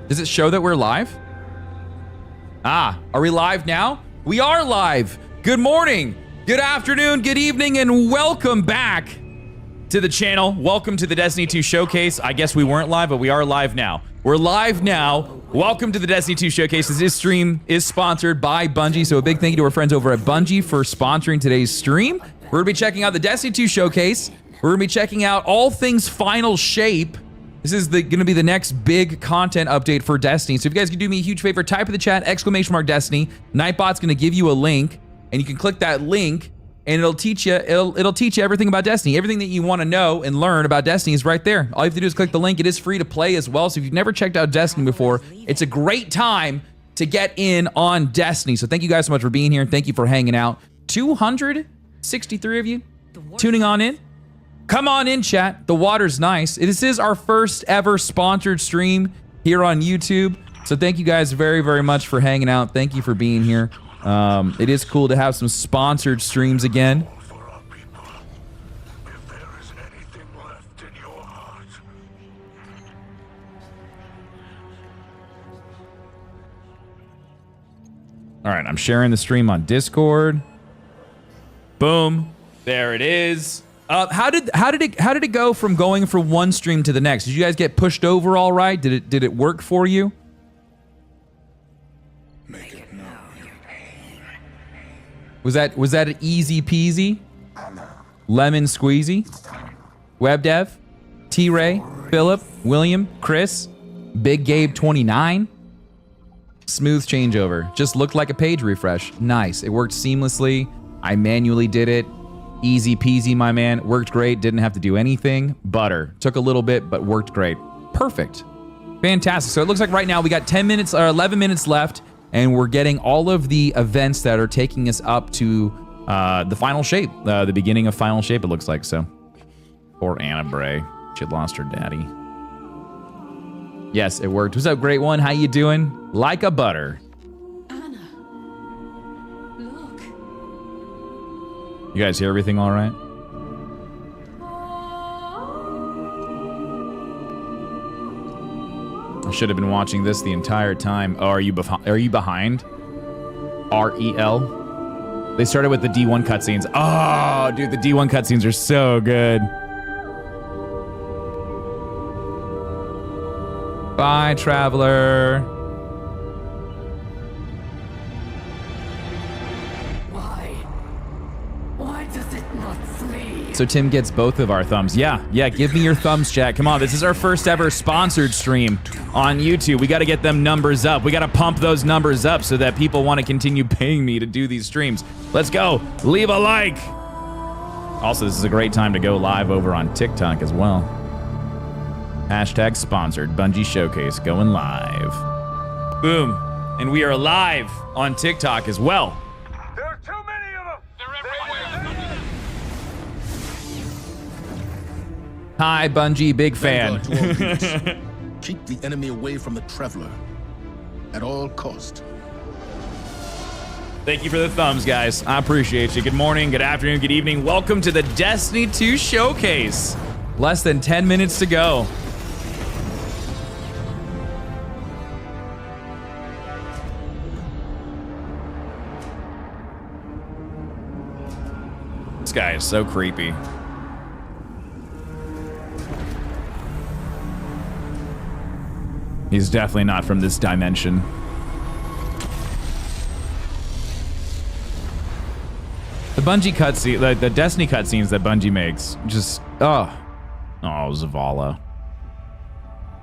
Does it show that we're live? Ah, are we live now? We are live. Good morning, good afternoon, good evening, and welcome back to the channel. Welcome to the Destiny 2 Showcase. I guess we weren't live, but we are live now. We're live now. Welcome to the Destiny 2 Showcase. This stream is sponsored by Bungie, so a big thank you to our friends over at Bungie for sponsoring today's stream. We're going to be checking out the Destiny 2 Showcase. We're going to be checking out all things Final Shape. This is going to be the next big content update for Destiny. So if you guys could do me a huge favor, type in the chat, !Destiny. Nightbot's going to give you a link, and you can click that link, and it'll teach you everything about Destiny. Everything that you want to know and learn about Destiny is right there. All you have to do is click the link. It is free to play as well. So if you've never checked out Destiny before, it's a great time to get in on Destiny. So thank you guys so much for being here, and thank you for hanging out. 263 of you tuning on in. Come on in, chat. The water's nice. This is our first ever sponsored stream here on YouTube. So thank you guys very, very much for hanging out. Thank you for being here. It is cool to have some sponsored streams again. All right, I'm sharing the stream on Discord. Boom. There it is. How did it go from going from one stream to the next? Did you guys get pushed over all right? Did it work for you? Was that an easy peasy? Lemon squeezy? Web Dev? T-Ray? Philip? William? Chris? Big Gabe 29? Smooth changeover. Just looked like a page refresh. Nice. It worked seamlessly. I manually did it. Easy peasy, my man. Worked great. Didn't have to do anything. Butter. Took a little bit, but worked great. Perfect. Fantastic. So it looks like right now we got 10 minutes or 11 minutes left, and we're getting all of the events that are taking us up to the final shape, the beginning of final shape, it looks like. So, poor Anna Bray. She lost her daddy. Yes, it worked. What's up, great one? How you doing? Like a butter. You guys hear everything all right? I should have been watching this the entire time. Oh, are you behind? REL? They started with the D1 cutscenes. Oh, dude, the D1 cutscenes are so good. Bye, traveler. So Tim gets both of our thumbs. Yeah, give me your thumbs, chat. Come on, this is our first ever sponsored stream on YouTube. We got to get them numbers up. We got to pump those numbers up so that people want to continue paying me to do these streams. Let's go. Leave a like. Also, this is a great time to go live over on TikTok as well. Hashtag sponsored Bungie Showcase going live. Boom. And we are live on TikTok as well. Hi, Bungie, big fan. Keep the enemy away from the traveler at all cost. Thank you for the thumbs, guys. I appreciate you. Good morning, good afternoon, good evening. Welcome to the Destiny 2 Showcase. Less than 10 minutes to go. This guy is so creepy. He's definitely not from this dimension. The Bungie cutscene, the Destiny cutscenes that Bungie makes, just, oh, Zavala.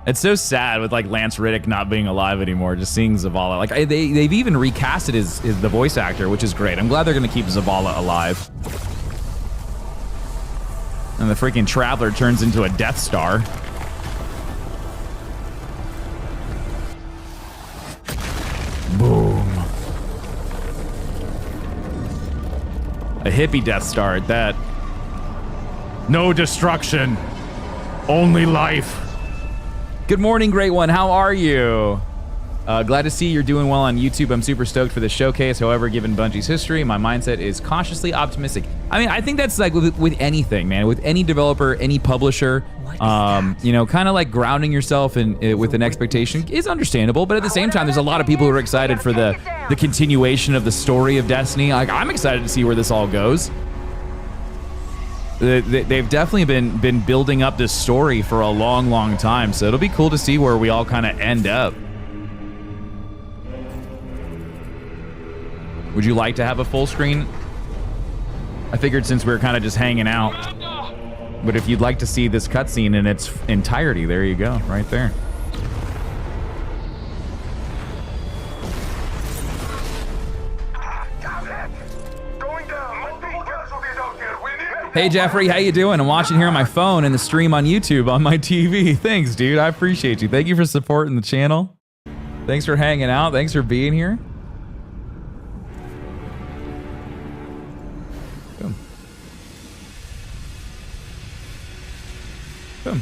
It's so sad with like Lance Riddick not being alive anymore, just seeing Zavala. Like they've even recasted the voice actor, which is great. I'm glad they're gonna keep Zavala alive. And the freaking Traveler turns into a Death Star. Boom. A hippie Death Star at that. No destruction, only life. Good morning, great one. How are you? Glad to see you're doing well on YouTube. I'm super stoked for this showcase. However, given Bungie's history, my mindset is cautiously optimistic. I mean, I think that's like with anything, man. With any developer, any publisher, you know, kind of like grounding yourself in with an expectation is understandable. But at the same time, there's a lot of people who are excited for the continuation of the story of Destiny. Like, I'm excited to see where this all goes. They've definitely been building up this story for a long time, so it'll be cool to see where we all kind of end up. Would you like to have a full screen? I figured since we were kind of just hanging out. But if you'd like to see this cutscene in its entirety, there you go, right there. Hey Jeffrey, how you doing? I'm watching here on my phone and the stream on YouTube on my TV. Thanks, dude. I appreciate you. Thank you for supporting the channel. Thanks for hanging out. Thanks for being here. Boom.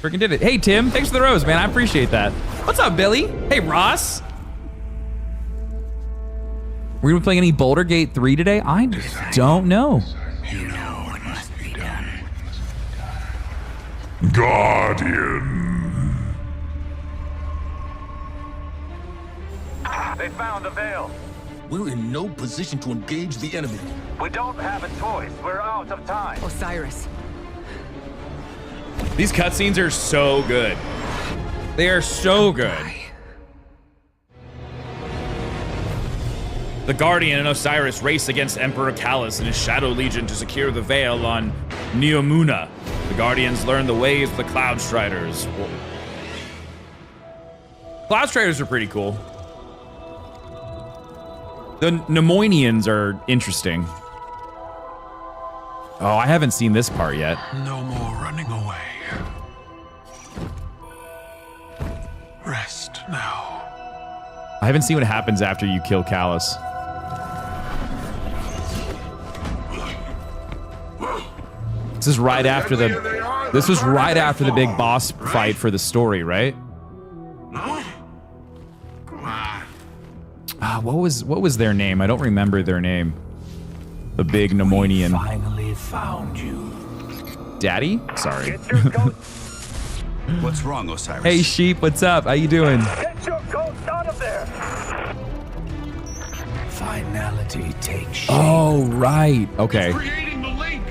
Freaking did it. Hey, Tim. Thanks for the rose, man. I appreciate that. What's up, Billy? Hey, Ross. We're going to be playing any Boulder Gate 3 today? I don't know. You know what must be done. Guardian. They found a veil. We're in no position to engage the enemy. We don't have a choice. We're out of time. Osiris. These cutscenes are so good. They are so good. The Guardian and Osiris race against Emperor Callus and his Shadow Legion to secure the veil on Neomuna. The Guardians learn the ways of the Cloud Striders. Cloud Striders are pretty cool. The Nemoinians are interesting. Oh, I haven't seen this part yet. No more running away. Rest now. I haven't seen what happens after you kill Callus. This is right after the. This was right after the big boss fight for the story, right? What was their name? I don't remember their name. The big Nemoinian. Finally found you. Daddy? Sorry. What's wrong, Osiris? Hey sheep, what's up? How you doing? Get your ghost out of there! Finality takes shape. Oh, right. Okay. Creating the link.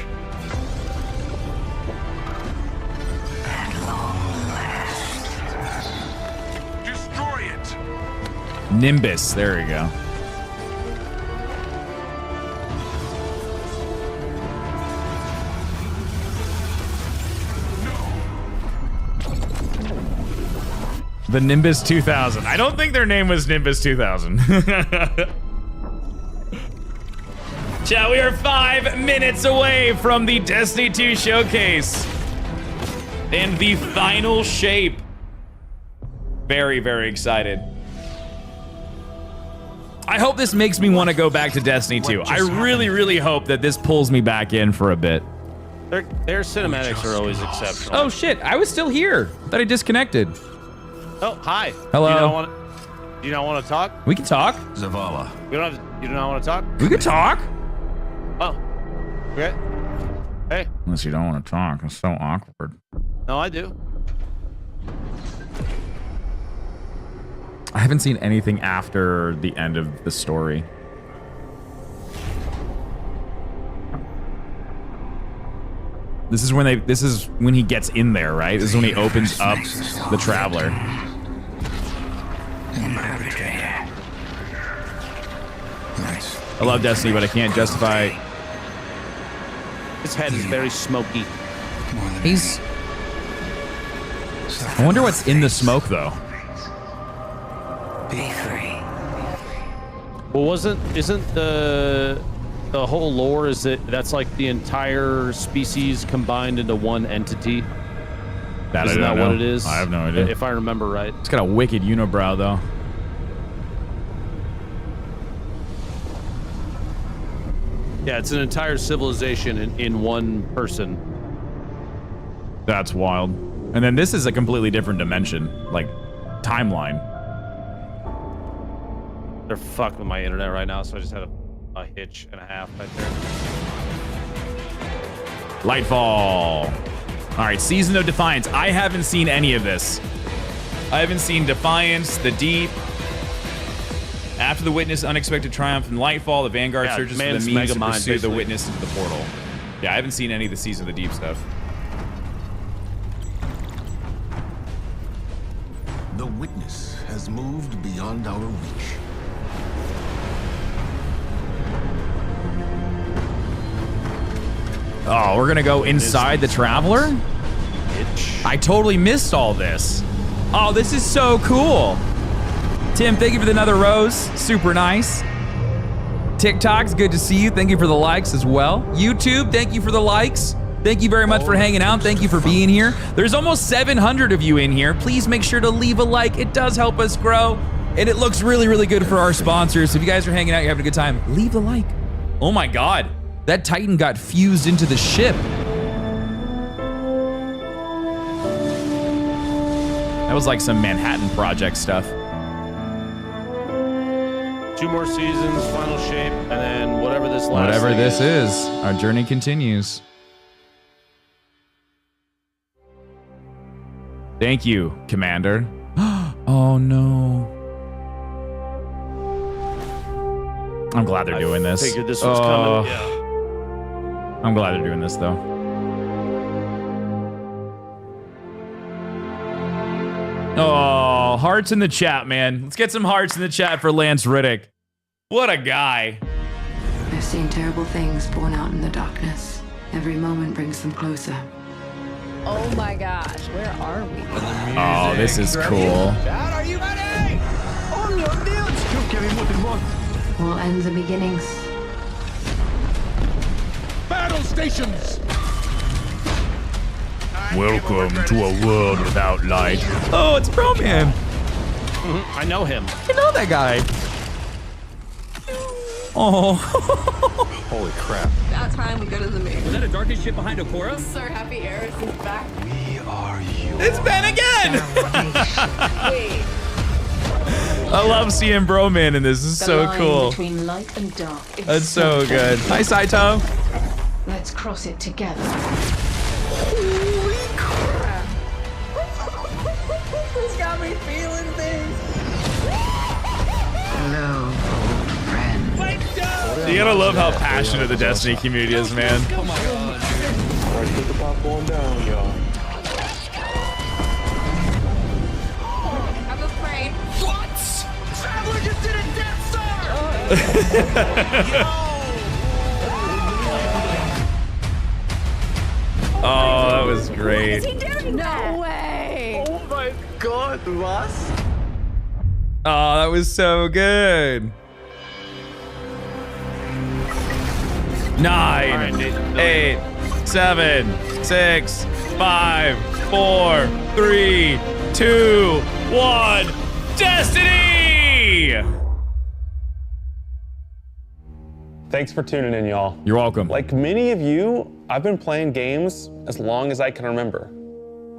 At long last. Destroy it. Nimbus. There we go. The Nimbus 2000. I don't think their name was Nimbus 2000. Chat, we are 5 minutes away from the Destiny 2 showcase. And the final shape. Very, very excited. I hope this makes me want to go back to Destiny 2. I really, really hope that this pulls me back in for a bit. Their cinematics are always exceptional. Oh shit, I was still here. I thought I disconnected. Oh, hi. Hello. Do you not want to talk? We can talk. Zavala. You do not want to talk? We can talk. Oh. Okay. Hey. Unless you don't want to talk. It's so awkward. No, I do. I haven't seen anything after the end of the story. This is when he gets in there, right? This is when he opens up the Traveler. Nice. I love Destiny, but I can't justify. His head is very smoky. He's. I wonder what's in the smoke, though. Be free. Well, isn't the whole lore is that's like the entire species combined into one entity? Isn't that what it is? I have no idea. If I remember right. It's got a wicked unibrow, though. Yeah, it's an entire civilization in one person. That's wild. And then this is a completely different dimension, like timeline. They're fucking with my internet right now, so I just had a hitch and a half right there. Lightfall. All right, Season of Defiance. I haven't seen any of this. I haven't seen Defiance, The Deep. After the witness unexpected triumph in Lightfall, the Vanguard searches for the means to pursue the witness into the portal. Yeah, I haven't seen any of the Season of the Deep stuff. The witness has moved beyond our reach. Oh, we're gonna go inside the Traveler? I totally missed all this. Oh, this is so cool. Tim, thank you for another rose. Super nice. TikTok's good to see you. Thank you for the likes as well. YouTube, thank you for the likes. Thank you very much for hanging out. Thank you for being here. There's almost 700 of you in here. Please make sure to leave a like. It does help us grow, and it looks really, really good for our sponsors. If you guys are hanging out, you're having a good time, leave a like. Oh my God, that Titan got fused into the ship. That was like some Manhattan Project stuff. 2 more seasons, final shape, and then whatever this last Whatever thing this is, our journey continues. Thank you, Commander. Oh no. I'm glad they're doing this. Figured this was coming. Yeah. I'm glad they're doing this though. Oh, hearts in the chat, man. Let's get some hearts in the chat for Lance Riddick. What a guy. I've seen terrible things born out in the darkness. Every moment brings them closer. Oh my gosh, where are we? Oh, this is cool. Dad, are you ready? On your deals. You carry more than one. All ends and beginnings. Battle stations! Welcome to a world without light. Oh, it's Broman. I know him. You know that guy. Oh. Holy crap. About time we go to the moon. Was that a darkest ship behind Okora? So happy Eris is back. We are you. It's Ben again. Wait. I love seeing Broman in this. This is so cool. Between light and dark. That's so good. Hi, Saito. Let's cross it together. Holy crap. This got me feeling things. Hello, old friend. You gotta love how passionate the Destiny community is, man. Come on, dude. Alright, put the popcorn down, y'all. I'm afraid. What? Traveler just did a Death Star! Oh, that was great. No way. Oh my god, was? Oh, that was so good. 9, 8, 7, 6, 5, 4, 3, 2, 1. Destiny! Thanks for tuning in, y'all. You're welcome. Like many of you, I've been playing games as long as I can remember.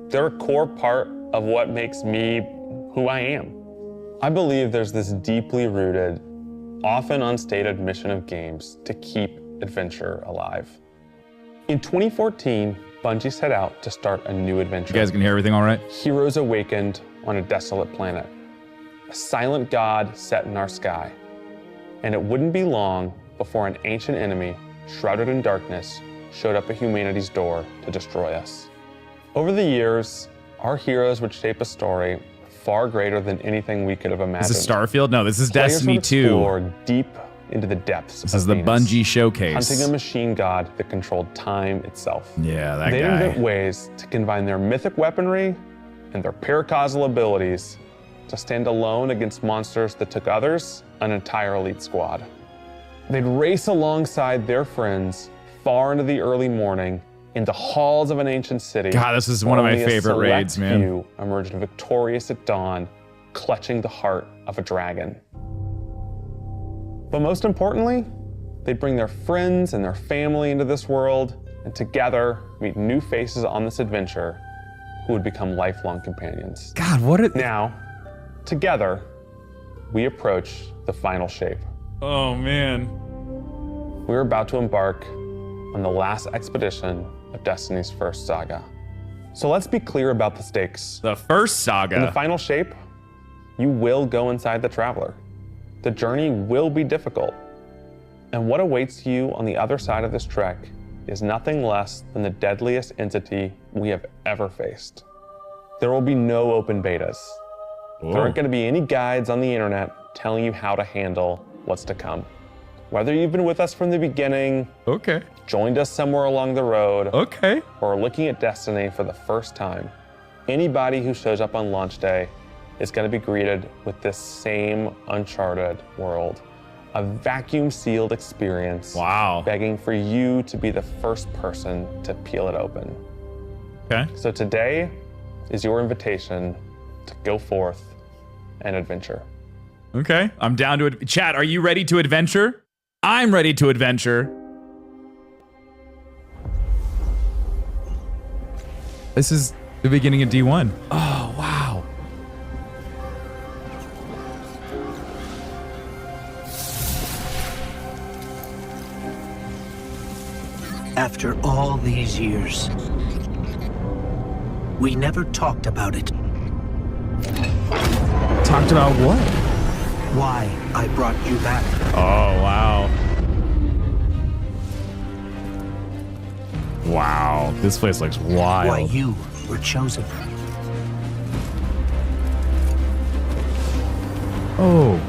They're a core part of what makes me who I am. I believe there's this deeply rooted, often unstated mission of games to keep adventure alive. In 2014, Bungie set out to start a new adventure. You guys can hear everything all right? Heroes awakened on a desolate planet. A silent god set in our sky. And it wouldn't be long before an ancient enemy, shrouded in darkness, showed up at humanity's door to destroy us. Over the years, our heroes would shape a story far greater than anything we could have imagined. Is this Starfield? No, this is Players Destiny would 2. explore deep into the depths This of is the Venus, Bungie showcase. hunting a machine god that controlled time itself. Yeah, that They'd guy. invent ways to combine their mythic weaponry and their paracausal abilities to stand alone against monsters that took others, an entire elite squad. They'd race alongside their friends far into the early morning in the halls of an ancient city. God, this is one of my Only a favorite select raids, man. few emerged victorious at dawn, clutching the heart of a dragon. But most importantly, they'd bring their friends and their family into this world, and together meet new faces on this adventure who would become lifelong companions. God, what a... Now, together, we approach the final shape. Oh, man. We're about to embark on the last expedition of Destiny's first saga. So let's be clear about the stakes. The first saga. In the final shape, you will go inside the Traveler. The journey will be difficult. And what awaits you on the other side of this trek is nothing less than the deadliest entity we have ever faced. There will be no open betas. There aren't going to be any guides on the internet telling you how to handle what's to come. Whether you've been with us from the beginning, joined us somewhere along the road, or looking at Destiny for the first time, anybody who shows up on launch day is going to be greeted with this same uncharted world. A vacuum-sealed experience, begging for you to be the first person to peel it open. So today is your invitation to go forth and adventure. Okay, I'm down to it. Chat, are you ready to adventure? I'm ready to adventure. This is the beginning of D1. Oh, wow. After all these years, we never talked about it. Talked about what? Why I brought you back. Oh, wow. Wow, this place looks wild. Why you were chosen. Oh.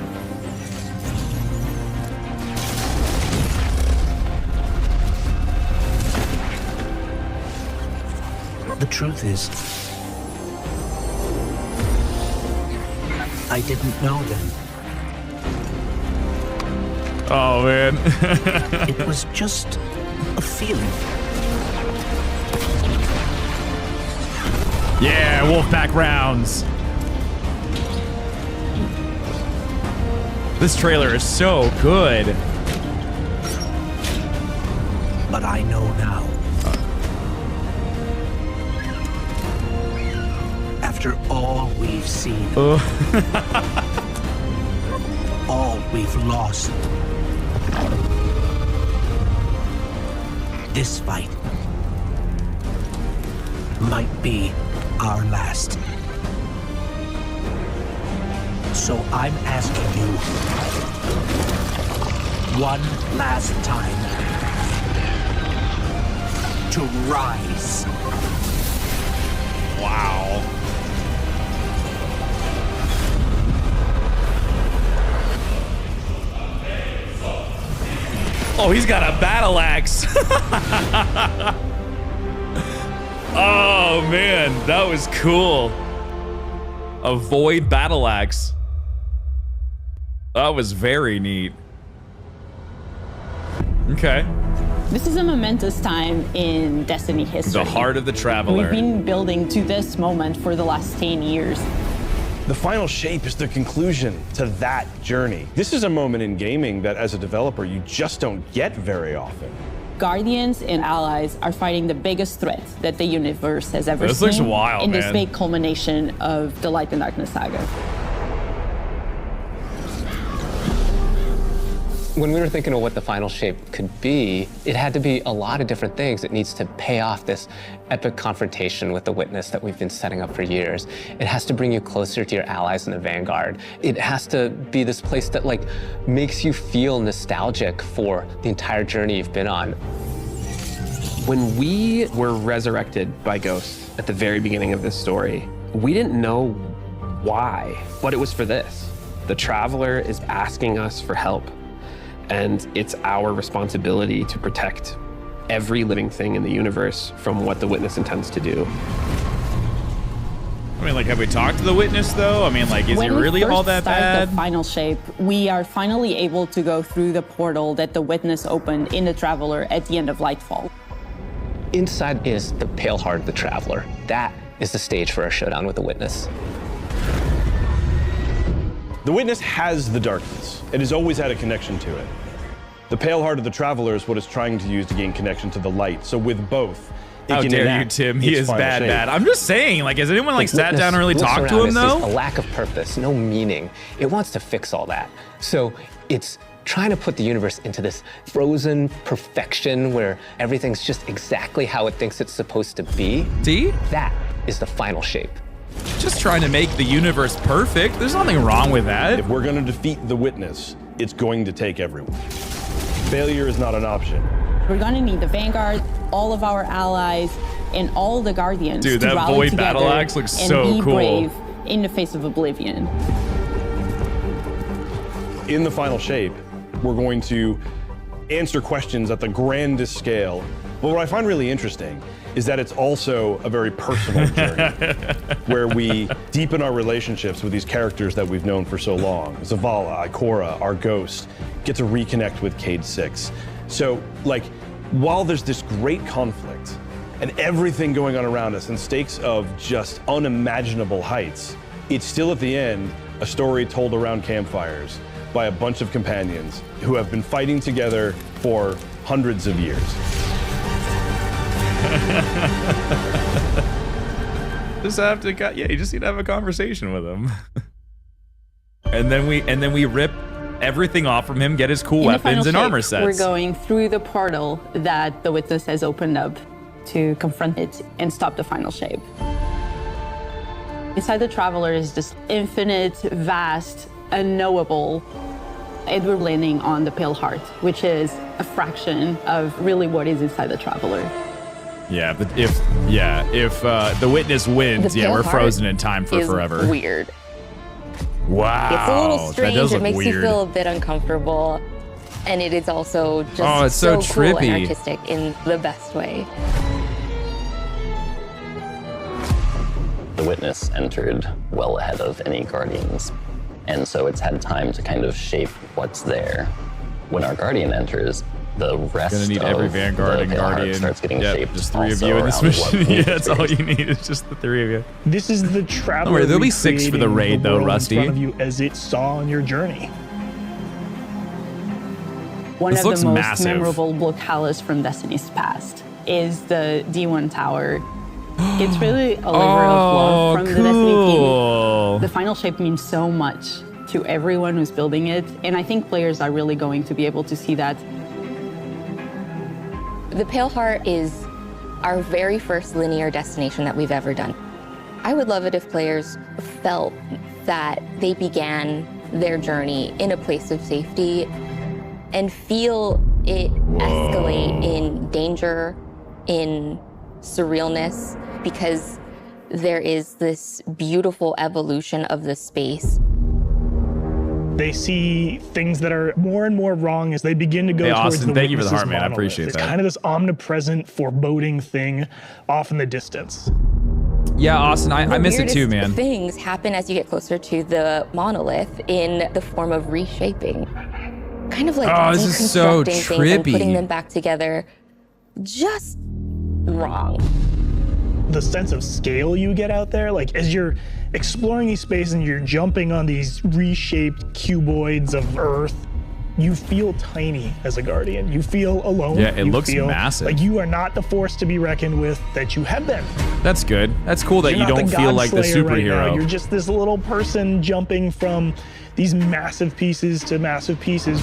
The truth is, I didn't know then. Oh, man. It was just a feeling. Yeah, Wolfpack rounds. This trailer is so good. But I know now. After all we've seen, all we've lost, this fight might be our last. So I'm asking you one last time to rise. Wow. Oh, he's got a battle axe. Oh, man, that was cool. A void battle axe. That was very neat. Okay. This is a momentous time in Destiny history. The heart of the Traveler. We've been building to this moment for the last 10 years. The final shape is the conclusion to that journey. This is a moment in gaming that as a developer, you just don't get very often. Guardians and allies are fighting the biggest threat that the universe has ever This seen looks wild, in this man. big culmination of the Light and Darkness saga. When we were thinking of what the final shape could be, it had to be a lot of different things. It needs to pay off this epic confrontation with the Witness that we've been setting up for years. It has to bring you closer to your allies in the Vanguard. It has to be this place that like makes you feel nostalgic for the entire journey you've been on. When we were resurrected by Ghost at the very beginning of this story, we didn't know why, but it was for this. The Traveler is asking us for help. And it's our responsibility to protect every living thing in the universe from what the Witness intends to do. I mean, like, have we talked to the Witness, though? I mean, like, is he really all that bad? When we first start the final shape, we are finally able to go through the portal that the Witness opened in the Traveler at the end of Lightfall. Inside is the pale heart of the Traveler. That is the stage for our showdown with the Witness. The Witness has the darkness. It has always had a connection to it. The pale heart of the Traveler is what it's trying to use to gain connection to the light. So with both, How can dare you, enact Tim? He its is final bad, shape. bad. I'm just saying, like, has anyone like sat Witness down and really looks talked to around him and sees though? a lack of purpose, no meaning. It wants to fix all that. So it's trying to put the universe into this frozen perfection where everything's just exactly how it thinks it's supposed to be. See? That is the final shape. Just trying to make the universe perfect. There's nothing wrong with that. If we're going to defeat the Witness, it's going to take everyone. Failure is not an option. We're gonna need the Vanguard, all of our allies, and all the Guardians Dude, to that rally Void together battle axe looks and so be cool. brave in the face of Oblivion. In the final shape, we're going to answer questions at the grandest scale. But what I find really interesting is that it's also a very personal journey where we deepen our relationships with these characters that we've known for so long. Zavala, Ikora, our ghost, get to reconnect with Cade 6. So, like, while there's this great conflict and everything going on around us and stakes of just unimaginable heights, it's still at the end a story told around campfires by a bunch of companions who have been fighting together for hundreds of years. Just have to, yeah, you just need to have a conversation with him. and then we rip everything off from him, get his cool weapons and armor sets. We're going through the portal that the Witness has opened up to confront it and stop the final shape. Inside the Traveler is this infinite, vast, unknowable. And we're landing on the Pale Heart, which is a fraction of really what is inside the Traveler. Yeah, but if the Witness wins, yeah, we're frozen in time for forever. Weird. Wow. It's a little strange. That does It look makes weird. you feel a bit uncomfortable. And it is also just it's so cool and trippy. artistic in the best way. The Witness entered well ahead of any Guardians, and so it's had time to kind of shape what's there. When our Guardian enters, the rest Gonna need of every Vanguard the and Pale Heart Guardian. starts getting Yep, shaped. just 3 of also you in this around what mission. we've Yeah, that's all you experienced. need. It's just the 3 of you. This is the Traveler. Don't worry, there'll be 6 for the recreating raid, though, world Rusty. In front of you as it saw on your journey. One This of the looks most massive. memorable Blockhalas from Destiny's past is the D1 Tower. It's really a labor of love from the Destiny team. The final shape means so much to everyone who's building it, and I think players are really going to be able to see that. The Pale Heart is our very first linear destination that we've ever done. I would love it if players felt that they began their journey in a place of safety and feel it escalate in danger, in surrealness, because there is this beautiful evolution of the space. They see things that are more and more wrong as they begin to go Hey, towards Austin, the thank you for the Witness's heart, man. I monolith. appreciate it's that. kind of this omnipresent, foreboding thing off in the distance. Yeah, Austin, I miss it too, Weirdest man. Things happen as you get closer to the monolith in the form of reshaping. Kind of like Oh, this is so deconstructing things and putting trippy. them back together just wrong. The sense of scale you get out there, like as you're exploring these spaces and you're jumping on these reshaped cuboids of Earth, you feel tiny as a Guardian. You feel alone. Yeah, it You looks feel massive. Like you are not the force to be reckoned with that you have been. That's good. That's cool that You're you not don't the feel like the God-Slayer right now. superhero. You're just this little person jumping from these massive pieces to massive pieces.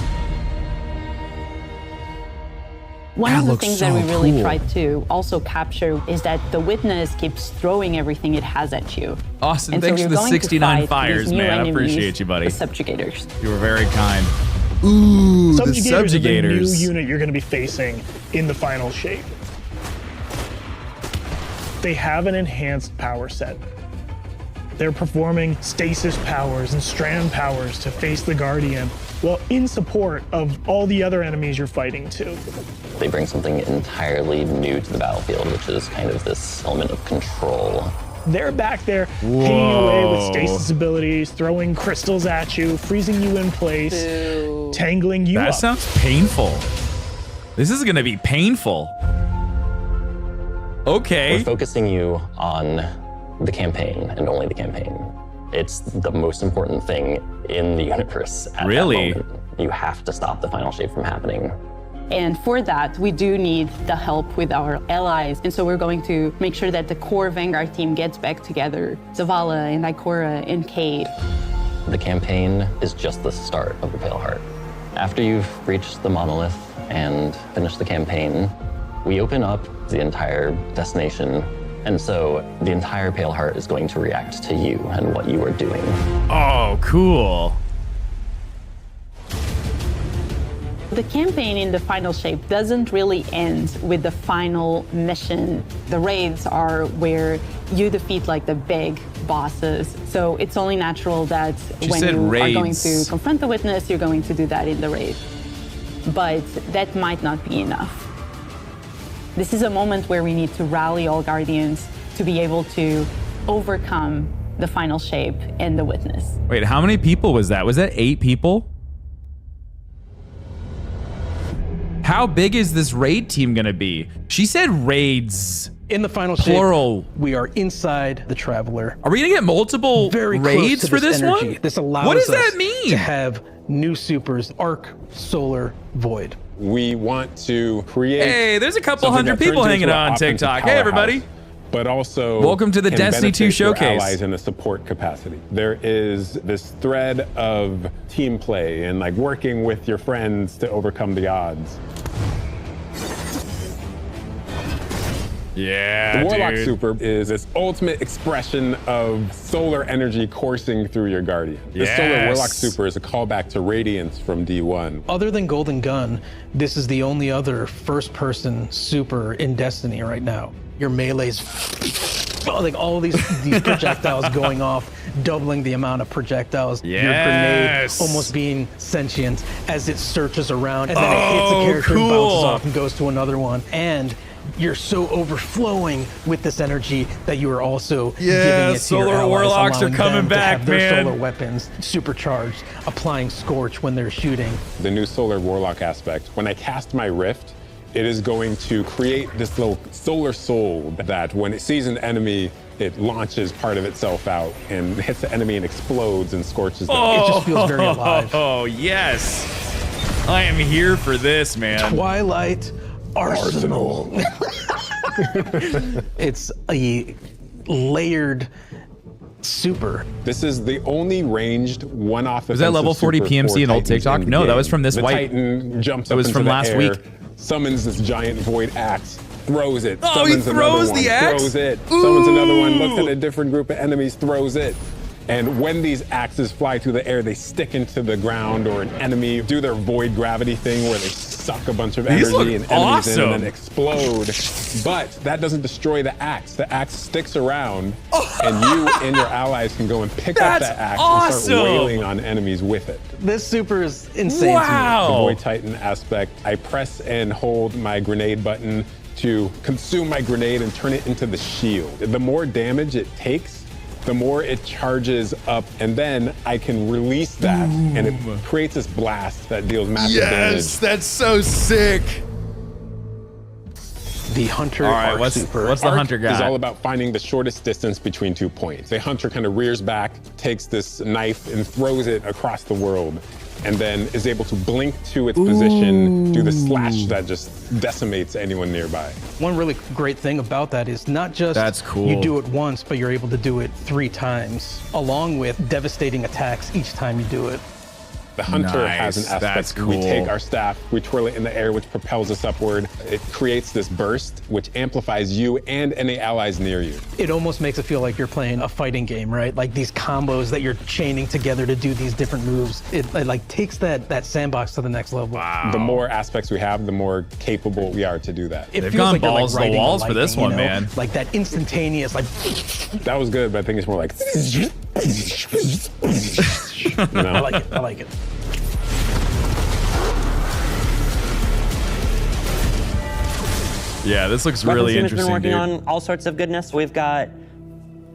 One That of the looks things so that we really cool. tried to also capture is that the Witness keeps throwing everything it has at you. Austin, And so thanks you're for the going to 69 fight fires, these new man. I enemies, appreciate you, buddy. The Subjugators. You were very kind. Ooh, the Are the new Subjugators. unit you're going to be facing in the final shape. They have an enhanced power set. They're performing stasis powers and strand powers to face the Guardian, well, in support of all the other enemies you're fighting too. They bring something entirely new to the battlefield, which is kind of this element of control. They're back there hanging away with stasis abilities, throwing crystals at you, freezing you in place, tangling you That up. sounds painful. This is going to be painful. Okay. We're focusing you on the campaign and only the campaign. It's the most important thing in the universe at Really? that moment. You have to stop the final shape from happening. And for that, we do need the help with our allies. And so we're going to make sure that the core Vanguard team gets back together. Zavala and Ikora and Cade. The campaign is just the start of the Pale Heart. After you've reached the monolith and finished the campaign, we open up the entire destination. And so the entire Pale Heart is going to react to you and what you are doing. Oh, cool. The campaign in the final shape doesn't really end with the final mission. The raids are where you defeat like the big bosses. So it's only natural that when you are going to confront the witness, you're going to do that in the raid. But that might not be enough. This is a moment where we need to rally all Guardians to be able to overcome the final shape and the witness. Wait, how many people was that? Was that 8 people? How big is this raid team gonna be? She said raids. In the final plural. shape, we are inside the Traveler. Are we gonna get multiple raids for this energy. one? This allows what does us that mean? to have new supers, Arc, Solar, Void. We want to create. Hey, there's a couple hundred people hanging on TikTok. Hey, everybody. But also, welcome to the can Destiny 2 benefit your showcase. Allies in a support capacity. There is this thread of team play and like working with your friends to overcome the odds. Yeah, the Warlock dude. Super is this ultimate expression of solar energy coursing through your Guardian. The Solar Warlock Super is a callback to Radiance from D1. Other than Golden Gun, this is the only other first-person super in Destiny right now. Your melee's like all these projectiles going off, doubling the amount of projectiles. Your grenade almost being sentient as it searches around, and then it hits a character and bounces off and goes to another one. And you're so overflowing with this energy that you are also giving it to Solar your allies, Warlocks are allowing coming them to back, have their man. solar weapons supercharged, applying Scorch when they're shooting. The new Solar Warlock aspect, when I cast my Rift, it is going to create this little solar soul that when it sees an enemy, it launches part of itself out and hits the enemy and explodes and scorches them. It just feels very alive. Oh, yes. I am here for this, man. Twilight Arsenal. It's a layered super. This is the only ranged one-off. Was that level 40 PMC in old TikTok? No, that was from this the white. Titan jumps that up was into from the last air, week. Summons this giant void axe, throws it. Oh, he summons throws another the one, axe? throws it. Summons another one, looks at a different group of enemies, throws it. And when these axes fly through the air, they stick into the ground or an enemy, do their void gravity thing where they suck a bunch of energy and enemies in and then explode. But that doesn't destroy the axe. The axe sticks around and you and your allies can go and pick up that axe and start wailing on enemies with it. This super is insane to me. The Void Titan aspect, I press and hold my grenade button to consume my grenade and turn it into the shield. The more damage it takes, the more it charges up, and then I can release that, and it creates this blast that deals massive damage. Yes, that's so sick. The Hunter All right, Arc what's super. the Hunter Is got? all about finding the shortest distance between 2 points. The Hunter kind of rears back, takes this knife and throws it across the world, and then is able to blink to its position, do the slash that just decimates anyone nearby. One really great thing about that is not just you do it once, but you're able to do it 3 times, along with devastating attacks each time you do it. The Hunter has an aspect. That's cool. We take our staff, we twirl it in the air, which propels us upward. It creates this burst, which amplifies you and any allies near you. It almost makes it feel like you're playing a fighting game, right? Like these combos that you're chaining together to do these different moves. It like takes that sandbox to the next level. Wow. The more aspects we have, the more capable we are to do that. It They've feels gone like you're, like, balls to the riding a walls for this lightning, one, you know? man. Like that instantaneous, like. That was good, but I think it's more like. You know? I like it. I like it. Yeah, this looks Weapons really team has interesting, been dude. working on all sorts of goodness. We've got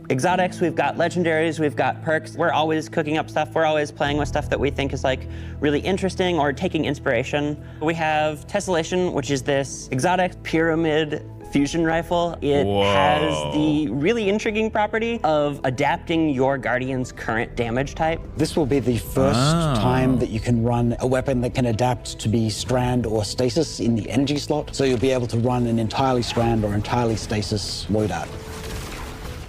exotics, we've got legendaries, we've got perks. We're always cooking up stuff. We're always playing with stuff that we think is like really interesting or taking inspiration. We have Tessellation, which is this exotic pyramid fusion rifle. It has the really intriguing property of adapting your Guardian's current damage type. This will be the first time that you can run a weapon that can adapt to be strand or stasis in the energy slot. So you'll be able to run an entirely strand or entirely stasis loadout.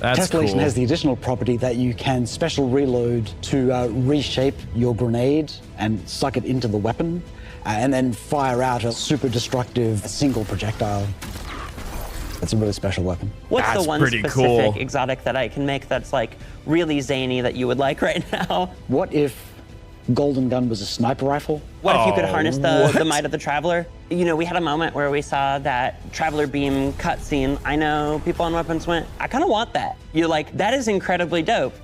That's Tessellation cool. has the additional property that you can special reload to reshape your grenade and suck it into the weapon, and then fire out a super destructive single projectile. It's a really special weapon. What's the one specific exotic that I can make that's like really zany that you would like right now? What if Golden Gun was a sniper rifle? What if you could harness the might of the Traveler? You know, we had a moment where we saw that Traveler beam cutscene. I know people on Weapons went, I kind of want that. You're like, that is incredibly dope.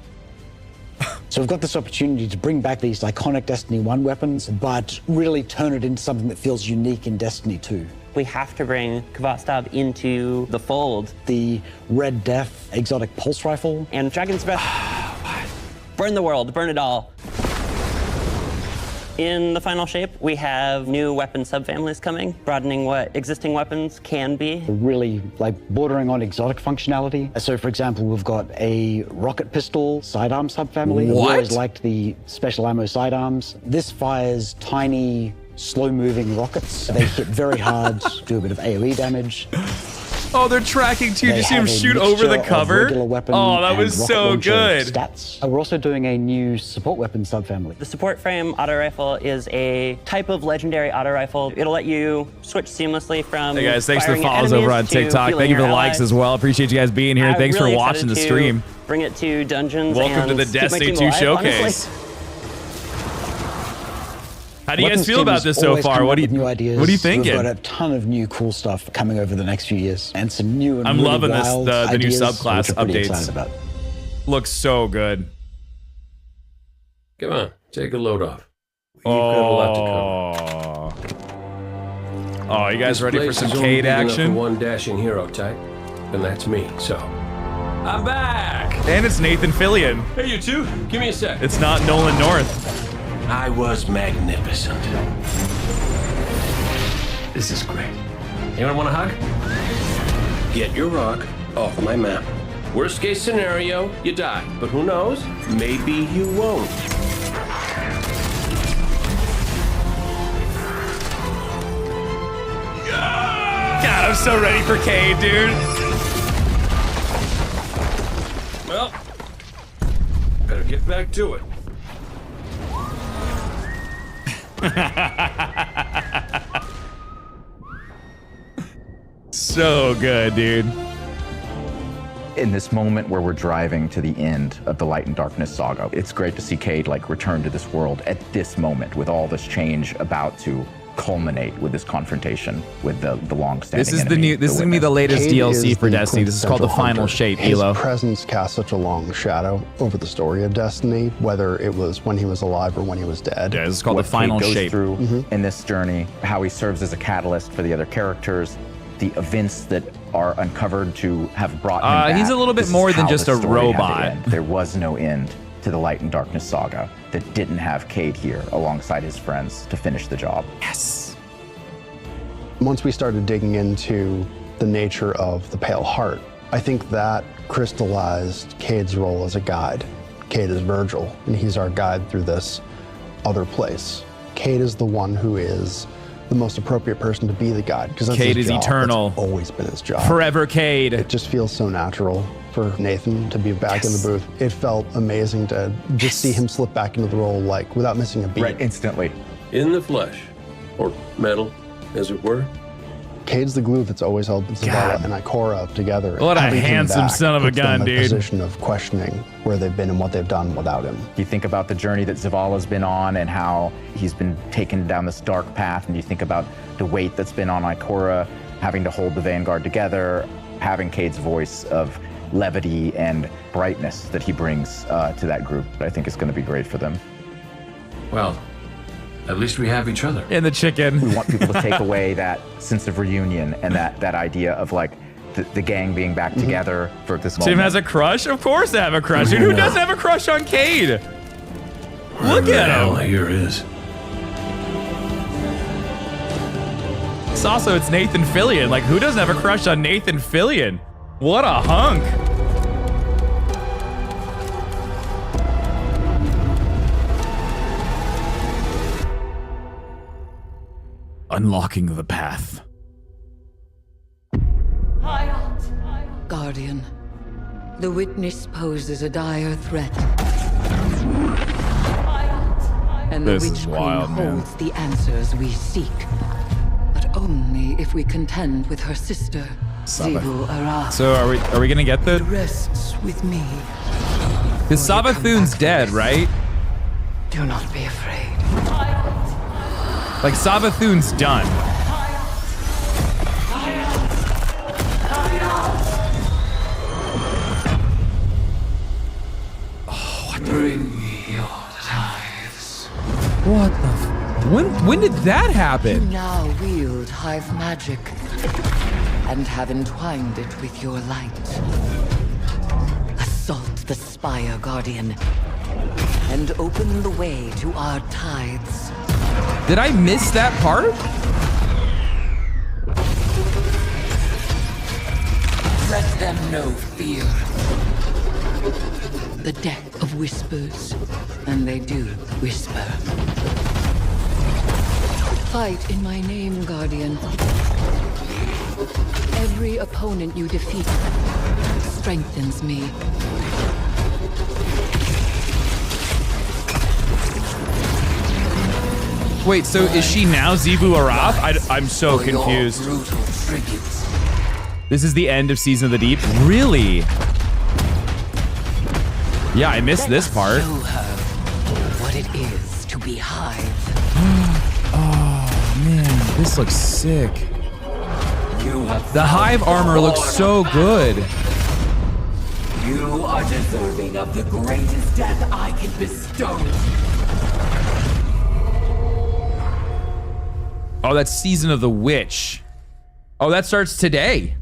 So we've got this opportunity to bring back these iconic Destiny 1 weapons, but really turn it into something that feels unique in Destiny 2. We have to bring Kvotov into the fold. The Red Death exotic pulse rifle. And Dragon's Breath. Burn the world, burn it all. In the final shape, we have new weapon subfamilies coming, broadening what existing weapons can be. Really like bordering on exotic functionality. So for example, we've got a rocket pistol sidearm subfamily. We always liked the special ammo sidearms. This fires tiny, slow-moving rockets. They hit very hard, do a bit of AoE damage. Oh, they're tracking too. Did you see him shoot over the cover? Oh, that was so good. Stats. We're also doing a new support weapon subfamily. The support frame auto rifle is a type of legendary auto rifle. It'll let you switch seamlessly from. Hey guys, thanks for the firing at follows over on enemies to TikTok. healing Thank you for your the likes allies. as well. Appreciate you guys being here. I'm Thanks really for watching the excited stream. to bring it to dungeons. Welcome to and the keep my Destiny team 2 alive, showcase. honestly. How do you guys Weapons feel team about is this so always far? coming What up do you with new ideas. What are you thinking? We've got a ton of new cool stuff coming over the next few years, and some new and I'm really loving this wild the new ideas, subclass which I'm pretty excited updates. about. Looks so good. Come on, take a load off. You've got a lot to cover. Oh, you guys This ready for place some is only Cade big enough action? for one dashing hero type, and that's me. So, I'm back. And it's Nathan Fillion. Hey, you two, give me a sec. It's not Nolan North. I was magnificent. This is great. Anyone want a hug? Get your rock off my map. Worst case scenario, you die. But who knows? Maybe you won't. God, I'm so ready for Cade, dude. Well, better get back to it. So good, dude. In this moment where we're driving to the end of the Light and Darkness saga, it's great to see Cade like return to this world at this moment with all this change about to culminate with this confrontation with the long-standing This is the enemy, new. This is gonna be Witness. the latest Cade DLC is for the Destiny. This is called the Final quintessential Shape. hunter. Elo. His presence casts such a long shadow over the story of Destiny, whether it was when he was alive or when he was dead. Yeah, this is called What the Final Cade goes Shape. through in this journey, how he serves as a catalyst for the other characters, the events that are uncovered to have brought him back. He's a little bit This is more than how just the a story had to robot. end. There was no end to the Light and Darkness saga that didn't have Cade here alongside his friends to finish the job. Yes. Once we started digging into the nature of the Pale Heart, I think that crystallized Cade's role as a guide. Cade is Virgil, and he's our guide through this other place. Cade is the one who is the most appropriate person to be the guide, because that's Cade his is job. eternal. That's always been his job. Forever Cade. It just feels so natural for Nathan to be back in the booth. It felt amazing to just see him slip back into the role like without missing a beat. Right, instantly. In the flesh, or metal, as it were. Cade's the glue that's always held Zavala and Ikora together. What a Having him handsome back son of a puts them gun, in dude. Position of questioning where they've been and what they've done without him. You think about the journey that Zavala's been on and how he's been taken down this dark path, and you think about the weight that's been on Ikora, having to hold the Vanguard together, having Cade's voice of levity and brightness that he brings to that group. I think it's going to be great for them. Well, at least we have each other. And the chicken. We want people to take away that sense of reunion and that idea of like the gang being back together for this moment. Tim has a crush? Of course they have a crush. Dude, who doesn't have a crush on Cade? Look at him. Here is. Also, it's Nathan Fillion. Like, who doesn't have a crush on Nathan Fillion? What a hunk. Unlocking the path. Guardian, the witness poses a dire threat. And the This is Witch Queen wild, man. holds the answers we seek. But only if we contend with her sister, Zebu Araf. So are we gonna get the? It rests with me. Because Savathun's dead, right? Do not be afraid. Like Savathun's done. Bring me your tithes. What the? When did that You happen? now wield hive magic and have entwined it with your light. Assault the Spire, Guardian, and open the way to our tithes. Did I miss that part? Let them know fear. The deck of whispers, and they do whisper. Fight in my name, Guardian. Every opponent you defeat strengthens me. Wait, so is she now Zebu Araf? I'm so For your confused. brutal tributes. This is the end of Season of the Deep? Really? Yeah, I missed this part. Show her what it is to be Hive. Oh, man, this looks sick. The Hive armor looks so good. You are deserving of the greatest death I can bestow. Oh, that's Season of the Witch. Oh, that starts today.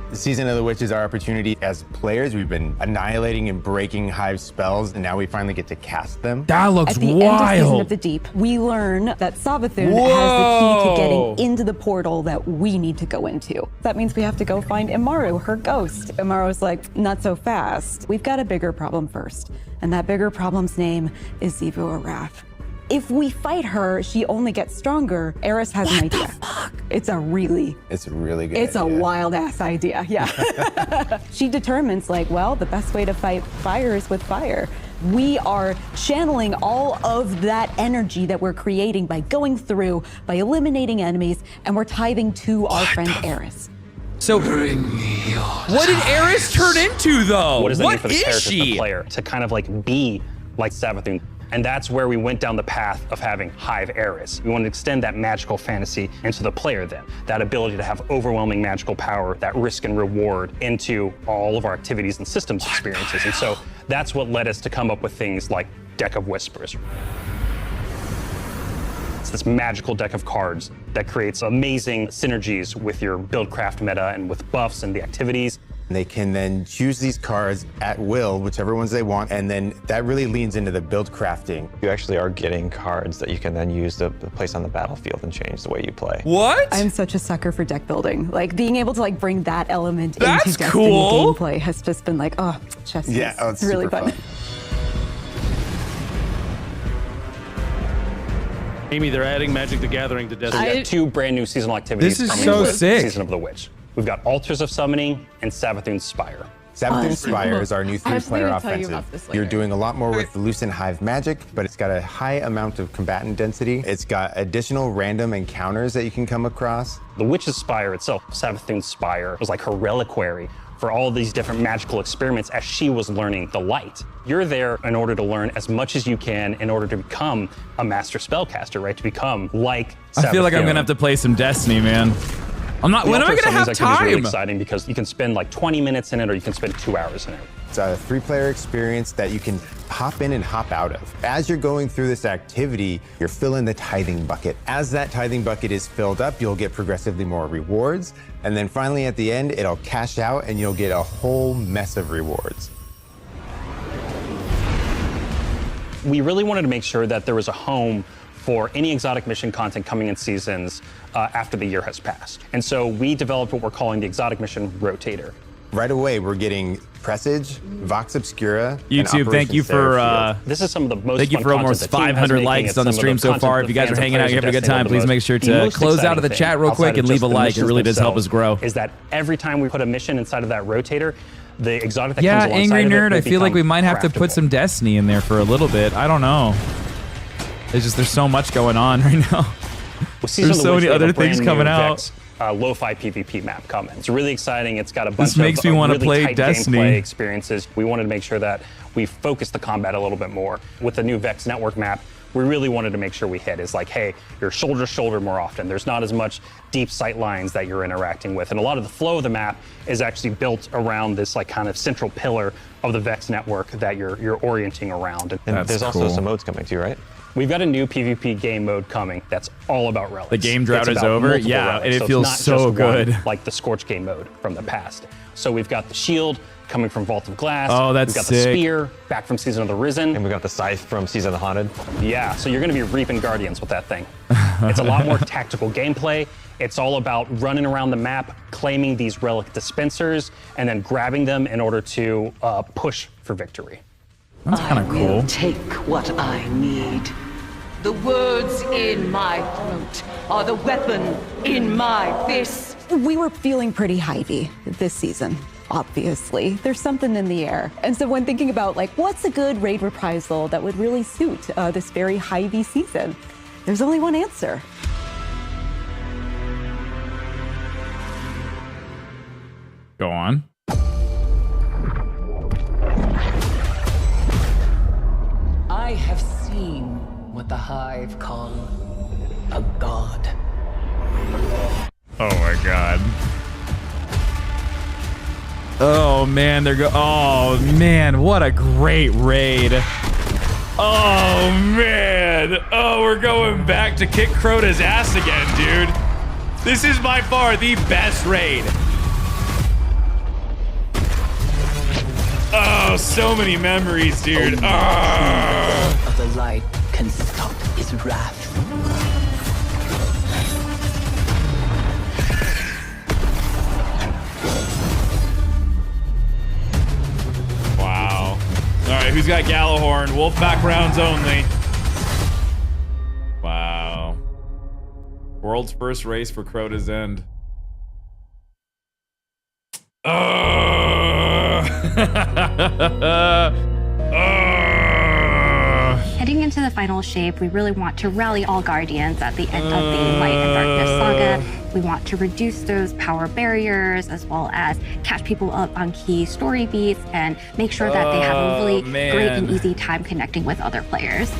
The Season of the Witch is our opportunity as players. We've been annihilating and breaking Hive spells, and now we finally get to cast them. That looks At the end of Season of the Deep, we learn that Savathun has the key to getting into the portal that we need to go into. That means we have to go find Imaru, her ghost. Imaru's like, not so fast. We've got a bigger problem first, and that bigger problem's name is Zebu Araf. If we fight her, she only gets stronger. Eris has an idea. It's a really good It's a wild ass idea, yeah. She determines like, well, the best way to fight fire is with fire. We are channeling all of that energy that we're creating by going through, by eliminating enemies, and we're tithing to our friend Eris. So, what did Eris turn into, though? What does that mean for the is character, she? the player, to kind of like be like Savathun? And that's where we went down the path of having Hive Eris. We want to extend that magical fantasy into the player then. That ability to have overwhelming magical power, that risk and reward into all of our activities and systems experiences. And so that's what led us to come up with things like Deck of Whispers. It's this magical deck of cards that creates amazing synergies with your buildcraft meta and with buffs and the activities. They can then choose these cards at will, whichever ones they want, and then that really leans into the build crafting. You actually are getting cards that you can then use to place on the battlefield and change the way you play. What? I'm such a sucker for deck building. Like being able to like bring that element That's into Destiny cool. gameplay has just been like, oh, chess. Yeah, oh, it's really super fun. Amy, they're adding Magic the Gathering to Destiny. We got two brand new seasonal activities. This is coming so with sick. Season of the Witch. We've got Altars of Summoning and Savathun's Spire. Savathun's Spire is our new I was three-player gonna tell you offensive. about this You're later. doing a lot more with the Lucent Hive magic, but it's got a high amount of combatant density. It's got additional random encounters that you can come across. The Witch's Spire itself, Savathun's Spire, was like her reliquary for all these different magical experiments as she was learning the light. You're there in order to learn as much as you can in order to become a master spellcaster, right? To become like I feel like I'm Savathun. gonna have to play some Destiny, man. I'm not. The When am I Altar of gonna have Summonings activity is really time? exciting because you can spend like 20 minutes in it, or you can spend 2 hours in it. It's a three-player experience that you can hop in and hop out of. As you're going through this activity, you're filling the tithing bucket. As that tithing bucket is filled up, you'll get progressively more rewards. And then finally at the end, it'll cash out and you'll get a whole mess of rewards. We really wanted to make sure that there was a home for any exotic mission content coming in seasons after the year has passed. And so we developed what we're calling the exotic mission rotator. Right away, we're getting Presage, Vox Obscura, YouTube, thank you for this is some of the most thank you for almost 500 likes on the stream so far. If you guys are hanging out, you're having a good time, please make sure to close out of the chat real quick and leave a like. It really does help us grow. Is that every time we put a mission inside of that rotator, the exotic that yeah, comes alongside Angry of it Nerd, will I feel like we become might have to put some Destiny in there for a little bit. I don't know. It's just there's so much going on right now. There's so many other things coming out. Lo-fi PvP map coming. It's really exciting. It's got a bunch This makes me want to really play tight Destiny gameplay experiences. We wanted to make sure that we focused the combat a little bit more. With the new Vex network map, we really wanted to make sure we hit is like, hey, you're shoulder to shoulder more often. There's not as much deep sight lines that you're interacting with. And a lot of the flow of the map is actually built around this like kind of central pillar of the Vex network that you're orienting around. And there's also some modes coming too, right? We've got a new PvP game mode coming that's all about relics. The game drought is over? Yeah, and it so feels it's not so just good. One, like the Scorch game mode from the past. So we've got the shield coming from Vault of Glass. Oh, that's We've got sick. the spear back from Season of the Risen. And we got the scythe from Season of the Haunted. Yeah, so you're going to be reaping Guardians with that thing. It's a lot more tactical gameplay. It's all about running around the map, claiming these relic dispensers, and then grabbing them in order to push for victory. That's kind of cool. Take what I need. The words in my throat are the weapon in my fist. We were feeling pretty Hy-Vee this season, obviously. There's something in the air. And so when thinking about like, what's a good raid reprisal that would really suit this very Hy-Vee season, there's only one answer. Go on. I have seen what the Hive call a god. Oh my god. Oh man, oh man, what a great raid. Oh man. Oh, we're going back to kick Crota's ass again, dude. This is by far the best raid. Oh, so many memories, dude. Only Oh. of the light can stop his wrath. Wow. All right, who's got Gallahorn? Wolfpack rounds only. Wow. World's first race for Crota's End. Heading into the final shape, we really want to rally all Guardians at the end of the Light and Darkness saga. We want to reduce those power barriers as well as catch people up on key story beats and make sure that they have a really great and easy time connecting with other players.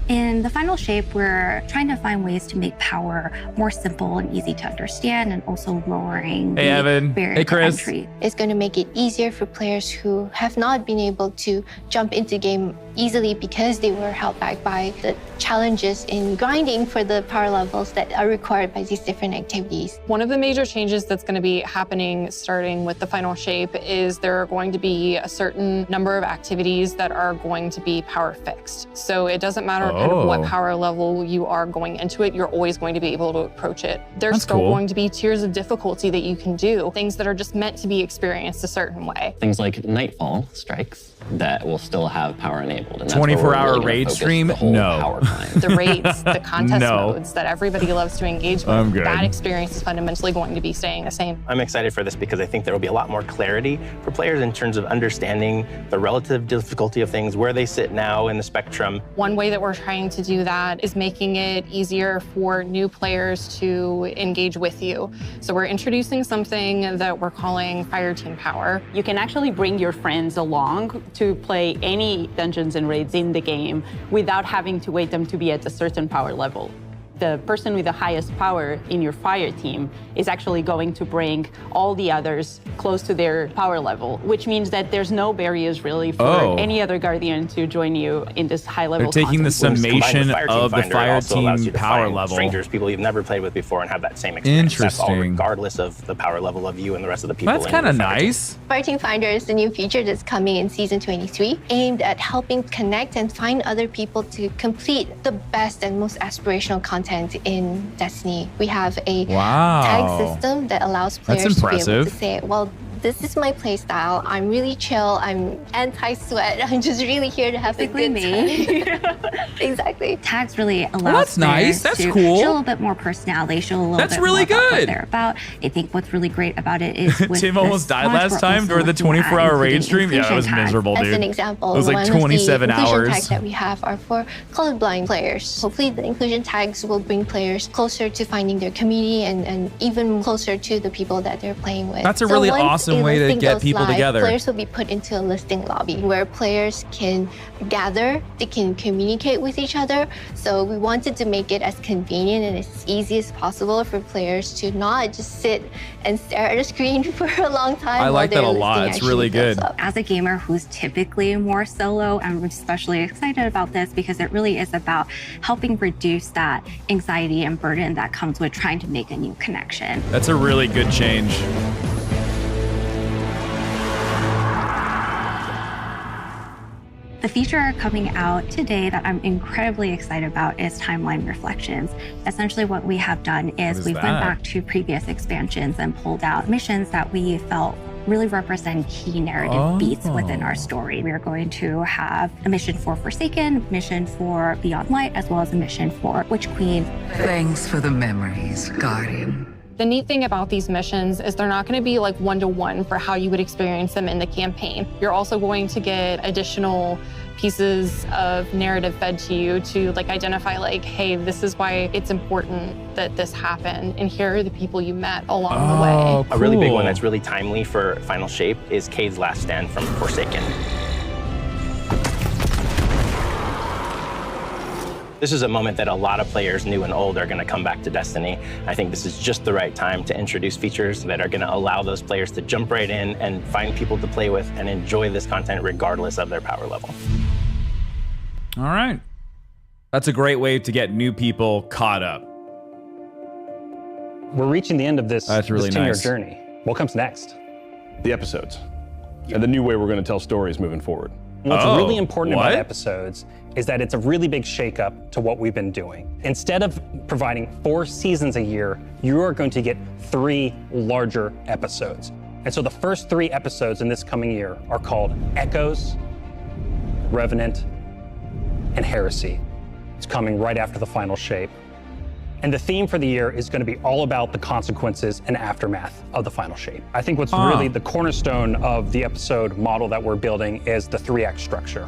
In the final shape, we're trying to find ways to make power more simple and easy to understand and also lowering the barrier to entry. It's going to make it easier for players who have not been able to jump into game easily because they were held back by the challenges in grinding for the power levels that are required by these different activities. One of the major changes that's going to be happening starting with the final shape is there are going to be a certain number of activities that are going to be power fixed. So it doesn't matter kind of what power level you are going into it, you're always going to be able to approach it. There's still going to be tiers of difficulty that you can do, things that are just meant to be experienced a certain way. Things like Nightfall strikes that will still have power enabled. And 24-hour raid stream? No. The raids, the contest modes that everybody loves to engage with, that experience is fundamentally going to be staying the same. I'm excited for this because I think there will be a lot more clarity for players in terms of understanding the relative difficulty of things, where they sit now in the spectrum. One way that we're trying to do that is making it easier for new players to engage with you. So we're introducing something that we're calling Fire Team Power. You can actually bring your friends along to play any dungeons and raids in the game without having to wait them to be at a certain power level. The person with the highest power in your fire team is actually going to bring all the others close to their power level, which means that there's no barriers really for any other Guardian to join you in this high level. They're taking the summation of the fire team power level. Strangers, people you've never played with before, and have that same experience. That's all regardless of the power level of you and the rest of the people. That's kind of nice. Fire Team Finder is the new feature that's coming in Season 23, aimed at helping connect and find other people to complete the best and most aspirational content in Destiny. We have a tag system that allows players to be able to say, well, this is my play style. I'm really chill. I'm anti-sweat. I'm just really here to have a good time. Exactly. Tags really allow that's nice. That's cool. Show a little bit more personality, show a little that's bit really more about what good. they're about. I think what's really great about it is with Tim almost died last time during the 24-hour raid stream. Yeah, that was miserable, dude. As an example, it was like 27 hours. The inclusion tags hours. that we have are for colorblind players. Hopefully the inclusion tags will bring players closer to finding their community and even closer to the people that they're playing with. That's a really awesome way to get people live, together. Players will be put into a listing lobby where players can gather, they can communicate with each other. So we wanted to make it as convenient and as easy as possible for players to not just sit and stare at a screen for a long time. I like that a lot. It's really good. As a gamer who's typically more solo, I'm especially excited about this because it really is about helping reduce that anxiety and burden that comes with trying to make a new connection. That's a really good change. The feature coming out today that I'm incredibly excited about is Timeline Reflections. Essentially what we have done is we went back to previous expansions and pulled out missions that we felt really represent key narrative beats within our story. We are going to have a mission for Forsaken, a mission for Beyond Light, as well as a mission for Witch Queen. Thanks for the memories, Guardian. The neat thing about these missions is they're not going to be like one-to-one for how you would experience them in the campaign. You're also going to get additional pieces of narrative fed to you to like identify like, hey, this is why it's important that this happened, and here are the people you met along the way. A really big one that's really timely for Final Shape is Cade's last stand from Forsaken. This is a moment that a lot of players, new and old, are going to come back to Destiny. I think this is just the right time to introduce features that are going to allow those players to jump right in and find people to play with and enjoy this content regardless of their power level. All right. That's a great way to get new people caught up. We're reaching the end of this, That's really this 10-year nice. journey. What comes next? The episodes. And the new way we're going to tell stories moving forward. What's really important about episodes is that it's a really big shakeup to what we've been doing. Instead of providing 4 seasons a year, you are going to get 3 larger episodes. And so the first 3 episodes in this coming year are called Echoes, Revenant, and Heresy. It's coming right after the Final Shape. And the theme for the year is going to be all about the consequences and aftermath of the Final Shape. I think what's really the cornerstone of the episode model that we're building is the 3-act structure.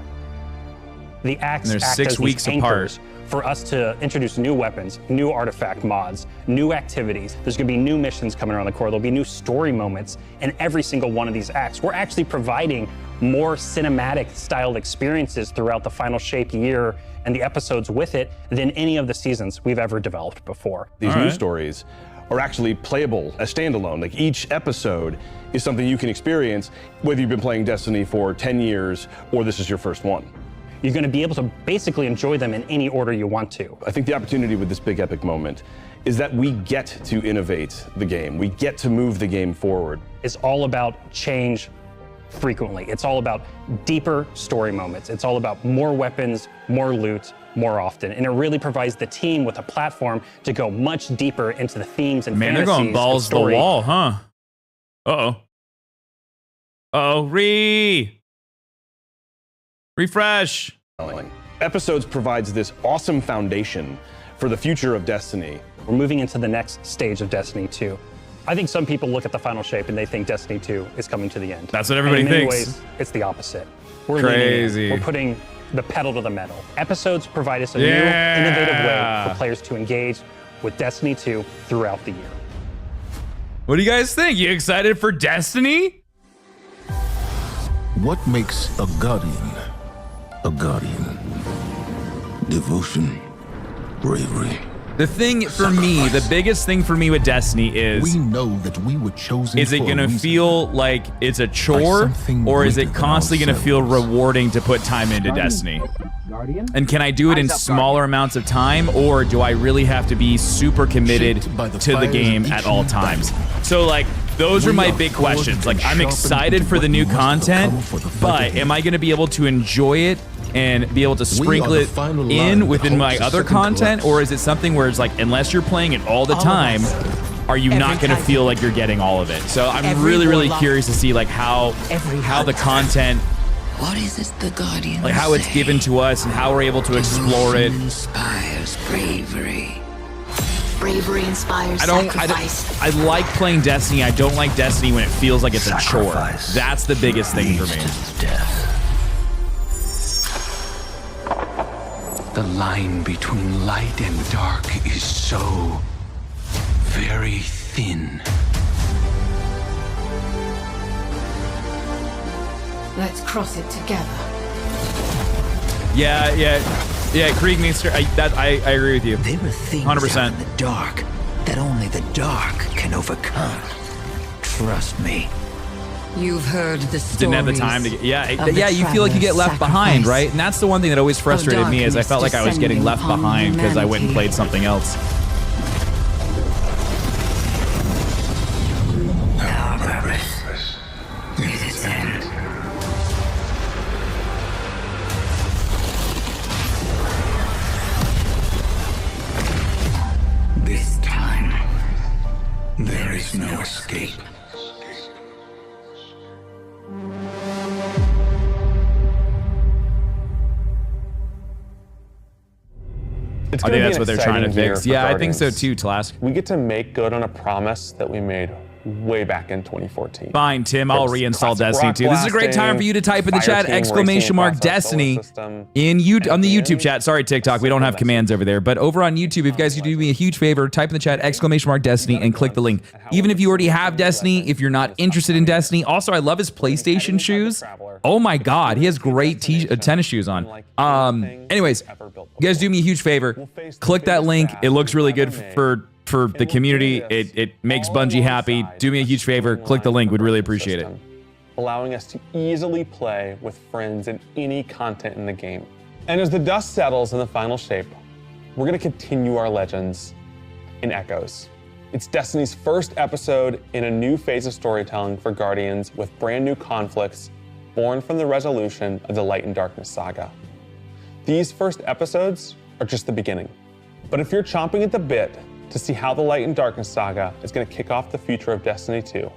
The acts act 6 as weeks these anchors for us to introduce new weapons, new artifact mods, new activities. There's going to be new missions coming around the core. There'll be new story moments in every single one of these acts. We're actually providing more cinematic styled experiences throughout the Final Shape year and the episodes with it than any of the seasons we've ever developed before. These new stories are actually playable as standalone. Like each episode is something you can experience, whether you've been playing Destiny for 10 years or this is your first one. You're going to be able to basically enjoy them in any order you want to. I think the opportunity with this big epic moment is that we get to innovate the game. We get to move the game forward. It's all about change frequently. It's all about deeper story moments. It's all about more weapons, more loot, more often. And it really provides the team with a platform to go much deeper into the themes and Man, they're fantasies going balls to the wall, huh? Uh-oh. Uh-oh, refresh. Episodes provides this awesome foundation for the future of Destiny. We're moving into the next stage of Destiny 2. I think some people look at the Final Shape and they think Destiny 2 is coming to the end. That's what everybody and in many thinks. ways, it's the opposite. We're Crazy. leaning in. We're putting the pedal to the metal. Episodes provide us a new, innovative way for players to engage with Destiny 2 throughout the year. What do you guys think? You excited for Destiny? What makes a Guardian a Guardian? Devotion, bravery, The thing for me, the biggest thing for me with Destiny is, we know that we were chosen. Is it going to feel like it's a chore, or is it constantly going to feel rewarding to put time into Destiny? And can I do it in smaller amounts of time, or do I really have to be super committed to the game at all times? So like, those are my big questions. Like, I'm excited for the new content, but am I going to be able to enjoy it and be able to sprinkle it in within my other content, or is it something where it's like, unless you're playing it all the time, are you not going to feel like you're getting all of it? So I'm really curious to see like how the content, What is it the Guardians like how it's given to us and how we're able to explore it. Inspires bravery. Bravery inspires sacrifice. I like playing Destiny. I don't like Destiny when it feels like it's a chore. That's the biggest thing for me. The line between light and dark is so very thin. Let's cross it together. Yeah, Kriegmeister, I agree with you. There were things 100%. out in the dark that only the dark can overcome. Trust me. You've heard the stories. Didn't have the time to get, you feel like you get left behind, right? And that's the one thing that always frustrated me, is I felt like I was getting left behind because I went and played something else. Our purpose is its end. This time, there is no escape. It's I think that's what they're trying to fix. Yeah, I think so too, Tlask. We get to make good on a promise that we made way back in 2014. Fine, Tim, I'll reinstall Destiny 2. This is a great time for you to type in the chat, ! Destiny on the YouTube chat. Sorry, TikTok, we don't have commands over there. But over on YouTube, if you guys could do me a huge favor, type in the chat, ! Destiny, and click the link. Even if you already have Destiny, if you're not interested in Destiny. Also, I love his PlayStation shoes. Oh my God, he has great tennis shoes on. Anyways, you guys do me a huge favor. Click that link. It looks really good for the community. It makes Bungie happy. Do me a huge favor. Click the link. We'd really appreciate it. Allowing us to easily play with friends in any content in the game. And as the dust settles in the final shape, we're going to continue our legends in Echoes. It's Destiny's first episode in a new phase of storytelling for Guardians, with brand new conflicts born from the resolution of the Light and Darkness saga. These first episodes are just the beginning. But if you're chomping at the bit to see how the Light and Darkness saga is going to kick off the future of Destiny 2,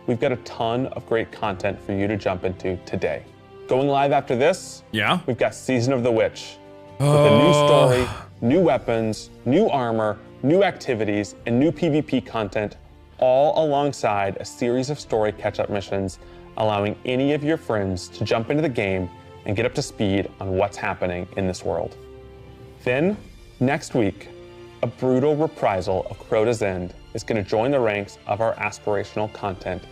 we've got a ton of great content for you to jump into today. Going live after this, we've got Season of the Witch, with a new story, new weapons, new armor, new activities, and new PvP content, all alongside a series of story catch-up missions, allowing any of your friends to jump into the game and get up to speed on what's happening in this world. Then, next week, a brutal reprisal of Crota's End is going to join the ranks of our aspirational content.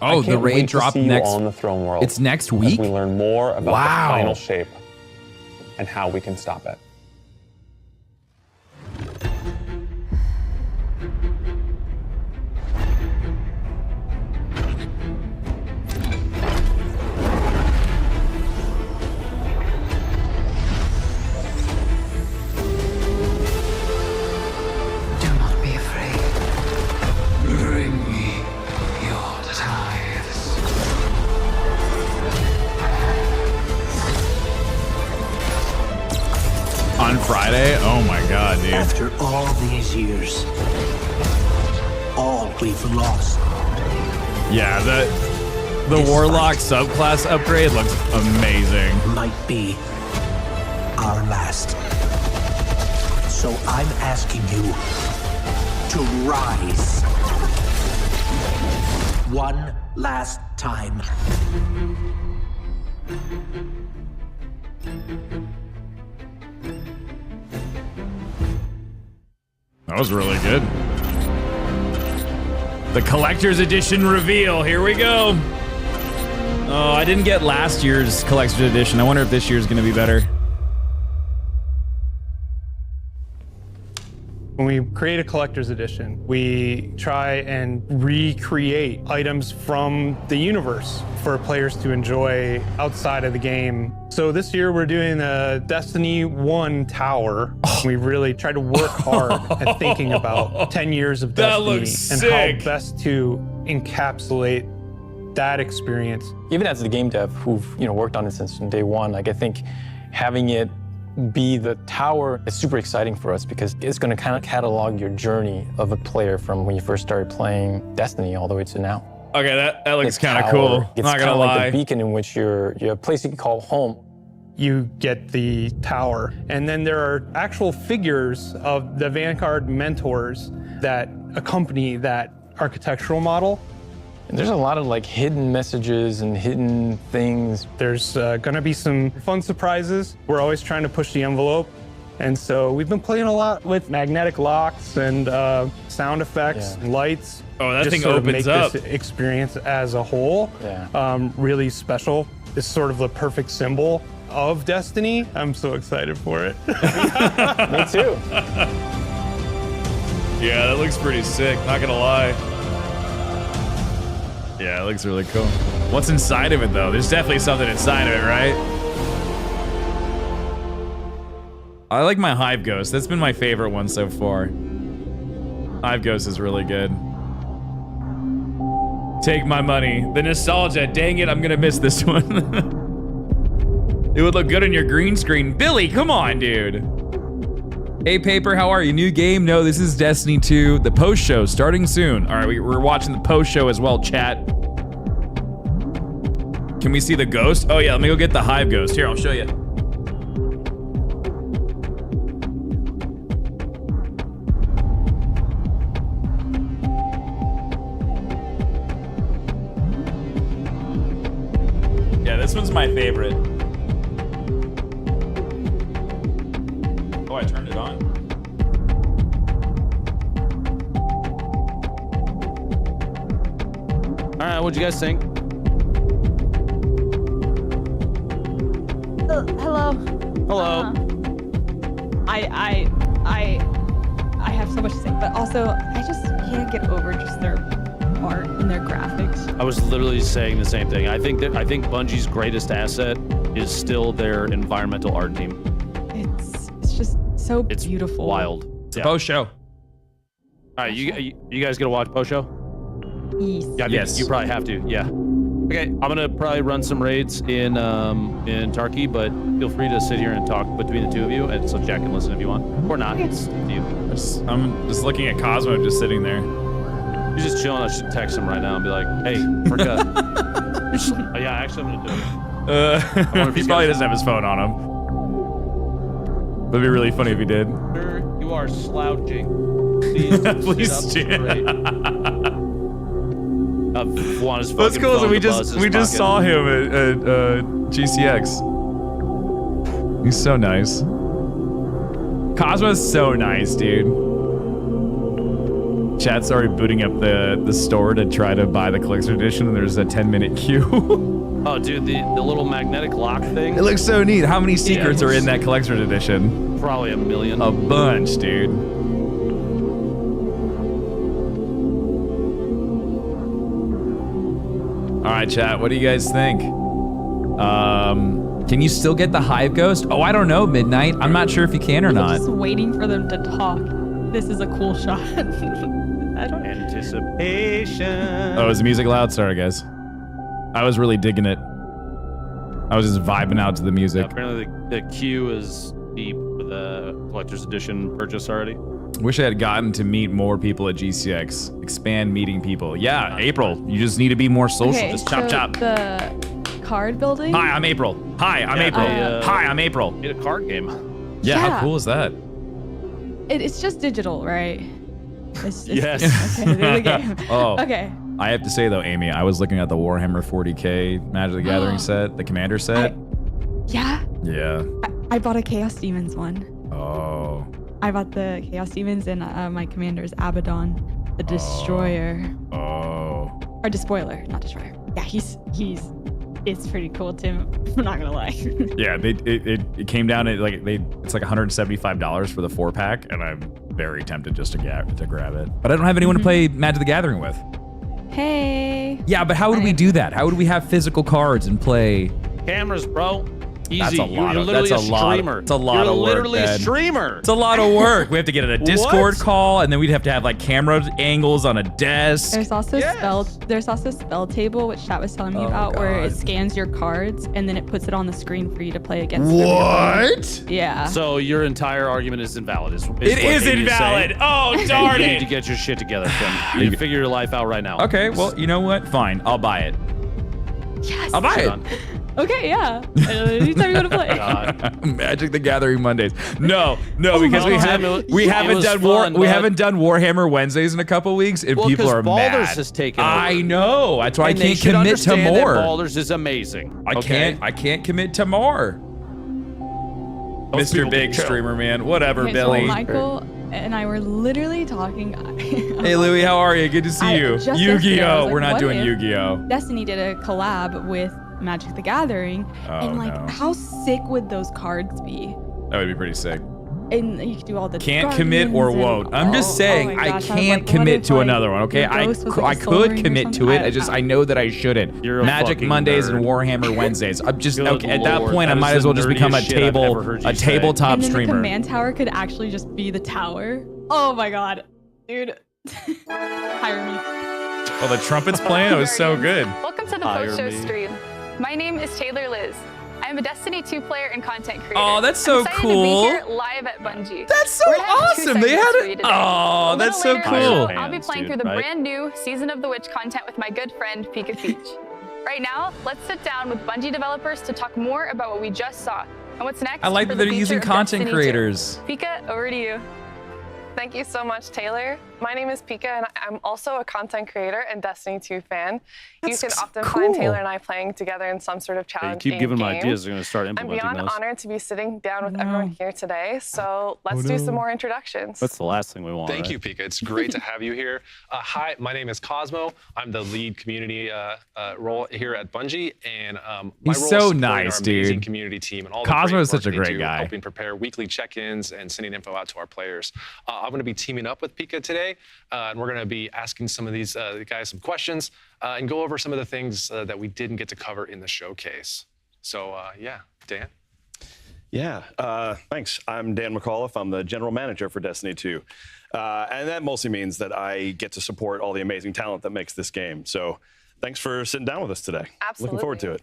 Oh, the raid drop next. All in the Throne World. It's next week. As we learn more about the final shape and how we can stop it. On Friday? Oh my God, dude. After all these years, all we've lost. Yeah, the Warlock subclass upgrade looks amazing. Might be our last. So I'm asking you to rise. One last time. That was really good. The collector's edition reveal. Here we go. Oh, I didn't get last year's collector's edition. I wonder if this year's going to be better. When we create a collector's edition, we try and recreate items from the universe for players to enjoy outside of the game. So this year we're doing a Destiny 1 tower. We really try to work hard at thinking about 10 years of Destiny and how best to encapsulate that experience. Even as the game dev who've worked on it since day one, like I think having it be the tower is super exciting for us because it's going to kind of catalog your journey of a player from when you first started playing Destiny all the way to now. Okay, that looks kind of cool. It's not kind gonna of lie. like the beacon in which you're a place you can call home. You get the tower, and then there are actual figures of the Vanguard mentors that accompany that architectural model. And there's a lot of like hidden messages and hidden things. There's gonna be some fun surprises. We're always trying to push the envelope. And so we've been playing a lot with magnetic locks and sound effects, and lights. Oh, that just thing sort of opens make up. this experience as a whole really special. It's sort of the perfect symbol of Destiny. I'm so excited for it. Me too. Yeah, that looks pretty sick, not gonna lie. Yeah, it looks really cool. What's inside of it, though? There's definitely something inside of it, right? I like my Hive Ghost. That's been my favorite one so far. Hive Ghost is really good. Take my money. The nostalgia. Dang it, I'm gonna miss this one. It would look good on your green screen. Billy, come on, dude. Hey, Paper, how are you? New game? No, this is Destiny 2. The post show starting soon. All right, we're watching the post show as well, chat. Can we see the ghost? Oh, yeah, let me go get the Hive Ghost. Here, I'll show you. Yeah, this one's my favorite. Oh, I turned it on. All right, what'd you guys think? Hello. Hello. I have so much to say, but also I just can't get over just their art and their graphics. I was literally saying the same thing. I think Bungie's greatest asset is still their environmental art team. It's just so beautiful. Wild. It's a post show. All right, you guys gonna watch post show? Yes. Yeah, Yes. You probably have to. Yeah. Okay, I'm gonna probably run some raids in Tarky, but feel free to sit here and talk between the two of you, and so Jack can listen if you want, or not. It's up to you. I'm just looking at Cosmo just sitting there. He's just chilling. I should text him right now and be like, "Hey, we're good." Oh, yeah, actually, I'm gonna do it. He probably doesn't have his phone on him. That'd be really funny if he did. Sir, you are slouching. Please sit up straight. What's cool is that we just saw him at GCX. He's so nice. Cosmo's so nice, dude. Chat's already booting up the store to try to buy the collector's edition, and there's a 10-minute queue. Oh, dude, the little magnetic lock thing. It looks so neat. How many secrets are in that collector's edition? Probably a million. A bunch, dude. All right, chat, what do you guys think? Can you still get the Hive Ghost? Oh, I don't know, Midnight. I'm not sure if you can or I'm not. just waiting for them to talk. This is a cool shot. I don't. Anticipation. Oh, is the music loud? Sorry, guys. I was really digging it. I was just vibing out to the music. Yeah, apparently the queue is deep for the collector's edition purchase already. Wish I had gotten to meet more people at GCX. Expand meeting people. Yeah, April. You just need to be more social. Okay, just chop so chop. The card building. Hi, I'm April. Hi, I'm April. Hi, I'm April. Made a card game. Yeah, Yeah. how cool is that? It's just digital, right? It's Yes. Okay, the game. Oh. Okay. I have to say though, Amy, I was looking at the Warhammer 40k Magic the Gathering set, the Commander set. Yeah. Yeah. I bought a Chaos Demons one. Oh. I bought the Chaos Demons and my commander's Abaddon, the Destroyer. Oh. Or Despoiler, not Destroyer. Yeah, it's pretty cool, Tim. I'm not gonna lie. Yeah, it came down at it's like $175 for the 4-pack, and very tempted just to grab it. But I don't have anyone to play Magic the Gathering with. Hey. Yeah, but how would we do that? How would we have physical cards and play? Cameras, bro. Easy. That's a lot. You're literally a streamer. It's a lot of work. You're literally Ben. a streamer. It's a lot of work. We have to get a Discord call, and then we'd have to have like camera angles on a desk. There's also spell table, which Chat was telling me about, where it scans your cards and then it puts it on the screen for you to play against. What? Yeah. So your entire argument is invalid. It is invalid. Oh, darn You it. need to get your shit together, Tim. You need to figure your life out right now. Okay, well, you know what? Fine, I'll buy it. Yes. I'll buy it. Okay, yeah. Anytime you want to play. Magic the Gathering Mondays. No, because we haven't done Warhammer Wednesdays in a couple weeks, and people are Baldur's mad. has taken over. I know. That's why I And they can't should commit to understand that more. Baldur's is amazing. I can't commit to more. Mr. Big Streamer, man. Whatever, Okay, so Billy. Michael and I were literally talking. Hey, Louie, how are you? Good to see you. just yesterday, I Yu-Gi-Oh! was We're like, not what doing if Yu-Gi-Oh! Destiny did a collab with Magic the Gathering, and like, how sick would those cards be? That would be pretty sick. And you could do all the Can't commit or guardians and- won't. I'm just saying, my I gosh, can't what commit if, to like, another one, okay? your I ghost was, like, a soul could ring or commit to something? it. I know that I shouldn't. You're a Magic fucking Mondays nerd. and Warhammer Wednesdays. I'm just Good okay. At that lord, point, I that might is as the well just become a nerdiest shit I've ever heard you say. tabletop and then streamer. the command tower could actually just be the tower. Oh my god, dude. Hire me. Oh, the trumpet's playing. It was so good. Welcome to the post-show stream. My name is Taylor Liz. I am a Destiny 2 player and content creator. Oh, that's so I'm excited cool. to be here live at Bungie. That's so We're gonna have two awesome. They segments had for you it. today. Oh, A little that's so later in the show, cool. I'll be playing through the right? brand new Season of the Witch content with my good friend Pika Peach. Right now, let's sit down with Bungie developers to talk more about what we just saw and what's next. I like for that the they're using future of content Destiny 2. creators. Pika, over to you. Thank you so much, Taylor. My name is Pika, and I'm also a content creator and Destiny 2 fan. You can often find Taylor and I playing together in some sort of Hey, you challenging keep giving them game. ideas. They're going to start I'm implementing beyond those. honored to be sitting down with everyone here today, so let's do some more introductions. That's the last thing we want. Thank right? you, Pika. It's great to have you here. Hi, my name is Cosmo. I'm the lead community role here at Bungie, and my He's role so is supporting nice, our amazing dude. community team and all Cosmo the is such a work they great do, guy. helping prepare weekly check-ins and sending info out to our players. I'm going to be teaming up with Pika today, and we're going to be asking some of these guys some questions and go over some of the things that we didn't get to cover in the showcase. So yeah, Dan. Yeah, thanks. I'm Dan McAuliffe. I'm the general manager for Destiny 2. And that mostly means that I get to support all the amazing talent that makes this game. So thanks for sitting down with us today. Absolutely. Looking forward to it.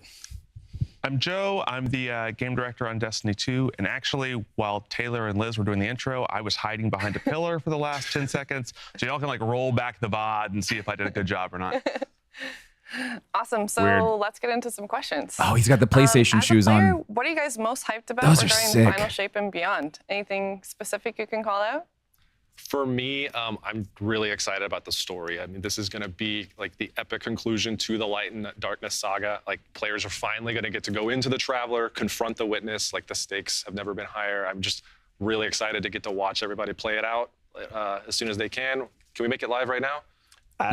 I'm Joe. I'm the game director on Destiny 2. And actually, while Taylor and Liz were doing the intro, I was hiding behind a pillar for the last 10 seconds. So y'all can like roll back the VOD and see if I did a good job or not. Awesome. So Weird. let's get into some questions. Oh, he's got the PlayStation As a shoes player, on. what are you guys most hyped about Those are regarding sick. Final Shape and beyond? Anything specific you can call out? For me, I'm really excited about the story. I mean, this is going to be like the epic conclusion to the Light and Darkness saga. Like, players are finally going to get to go into the Traveler, confront the Witness. Like, the stakes have never been higher. I'm just really excited to get to watch everybody play it out as soon as they can. Can we make it live right now?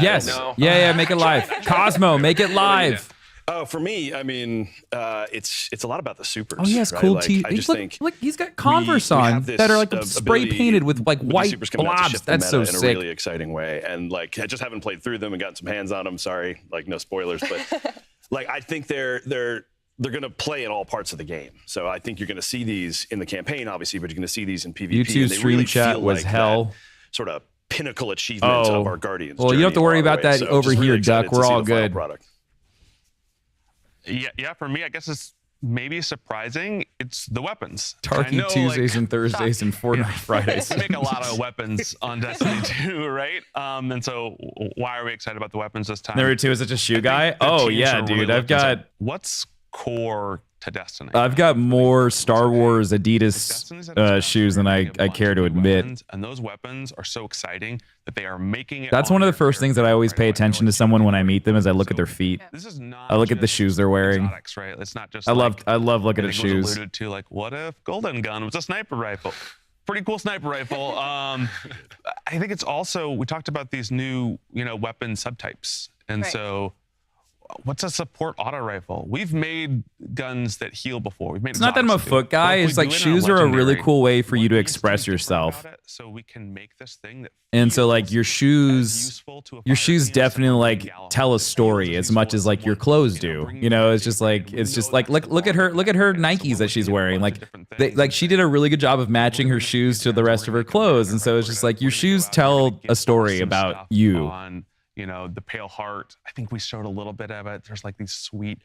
Yes. No? Yeah, make it live. Cosmo, make it live. Oh, for me, I mean, it's a lot about the supers. Oh, he has right? cool Like, teeth. I just think Look, he's got Converse we on have this that are like spray ability painted with like with the white supers coming out to blobs. shift the That's so meta in sick. a really exciting way. And like, I just haven't played through them and gotten some hands on them. Sorry, like no spoilers, but like I think they're going to play in all parts of the game. So I think you're going to see these in the campaign, obviously, but you're going to see these in PvP. YouTube and they stream really chat feel was like hell. that sort of pinnacle achievement of our Guardians. Well, you don't have to journey worry all the about way. that So over just really here, excited Duck. to We're see all the final good. product. Yeah, for me, I guess it's maybe surprising. It's the weapons. Turkey I know, Tuesdays and Thursdays and Fortnite Fridays. We make a lot of weapons on Destiny 2, right? And so why are we excited about the weapons this time? Number 2 is such a shoe guy. The Oh teams yeah, are really dude. I've looking to- got what's core to Destiny? I've got more Star Wars Adidas shoes than I care to admit. And those weapons are so exciting that they are making it. That's one of the first things that I always pay attention to someone when I meet them is I look at their feet. I look at the shoes they're wearing. exotics, right? It's not just I love looking at I think it was shoes. alluded to, like, what if Golden Gun was a sniper rifle? Pretty cool sniper rifle. I think it's also, we talked about these new, weapon subtypes. And Right. so what's a support auto rifle? We've made guns that heal before. We've made It's not that I'm a exotics do foot it. guy. But if It's we like do it in shoes are a really legendary, cool way for you to express yourself. so we can make this thing that And so like your shoes definitely like tell a story as much as like your clothes do. You know, it's just like look at her Nikes that she's wearing. Like she did a really good job of matching her shoes to the rest of her clothes. And so it's just like your shoes tell a story about you. On, you know, the Pale Heart. I think we showed a little bit of it. There's like these sweet,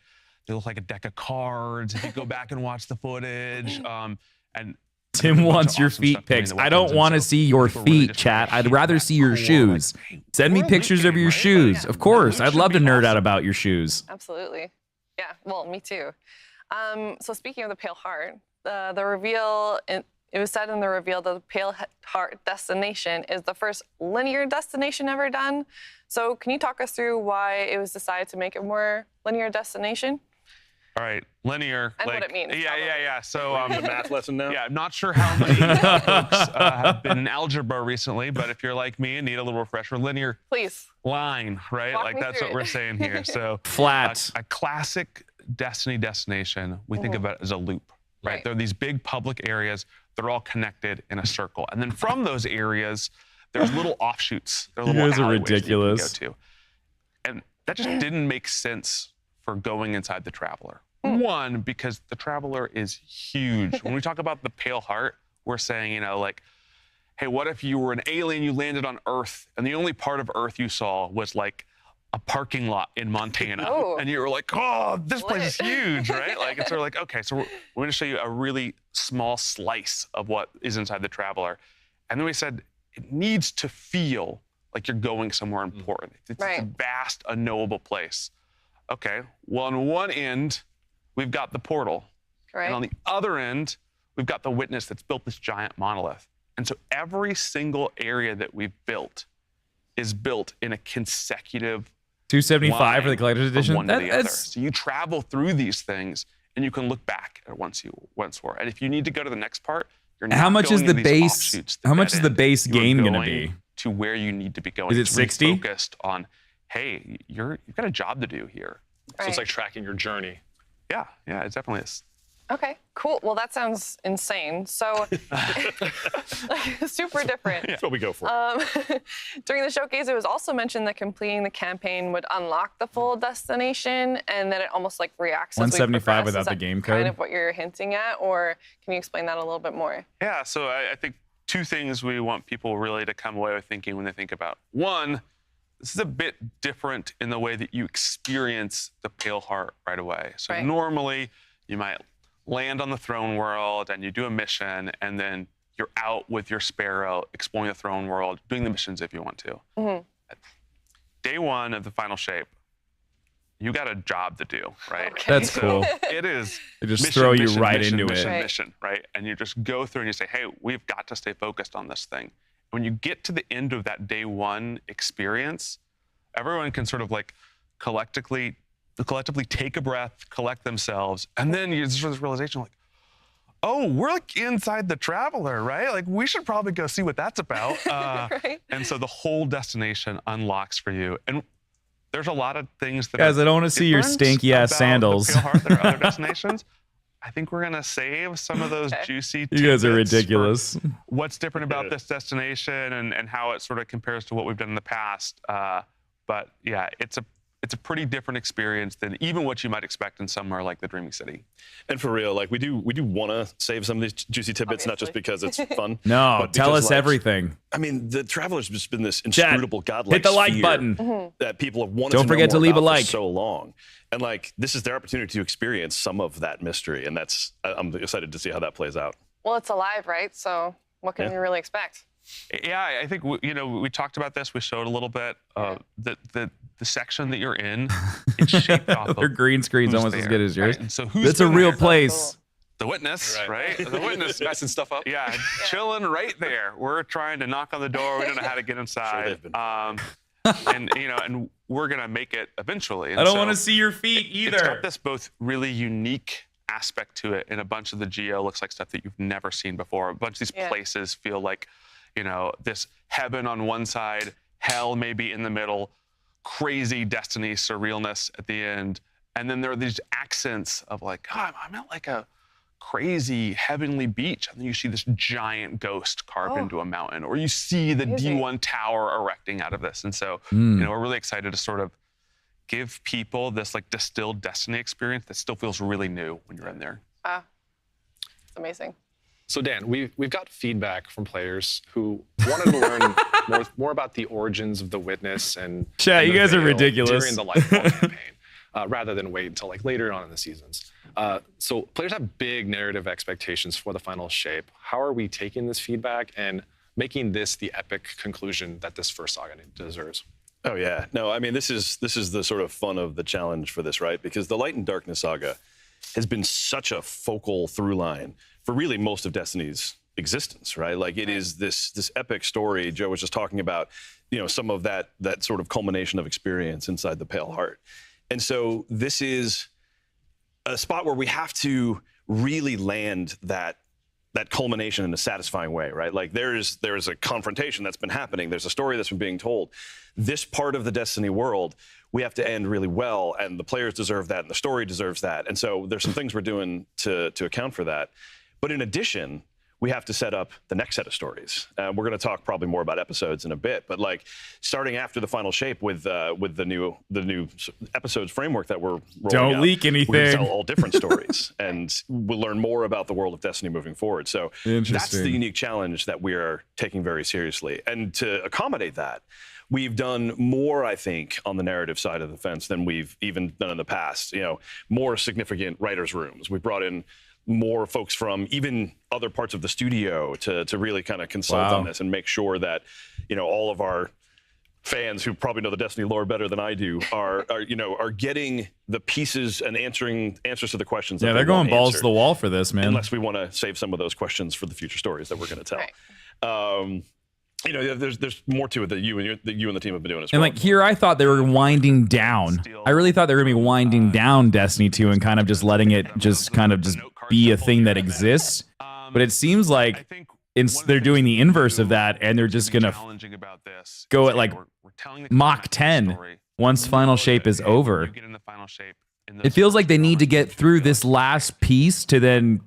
they look like a deck of cards if you go back and watch the footage. And Tim wants your feet pics. I don't want to see your feet, chat. I'd rather see your shoes. Send me pictures of your shoes. Of course. I'd love to nerd out about your shoes. Absolutely. Yeah, well, me too. So speaking of the Pale Heart, the reveal, it was said in the reveal that the Pale Heart destination is the first linear destination ever done. So can you talk us through why it was decided to make it more linear destination? All right, linear. And like, what it means. Yeah. So the math lesson now. Yeah, I'm not sure how many folks have been in algebra recently, but if you're like me and need a little refresher, linear. Please. Line, right? Walk like me that's through what it. we're saying here. So flat. A classic Destiny destination, we think of it as a loop, right? There are these big public areas. They're all connected in a circle, and then from those areas, there's little offshoots. There are You little guys are alleyways that you can ridiculous. go to. And that just didn't make sense for going inside the Traveler. One, because the Traveler is huge. When we talk about the Pale Heart, we're saying, you know, like, hey, what if you were an alien, you landed on Earth, and the only part of Earth you saw was like a parking lot in Montana. Oh. And you were like, oh, this place is huge, right? Like, it's sort of like, okay, so we're going to show you a really small slice of what is inside the Traveler. And then we said, it needs to feel like you're going somewhere important. It's a vast, unknowable place. Okay, well, on one end, we've got the portal. Right. And on the other end, we've got the Witness that's built this giant monolith. And so every single area that we've built is built in a consecutive 275 for the collector's edition. One to the other. So you travel through these things and you can look back at once you once were. And if you need to go to the next part, you're not How much is going the to these base? offshoots, the How much dead is the end. base You are game going to going be? to where you need to be going. Is it It's really 60? focused on, hey, you've got a job to do here. So it's like tracking your journey. Yeah, it definitely is. Okay, cool. Well, that sounds insane. So, super different. That's what we go for. During the showcase, it was also mentioned that completing the campaign would unlock the full destination, and that it almost like reacts. 175 without the game code. Kind of what you're hinting at, or can you explain that a little bit more? Yeah, so I think two things we want people really to come away with thinking when they think about. One, this is a bit different in the way that you experience the Pale Heart right away. So normally you might land on the throne world and you do a mission and then you're out with your Sparrow exploring the throne world, doing the missions if you want to. Day one of the final shape, you got a job to do, right? Okay. That's cool. It is. They just throw you right into it. Mission, right? And you just go through and you say, hey, we've got to stay focused on this thing. When you get to the end of that day one experience, everyone can sort of like collectively take a breath, collect themselves, and then you just this realization like, oh, we're like inside the Traveler, right? Like we should probably go see what that's about. And so the whole destination unlocks for you. And there's a lot of things that Guys, I don't want to see your stinky ass sandals. There are other destinations. I think we're gonna save some of those juicy You guys are tidbits for ridiculous. What's different about this destination and how it sort of compares to what we've done in the past. But yeah, it's a pretty different experience than even what you might expect in somewhere like the Dreaming City. And for real, like we do want to save some of these juicy tidbits, not just because it's fun. No, but tell because, us like, everything. I mean, the Traveler's just been this inscrutable godlike hit the like sphere button. that people have wanted Don't to forget know to more leave a about for like. so long. And like, this is their opportunity to experience some of that mystery. And I'm excited to see how that plays out. Well, it's alive, right? So what can you really expect? Yeah, I think we talked about this. We showed a little bit. The section that you're in, it's shaped off Their of green screen's who's almost as there, good as yours. right? And so who's It's a been real there? place. The Witness, right? The Witness messing stuff up. Yeah, chilling right there. We're trying to knock on the door. We don't know how to get inside. And we're gonna make it eventually. And I don't so want to see your feet either. It's got this both really unique aspect to it, and a bunch of the geo looks like stuff that you've never seen before. A bunch of these places feel like, this heaven on one side, hell maybe in the middle, crazy Destiny surrealness at the end. And then there are these accents of like, oh, I'm at like a crazy heavenly beach. And then you see this giant ghost carved into a mountain, or you see the D1 tower erecting out of this. And so, you know, we're really excited to sort of give people this like distilled Destiny experience that still feels really new when you're in there. It's amazing. So Dan, we've got feedback from players who wanted to learn more about the origins of the Witness and Chat, you guys are ridiculous. during the Lightfall campaign, rather than wait until like later on in the seasons. So players have big narrative expectations for the final shape. How are we taking this feedback and making this the epic conclusion that this first saga deserves? Oh yeah, no, I mean this is the sort of fun of the challenge for this, right? Because the Light and Darkness saga has been such a focal through line for really most of Destiny's existence, right? Like it is this epic story. Joe was just talking about, you know, some of that sort of culmination of experience inside the Pale Heart. And so this is a spot where we have to really land that culmination in a satisfying way, right? Like there's a confrontation that's been happening. There's a story that's been being told. This part of the Destiny world, we have to end really well, and the players deserve that, and the story deserves that. And so there's some things we're doing to account for that. But in addition, we have to set up the next set of stories. We're going to talk probably more about episodes in a bit, but like starting after the final shape with the new episodes framework that we're rolling Don't out, leak anything. We're going to tell all different stories, and we'll learn more about the world of Destiny moving forward. So that's the unique challenge that we are taking very seriously. And to accommodate that, we've done more, I think, on the narrative side of the fence than we've even done in the past. You know, more significant writers' rooms. We brought in more folks from even other parts of the studio to really kind of consult on this and make sure that, you know, all of our fans who probably know the Destiny lore better than I do are getting the pieces and answers to the questions. Yeah, they're going balls to the wall for this, man. Unless we want to save some of those questions for the future stories that we're going to tell. You know, there's more to it that you and the team have been doing as well. And like here, I thought they were winding down. I really thought they were gonna be winding down Destiny 2 and kind of just letting it just be a thing that exists. But it seems like they're doing the inverse of that, and they're just gonna go at like Mach 10 once Final Shape is over. It feels like they need to get through this last piece to then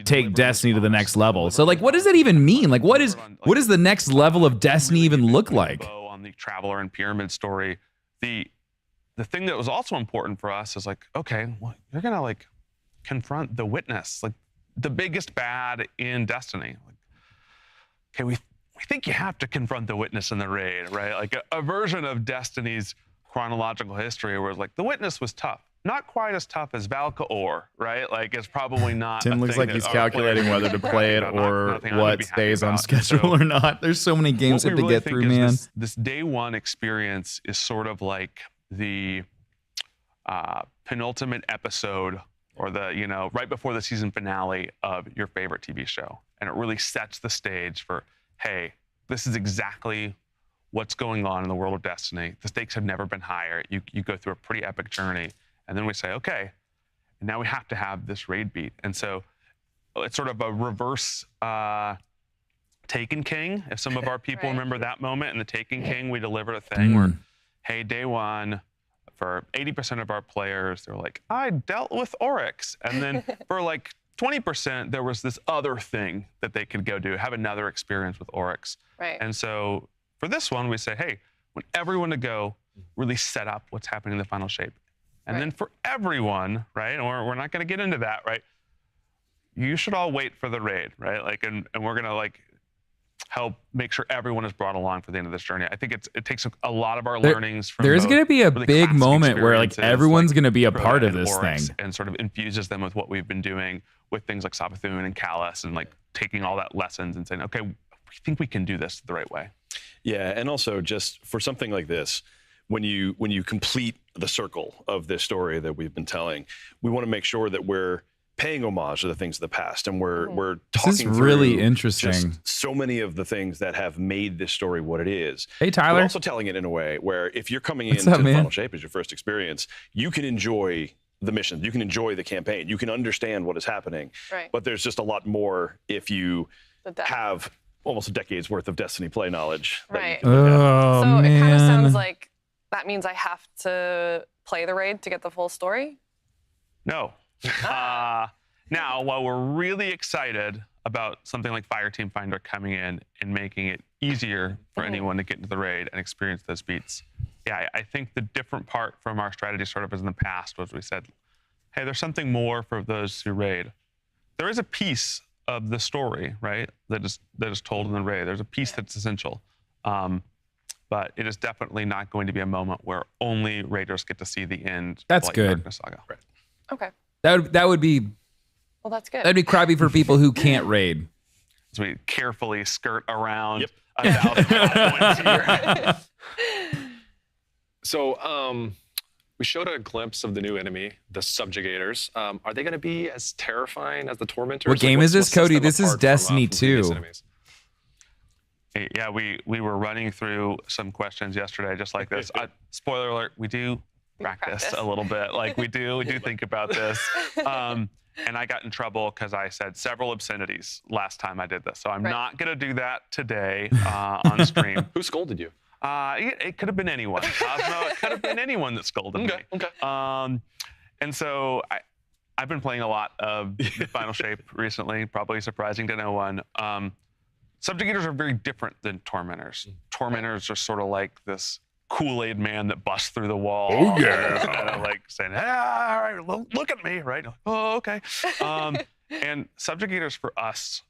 take Destiny to the next level. So like, what does that even mean? Like, what does the next level of Destiny even look like? On the Traveler and Pyramid story, the thing that was also important for us is like, okay, well, you're gonna like confront the Witness, like the biggest bad in Destiny. Like, okay, we think you have to confront the Witness in the raid, right? Like a version of Destiny's chronological history where it's like the Witness was tough. Not quite as tough as Valka-Or, right? Like it's probably not. Tim looks like he's calculating whether to play it or what stays on schedule or not. There's so many games to get through, man. This day one experience is sort of like the penultimate episode, or the, you know, right before the season finale of your favorite TV show, and it really sets the stage for, hey, this is exactly what's going on in the world of Destiny. The stakes have never been higher. You go through a pretty epic journey. And then we say, okay, now we have to have this raid beat. And so it's sort of a reverse Taken King. If some of our people remember that moment in the Taken King, we delivered a thing where, hey, day one, for 80% of our players, they're like, I dealt with Oryx. And then for like 20%, there was this other thing that they could go do, have another experience with Oryx. Right. And so for this one, we say, hey, we want everyone to go really set up what's happening in the final shape. And then for everyone, right, and we're not going to get into that, right, you should all wait for the raid, right? Like, and we're going to like help make sure everyone is brought along for the end of this journey. I think it takes a lot of our learnings from there's going to be a really big classic moment where like everyone's like going to be a Crota part of and this Oryx, thing. and sort of infuses them with what we've been doing with things like Savathûn and Callus, and like taking all that lessons and saying, okay, we think we can do this the right way. Yeah, and also just for something like this, when you complete the circle of this story that we've been telling, we want to make sure that we're paying homage to the things of the past, and we're talking This is really through interesting. just so many of the things that have made this story what it is. Hey, Tyler. But also telling it in a way where if you're coming What's into up, the man? Final Shape as your first experience, you can enjoy the mission, you can enjoy the campaign, you can understand what is happening. Right. But there's just a lot more if you have almost a decade's worth of Destiny play knowledge. that you Right. can look at. Oh, So it kind of man. sounds like that means I have to play the raid to get the full story? No. Now, while we're really excited about something like Fireteam Finder coming in and making it easier for anyone to get into the raid and experience those beats, yeah, I think the different part from our strategy startup as in the past was we said, hey, there's something more for those who raid. There is a piece of the story, right, that is told in the raid. There's a piece that's essential. But it is definitely not going to be a moment where only raiders get to see the end. That's of good. Darkness Saga. Right. Okay. That would be. Well, that's good. That'd be crappy for people who can't raid. So we carefully skirt around 1,000 points here. So we showed a glimpse of the new enemy, the Subjugators. Are they going to be as terrifying as the Tormentors? What game is this, Cody? This is Destiny 2. Yeah, we were running through some questions yesterday, just like this. Spoiler alert: we do practice a little bit. Like we do think about this. And I got in trouble because I said several obscenities last time I did this. So I'm not going to do that today on stream. Who scolded you? It could have been anyone. It could have been anyone that scolded me. Okay. And so I've been playing a lot of the Final Shape recently, probably surprising to no one. Subjugators are very different than Tormentors. Tormentors are sort of like this Kool-Aid man that busts through the wall. Oh, yeah. Kind of like saying, all right, look at me, right? Oh, okay. And Subjugators for us,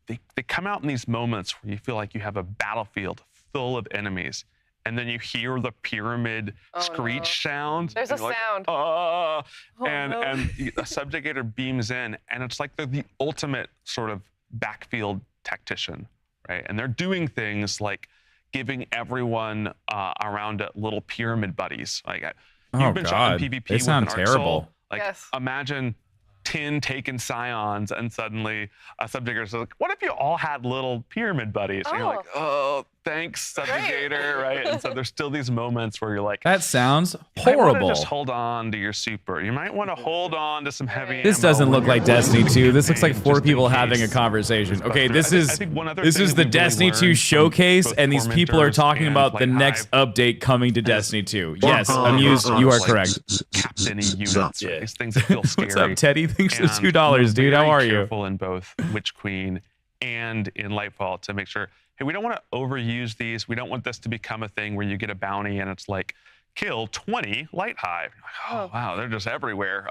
they come out in these moments where you feel like you have a battlefield full of enemies, and then you hear the pyramid screech sound. There's a sound. And a Subjugator beams in, and it's like they're the ultimate sort of backfield tactician, right? And they're doing things like giving everyone around it little pyramid buddies. Like you've been shot in PvP they with sound an Arc terrible. Soul. Like imagine 10 taken scions and suddenly a Subjugator says, what if you all had little pyramid buddies? And you're like, oh, thanks, Subjugator, right? And so there's still these moments where you're like, that sounds you might horrible. wanna just hold on to your super. You might want to hold on to some heavy This ammo doesn't look when like you're Destiny running 2. This looks like campaign, 4 just in people having a case. conversation. Okay, I this think one other is thing the that we've really Destiny 2 learned from showcase, both and these people are Tormentors talking and about the like next update coming to Destiny 2. Yes, Like, Amused, you are correct. Captain-y units, right? These things that feel scary. What's up, Teddy? Thanks for And $2, dude. How very are you? Careful in both Witch Queen and in Lightfall to make sure, hey, we don't want to overuse these. We don't want this to become a thing where you get a bounty and it's like, kill 20 Light Hive. You're like, oh, wow, they're just everywhere.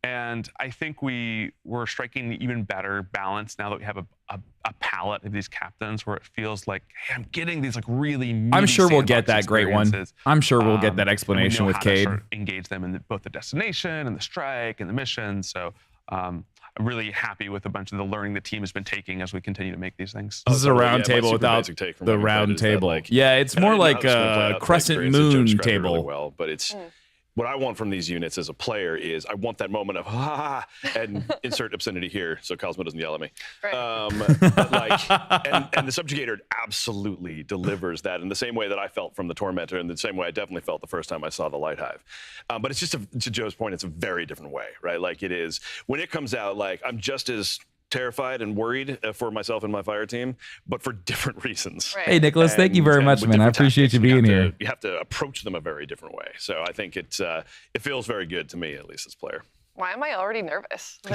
And I think we're striking an even better balance now that we have a palette of these captains where it feels like, hey, I'm getting these like really I'm sure we'll get sandbox that great one. experiences. I'm sure we'll get that And we explanation know with how to Cade. sort of engage them in both the destination and the strike and the mission. So I'm really happy with a bunch of the learning the team has been taking as we continue to make these things. This is a round table without the round table. Yeah, it's more like a crescent moon table. Really well, but it's what I want from these units as a player is I want that moment of and insert obscenity here so Cosmo doesn't yell at me. But like, and the Subjugator absolutely delivers that in the same way that I felt from the Tormentor, and the same way I definitely felt the first time I saw the Light Hive. But it's just to Joe's point, it's a very different way, right? Like it is when it comes out, like I'm just as terrified and worried for myself and my fire team, but for different reasons. Hey, Nicholas, thank you very much, man. I appreciate you being here. You have to approach them a very different way. So I think it feels very good to me, at least as a player. Why am I already nervous? So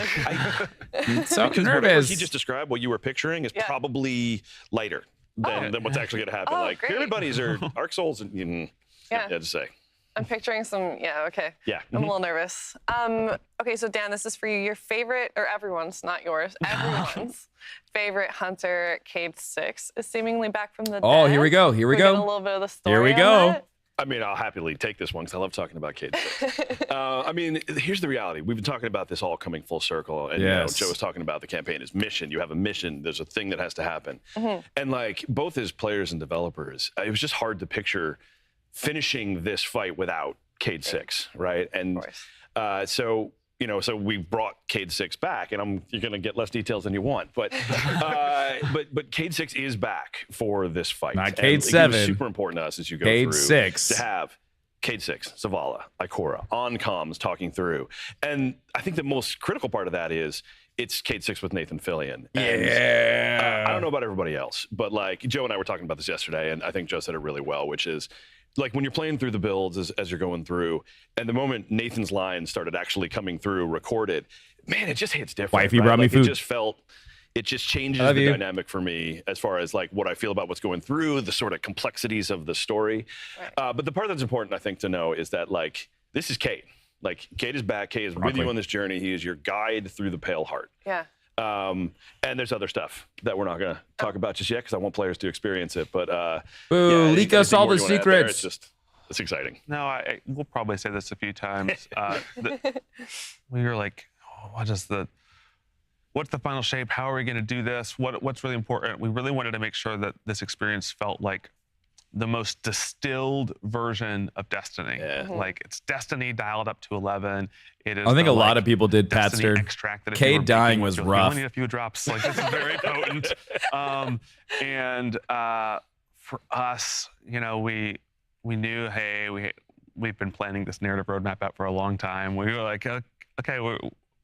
because whatever nervous. he just described, what you were picturing, is probably lighter than what's actually going to happen. Oh, like great. Pyramid Buddies are Arc Souls, and Yeah. to say. I'm picturing some, okay. Yeah. I'm a little nervous. Okay, so Dan, this is for you. Your favorite, or everyone's, not yours, everyone's favorite hunter, Cade 6, is seemingly back from the dead. Oh, here we go. Here we We're getting go. a little bit of the story Here we on go. that. I mean, I'll happily take this one because I love talking about Cade 6. I mean, here's the reality. We've been talking about this all coming full circle. And Yes. Joe was talking about the campaign as mission. You have a mission. There's a thing that has to happen. And like both as players and developers, it was just hard to picture finishing this fight without Cade 6, right? And so we brought Cade 6 back, and you're going to get less details than you want, but Cade 6 is back for this fight. Not And Cade it was 7. super important to us as you go Cade through 6. to have Cade 6, Zavala, Ikora, on comms talking through. And I think the most critical part of that is it's Cade 6 with Nathan Fillion. And, I don't know about everybody else, but like Joe and I were talking about this yesterday, and I think Joe said it really well, which is like when you're playing through the builds as you're going through, and the moment Nathan's line started actually coming through recorded, man, it just hits different. Wifey brought me food. It just changes the dynamic for me as far as like what I feel about what's going through, the sort of complexities of the story. Right. But the part that's important, I think, to know is that like this is Cade. Like Cade is back. Cade is with you on this journey. He is your guide through the Pale Heart. Yeah. And there's other stuff that we're not going to talk about just yet because I want players to experience it. But leak us all the secrets. It's exciting. No, we'll probably say this a few times. We were like, what's the final shape? How are we going to do this? What's really important? We really wanted to make sure that this experience felt like the most distilled version of Destiny. Yeah. Like it's Destiny dialed up to 11. It is. I think a lot of people did, Patster. Cade dying was rough. We need a few drops. Like this is very potent. For us, you know, we knew, hey, we've been planning this narrative roadmap out for a long time. We were like, okay,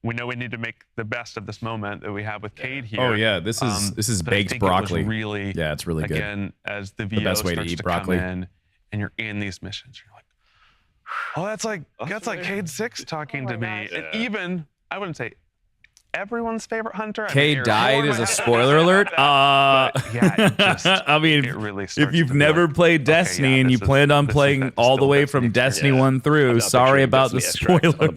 we know we need to make the best of this moment that we have with Cade here. Oh yeah, this is baked broccoli. Yeah, it's really good. Again, as the VO best way to starts eat to broccoli. come in, and you're in these missions, you're like, oh, that's like Cade 6 talking to me. And even I wouldn't say everyone's favorite hunter. Cade died is a spoiler alert. Yeah, I mean, really if you've never played Destiny and you planned on playing all the way from Destiny 1 through, sorry about the spoiler.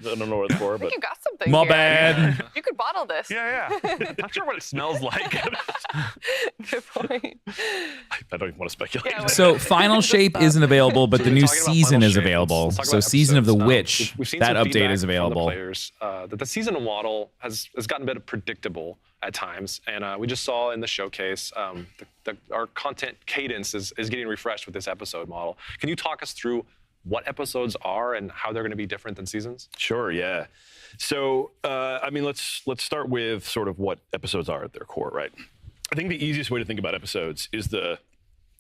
I don't know what it's for, but you got something. My here. bad. You could bottle this. Yeah. Not sure what it smells like. Good point. I don't even want to speculate. Yeah, So Final Shape isn't available, but the new season is available. So Season of the Witch, We've seen that some update feedback is from the available. players, that the seasonal model has gotten a bit predictable at times, and we just saw in the showcase our content cadence is getting refreshed with this episode model. Can you talk us through what episodes are and how they're going to be different than seasons? Sure, yeah. So, I mean, let's start with sort of what episodes are at their core, right? I think the easiest way to think about episodes is the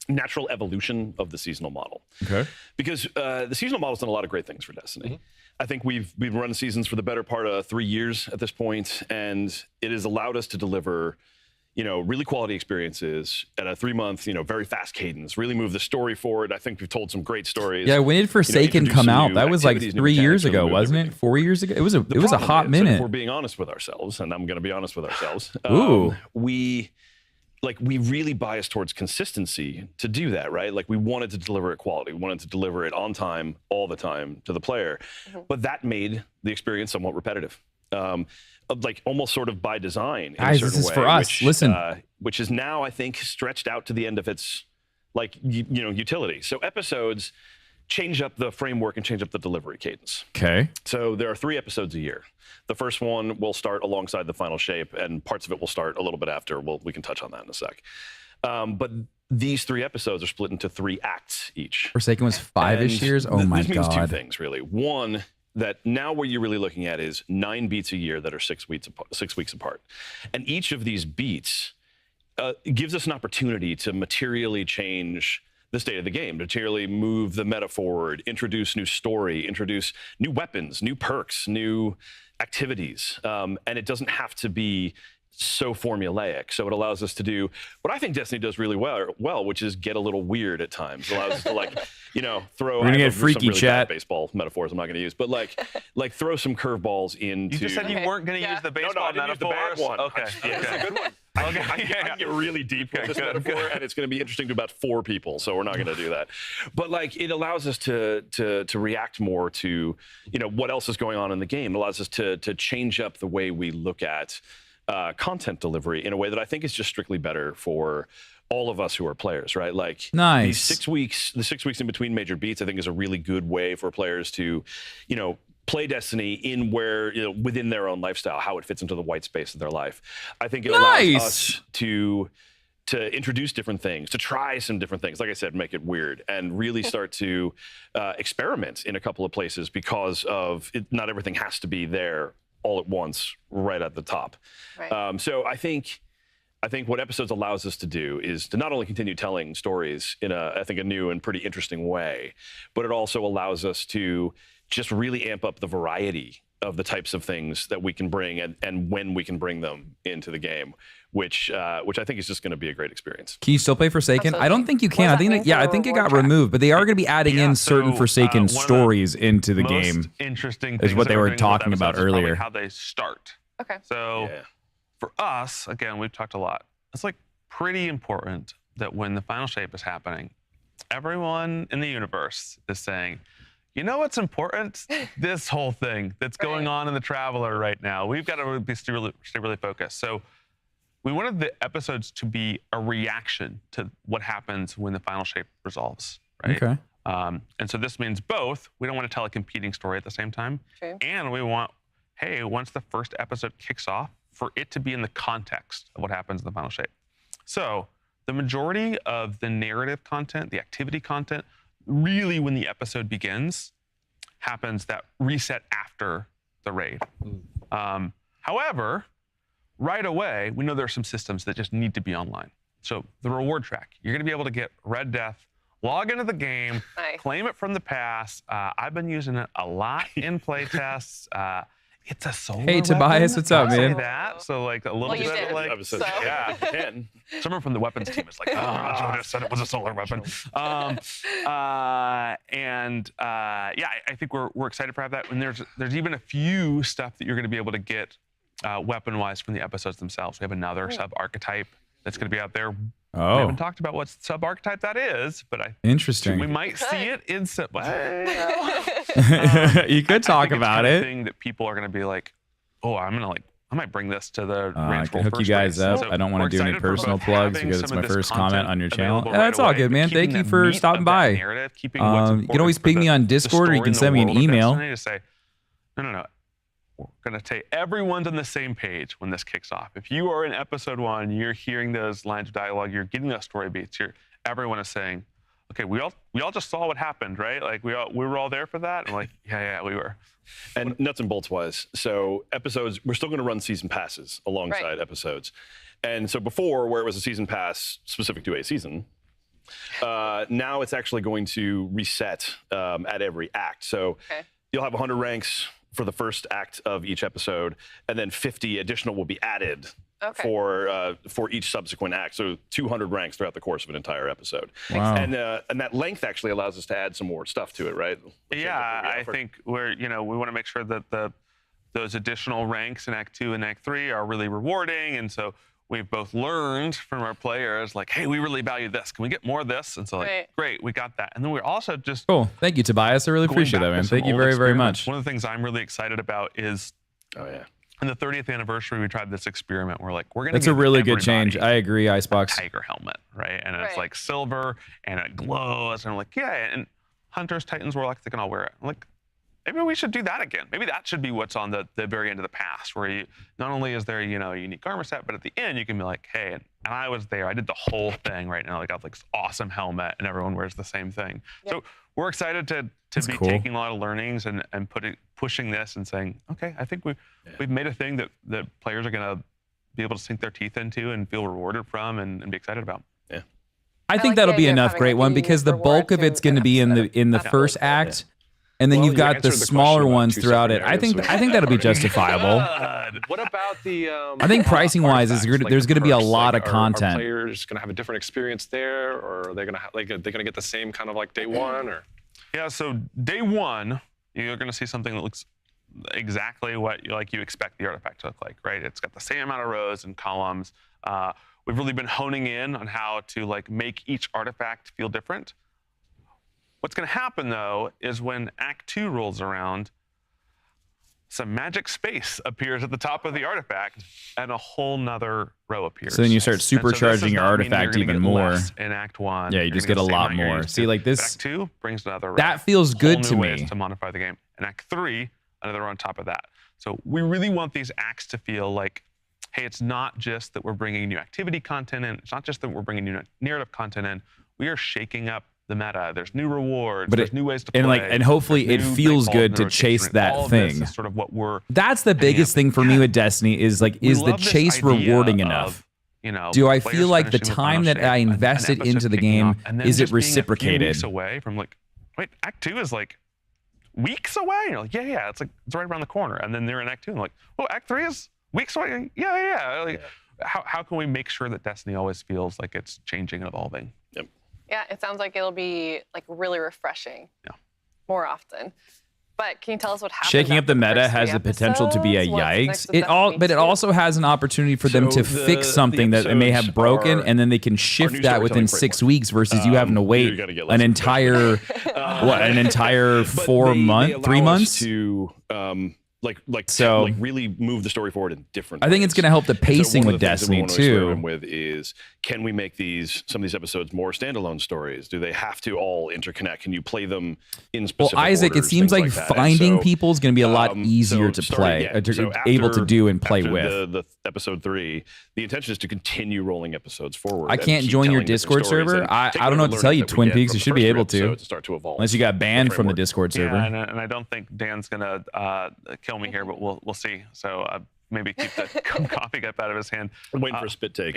natural evolution of the seasonal model. Okay. Because the seasonal model's done a lot of great things for Destiny. Mm-hmm. I think we've run seasons for the better part of 3 years at this point, and it has allowed us to deliver, you know, really quality experiences at a 3-month, you know, very fast cadence, really move the story forward. I think we've told some great stories. Yeah, when did Forsaken come out? That was like 3 years ago, wasn't it? 4 years ago? It was a hot minute. If we're being honest with ourselves, and I'm going to be honest with ourselves, Ooh. we really biased towards consistency to do that, right? Like we wanted to deliver it quality. We wanted to deliver it on time, all the time to the player. Mm-hmm. But that made the experience somewhat repetitive. Like almost sort of by design. Guys, this is for us. Listen. Which is now, I think, stretched out to the end of its utility. So episodes change up the framework and change up the delivery cadence. Okay. So there are 3 episodes a year. The first one will start alongside the final shape, and parts of it will start a little bit after. We can touch on that in a sec. But these 3 episodes are split into 3 acts each. Forsaken was 5-ish years? Oh my This means 2 God. things, really. One, that now what you're really looking at is 9 beats a year that are 6 weeks apart. And each of these beats gives us an opportunity to materially change the state of the game, materially move the meta forward, introduce new story, introduce new weapons, new perks, new activities. And it doesn't have to be so formulaic. So it allows us to do what I think Destiny does really well, which is get a little weird at times. It allows us to throw. We're gonna get freaky, some really chat. bad baseball metaphors I'm not going to use, but like throw some curveballs into. You just said you weren't going to use the baseball no, I didn't use the bad one. Okay. It's a good one. I can get really deep with this metaphor, and it's going to be interesting to about 4 people, so we're not going to do that. But it allows us to react more to what else is going on in the game. It allows us to change up the way we look at content delivery in a way that I think is just strictly better for all of us who are players, right? Like nice. These 6 weeks, the 6 weeks in between major beats, I think is a really good way for players to, play Destiny in where, within their own lifestyle, how it fits into the white space of their life. I think it allows us to introduce different things, to try some different things. Like I said, make it weird and really start to experiment in a couple of places because of it, not everything has to be there all at once, right at the top. Right. So I think what episodes allows us to do is to not only continue telling stories in a new and pretty interesting way, but it also allows us to just really amp up the variety the types of things that we can bring and when we can bring them into the game, which I think is just going to be a great experience. Can you still play Forsaken? I don't think you can. I think I think it got removed, but they are going to be adding in certain Forsaken stories into the game. Interesting is things what that they we're were doing with talking about episodes is probably earlier. how they start. Okay. So for us, again, we've talked a lot. It's like pretty important that when the final shape is happening, everyone in the universe is saying, you know what's important? This whole thing that's going on in the Traveler right now. We've got to stay really focused. So we wanted the episodes to be a reaction to what happens when the final shape resolves, right? Okay. And so this means both. We don't want to tell a competing story at the same time. True. And we want, hey, once the first episode kicks off, for it to be in the context of what happens in the final shape. So the majority of the narrative content, the activity content, really when the episode begins, happens that reset after the raid. However, right away, we know there are some systems that just need to be online. So the reward track, you're going to be able to get Red Death, log into the game, claim it from the past. I've been using it a lot in playtests. It's a solar Hey, Tobias, weapon. what's up, I'll say man? that. So like a little bit like, yeah. Someone from the weapons team is like, I just said it was a solar weapon. I think we're excited for that. And there's even a few stuff that you're going to be able to get weapon-wise from the episodes themselves. We have another sub-archetype that's going to be out there. Oh. We haven't talked about what sub-archetype that is, but Interesting. we might see it in You could talk about it. Thing that people are going to be like, oh, I might bring this to the I range can world hook you first guys race. up. So I don't want we're to do any excited for personal both plugs having because it's some my of this first comment on your channel. available right That's all away, good, man. keeping Thank you the for meat stopping of that by. narrative, keeping what's You can important always for ping me on the Discord, or you story can and the send me an world of email. Destiny to say, no. We're going to say everyone's on the same page when this kicks off. If you are in episode 1, you're hearing those lines of dialogue, you're getting those story beats. Everyone is saying, okay, we all just saw what happened, right? Like we were all there for that. And like, yeah, we were. And nuts and bolts wise, so episodes, we're still going to run season passes alongside episodes. And so before, where it was a season pass specific to a season, now it's actually going to reset at every act. So you'll have 100 ranks for the first act of each episode, and then 50 additional will be added for each subsequent act. So 200 ranks throughout the course of an entire episode. Wow. And that length actually allows us to add some more stuff to it, right? Yeah, I think we want to make sure that those additional ranks in Act 2 and Act 3 are really rewarding, and so we've both learned from our players, like, hey, we really value this. Can we get more of this? And so, like, great, we got that. And then we're also just Cool. Thank you, Tobias. I really appreciate that, man. Thank you very, very much. One of the things I'm really excited about is, in the 30th anniversary, we tried this experiment. We're like, we're going to. That's a really good change. I agree, Icebox. Tiger helmet, right? And it's like silver and it glows. And I'm like, yeah. And Hunters, Titans, Warlocks, they can all wear it. I'm like, maybe we should do that again. Maybe that should be what's on the very end of the pass, where you not only is there a unique armor set, but at the end you can be like, hey, and I was there. I did the whole thing right now. I got like this awesome helmet, and everyone wears the same thing. So we're excited to be taking a lot of learnings and pushing this and saying, okay, I think we've made a thing that players are going to be able to sink their teeth into and feel rewarded from and be excited about. Yeah, I think that'll be enough, Great One, because the bulk of it's going to be in the first act. And then you've got the smaller ones throughout it. I think that'll be justifiable. What about the? I think pricing wise, there's going to be a lot of content. Are players going to have a different experience there, or are they going to are they going to get the same kind of like day one, or? Yeah. So day one, you're going to see something that looks exactly what you expect the artifact to look like, right? It's got the same amount of rows and columns. We've really been honing in on how to make each artifact feel different. What's going to happen, though, is when Act 2 rolls around, some magic space appears at the top of the artifact, and a whole nother row appears. So then you start supercharging your artifact even more. In Act 1, yeah, you just get a lot more. See, like this. Act 2 brings another row. That feels good to me. Ways to modify the game. In Act 3, another row on top of that. So we really want these acts to feel like, hey, it's not just that we're bringing new activity content in. It's not just that we're bringing new narrative content in. We are shaking up the meta. There's new rewards. There's new ways to play. And hopefully it feels good to chase that thing. Sort of what we're. That's the biggest thing for me with Destiny is the chase rewarding enough? Do I feel like the time that I invested into the game, is it reciprocated? Away from wait, Act 2 is weeks away? And you're like, yeah, it's right around the corner. And then they're in Act 2 and they're like, oh, Act 3 is weeks away? Yeah. Like, how can we make sure that Destiny always feels like it's changing and evolving? Yep. Yeah, it sounds like it'll be like really refreshing more often. But can you tell us what happened? Shaking up the meta has the potential to be a yikes. But it also has an opportunity for them to fix something that they may have broken, and then they can shift that within 6 weeks versus you having to wait an entire 3 months to really move the story forward in different I think it's going to help the pacing with Destiny too. With is, can we make some of these episodes more standalone stories? Do they have to all interconnect? Can you play them in specific Isaac, orders, it seems like that? finding people is going to be a lot easier to play, able to do and play with. The episode 3, the intention is to continue rolling episodes forward. I can't join your Discord server. I don't know what to tell you, Twin Peaks. You should be able to. Start to evolve. Unless you got banned from the Discord server. Yeah, and I don't think Dan's going to kill me here, but we'll see. So maybe keep the coffee cup out of his hand. I'm waiting for a spit take.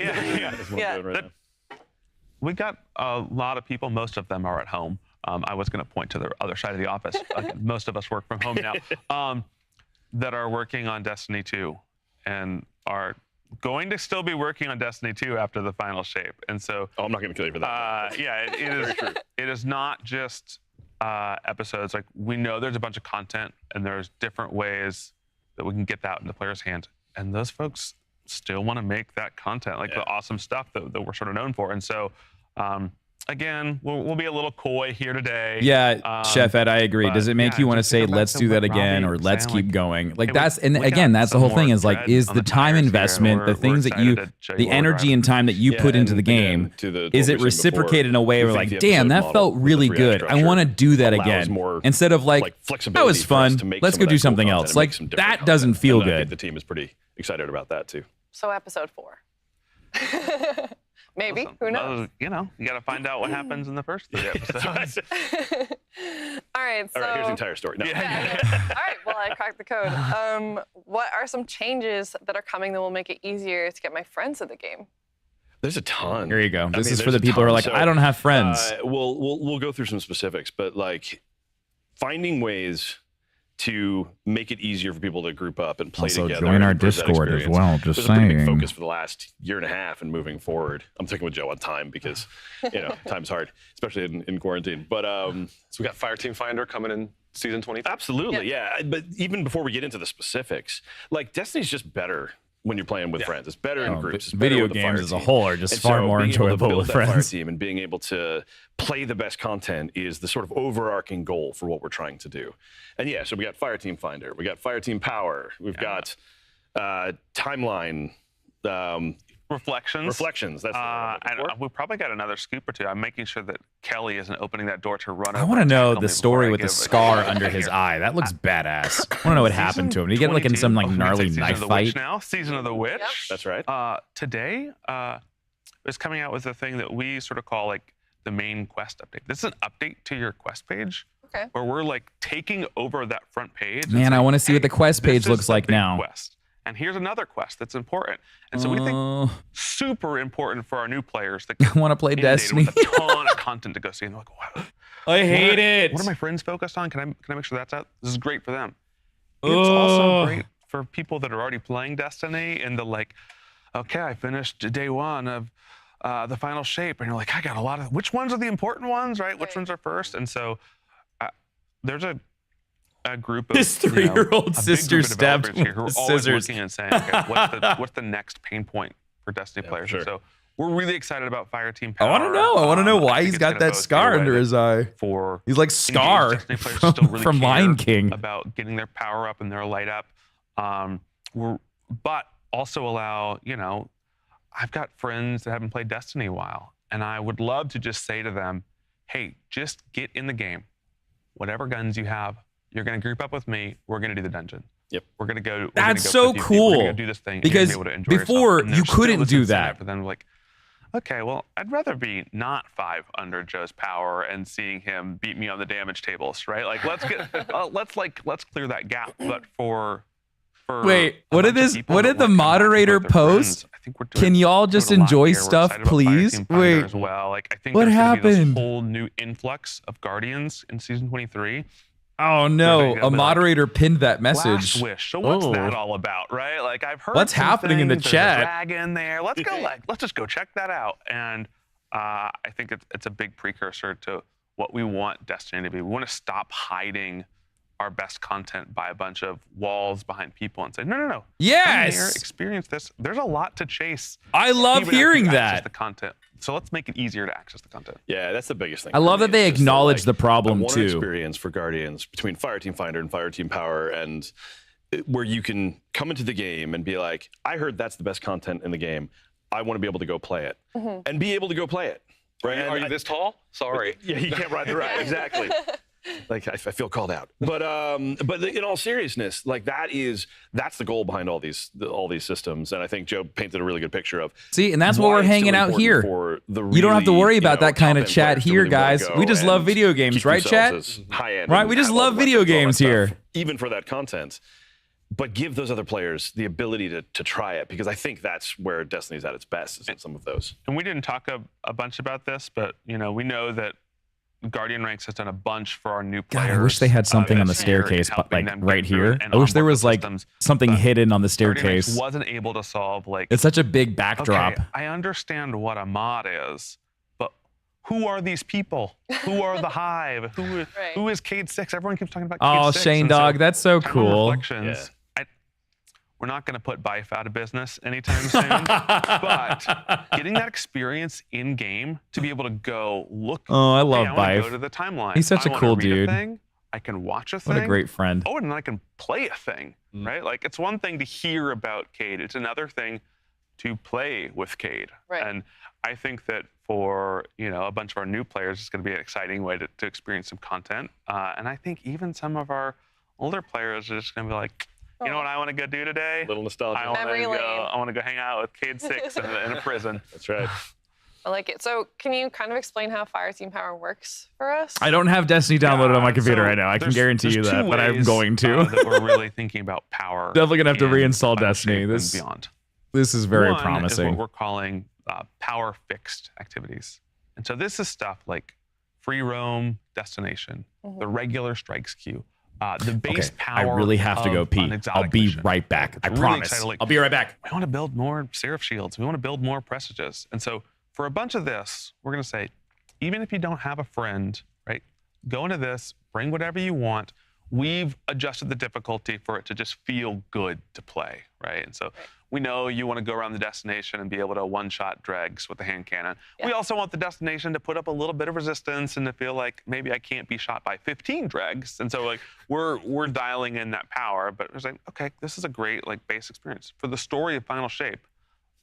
We got a lot of people. Most of them are at home. I was going to point to the other side of the office. Most of us work from home now. That are working on Destiny 2 and are going to still be working on Destiny 2 after the final shape. And so, I'm not going to kill you for that. It is not just episodes. Like, we know there's a bunch of content and there's different ways that we can get that into players' hands. And those folks still want to make that content, like the awesome stuff that we're sort of known for. And so, again, we'll be a little coy here today. Yeah, Chef Ed, I agree. Does it make you want to say, let's do that again, or let's keep going? Like, that's, and again, that's the whole thing is like, is the time investment, the things that the energy and time that you put into the game, is it reciprocated in a way where like, damn, that felt really good. I want to do that again. Instead of like, that was fun, let's go do something else. Like, that doesn't feel good. I think the team is pretty excited about that too. So episode 4. Maybe. Who knows? You got to find out what happens in the first 3 episodes. All right. So, here's the entire story. No. All right. Well, I cracked the code. What are some changes that are coming that will make it easier to get my friends in the game? There's a ton. Here you go. This is for the people who are like, I don't have friends. We'll go through some specifics, but like finding ways to make it easier for people to group up and play together. Join our Discord as well, just saying. Been a big focus for the last year and a half and moving forward. I'm thinking with Joe on time because, time's hard, especially in quarantine. But so we got Fireteam Finder coming in season 20. Absolutely, yeah. But even before we get into the specifics, like Destiny's just better when you're playing with friends. It's better in groups. It's video better games as a whole are just far more enjoyable with friends. Fire team and being able to play the best content is the sort of overarching goal for what we're trying to do. And yeah, so we got Fireteam Finder, we got Fireteam Power, we've got Timeline. Reflections. That's and we probably got another scoop or two. I'm making sure that Kelly isn't opening that door to run. I want to know the story with the scar under his eye. That looks badass. I want to know what happened to him. Did he get like in some like gnarly knife fight? Now, Season of the Witch. Yep. That's right. Today is coming out with a thing that we sort of call like the main quest update. This is an update to your quest page. Okay. Where we're like taking over that front page. Man, I want to see what the quest page looks like now. Quest. And here's another quest that's important. And so we think super important for our new players that want to play Destiny with a ton of content to go see. And they're like, wow. I hate it. What are my friends focused on? Can I make sure that's out? This is great for them. It's also great for people that are already playing Destiny and the like, okay, I finished day 1 of the final shape. And you're like, I got a lot of, which ones are the important ones, right? Which ones are first? And so there's a group of his 3-year-old sister stabbed here who are always scissors. looking and saying, okay, what's the next pain point for Destiny players? Sure. And so we're really excited about Fireteam Power. I want to know why he's got that scar under his eye. He's like Scar from Lion King. About getting their power up and their light up. But also allow, I've got friends that haven't played Destiny in a while, and I would love to just say to them, hey, just get in the game. Whatever guns you have, you're going to group up with me. We're going to do the dungeon. Yep. We're going to go. That's so cool. We're going to do this thing. Because be able to enjoy before you couldn't do that. But then like, okay, well, I'd rather be not 5 under Joe's power and seeing him beat me on the damage tables, right? Like, let's get, let's clear that gap. But for wait, what did the moderator post? Can y'all just enjoy stuff, please? Wait, as well. Like, I think what there's happened? Gonna be this whole new influx of Guardians in season 23. Oh no, a moderator pinned that message. Last wish. So what's that all about, right? Like I've heard what's happening in the there's chat? A dragon there. Let's just go check that out. And I think it's a big precursor to what we want Destiny to be. We want to stop hiding our best content by a bunch of walls behind people and say, no. Yes. Come here, experience this. There's a lot to chase. I love even after hearing you that. access the content. So let's make it easier to access the content. Yeah, that's the biggest thing. I love that they acknowledge the problem I want too. an experience for Guardians between Fireteam Finder and Fireteam Power, and where you can come into the game and be like, I heard that's the best content in the game. I want to be able to go play it and be able to go play it. Right? Are you this tall? Sorry. Yeah, you can't ride the ride. Exactly. Like I feel called out, but in all seriousness, like that's the goal behind all these systems, and I think Joe painted a really good picture of. See, and that's what we're hanging out here. You don't have to worry about that kind of chat here, guys. We just love video games, right, chat? Right, we just love video games here. Even for that content, but give those other players the ability to try it, because I think that's where Destiny's at its best, is in some of those. And we didn't talk a bunch about this, but we know that Guardian Ranks has done a bunch for our new players. God, I wish they had something on the staircase, like right here. I wish there was like something hidden on the staircase. Guardian Ranks wasn't able to solve It's such a big backdrop. Okay, I understand what a mod is, but who are these people? Who are the Hive? Who is Cade 6? Everyone keeps talking about Cade 6. Oh, Shane Dog, that's so cool. We're not going to put Bife out of business anytime soon, but getting that experience in game to be able to go look. Oh, I love I want to Bife. go to the timeline. He's such a cool dude. I can watch a thing. What a great friend. Oh, and then I can play a thing, right? Like it's one thing to hear about Cade. It's another thing to play with Cade. Right. And I think that for a bunch of our new players, it's going to be an exciting way to experience some content. And I think even some of our older players are just going to be like, you know what I want to go do today? A little nostalgia. I want to go hang out with Cade 6 in a prison. That's right. I like it. So can you kind of explain how Fireteam Power works for us? I don't have Destiny downloaded on my computer right now. I can guarantee you that, but I'm going to. That we're really thinking about power. Definitely gonna have to reinstall Final Destiny. Shape This and beyond. This is very One promising. Is what we're calling power fixed activities, and so this is stuff like free roam destination, the regular strikes queue. The base power. I really have to go pee. I'll be right back. I promise. I'll be right back. We want to build more Seraph Shields. We want to build more Presages. And so for a bunch of this, we're going to say, even if you don't have a friend, right, go into this, bring whatever you want. We've adjusted the difficulty for it to just feel good to play, right? And so we know you want to go around the destination and be able to one-shot dregs with the hand cannon. Yeah. We also want the destination to put up a little bit of resistance and to feel like maybe I can't be shot by 15 dregs. And so like we're dialing in that power, but it's like, okay, this is a great like base experience. For the story of Final Shape,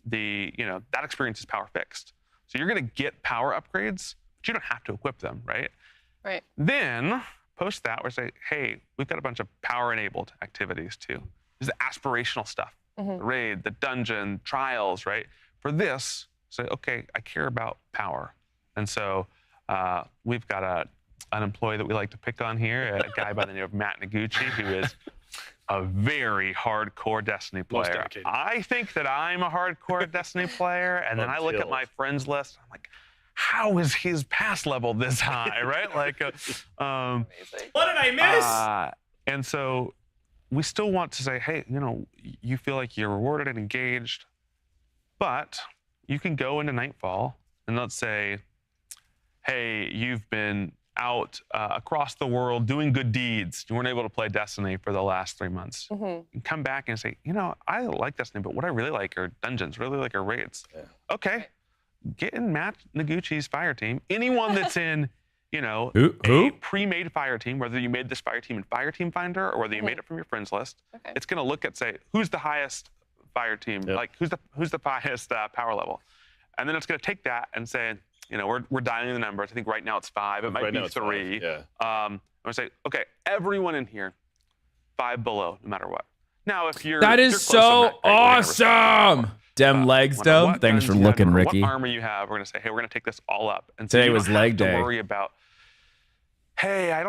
that experience is power fixed. So you're going to get power upgrades, but you don't have to equip them, right? Right. Then post that, we say, hey, we've got a bunch of power-enabled activities too. There's the aspirational stuff, the raid, the dungeon, trials, right? For this, say, okay, I care about power. And so we've got an employee that we like to pick on here, a guy by the name of Matt Noguchi, who is a very hardcore Destiny player. I think that I'm a hardcore Destiny player, and then I look at my friends list, I'm like, how is his pass level this high, right? Like, what did I miss? And so we still want to say, hey, you feel like you're rewarded and engaged, but you can go into Nightfall and let's say, hey, you've been out across the world doing good deeds. You weren't able to play Destiny for the last 3 months. You can come back and say, I like Destiny, but what I really like are dungeons, really like are raids. Yeah. Okay. Get in Matt Noguchi's fire team. Anyone that's in, a pre-made fire team, whether you made this fire team in Fireteam Finder or whether you made it from your friends list, it's going to look at, say, who's the highest fire team, like who's the highest power level, and then it's going to take that and say, we're dialing the numbers. I think right now it's 5. It might be 3. Yeah. I'm going to say, okay, everyone in here, 5 below, no matter what. Now, if you're that is so awesome. Dem legs, though. Thanks for looking, Ricky. What armor you have? We're gonna say, hey, we're gonna take this all up. And today was leg day. Don't worry about, hey, I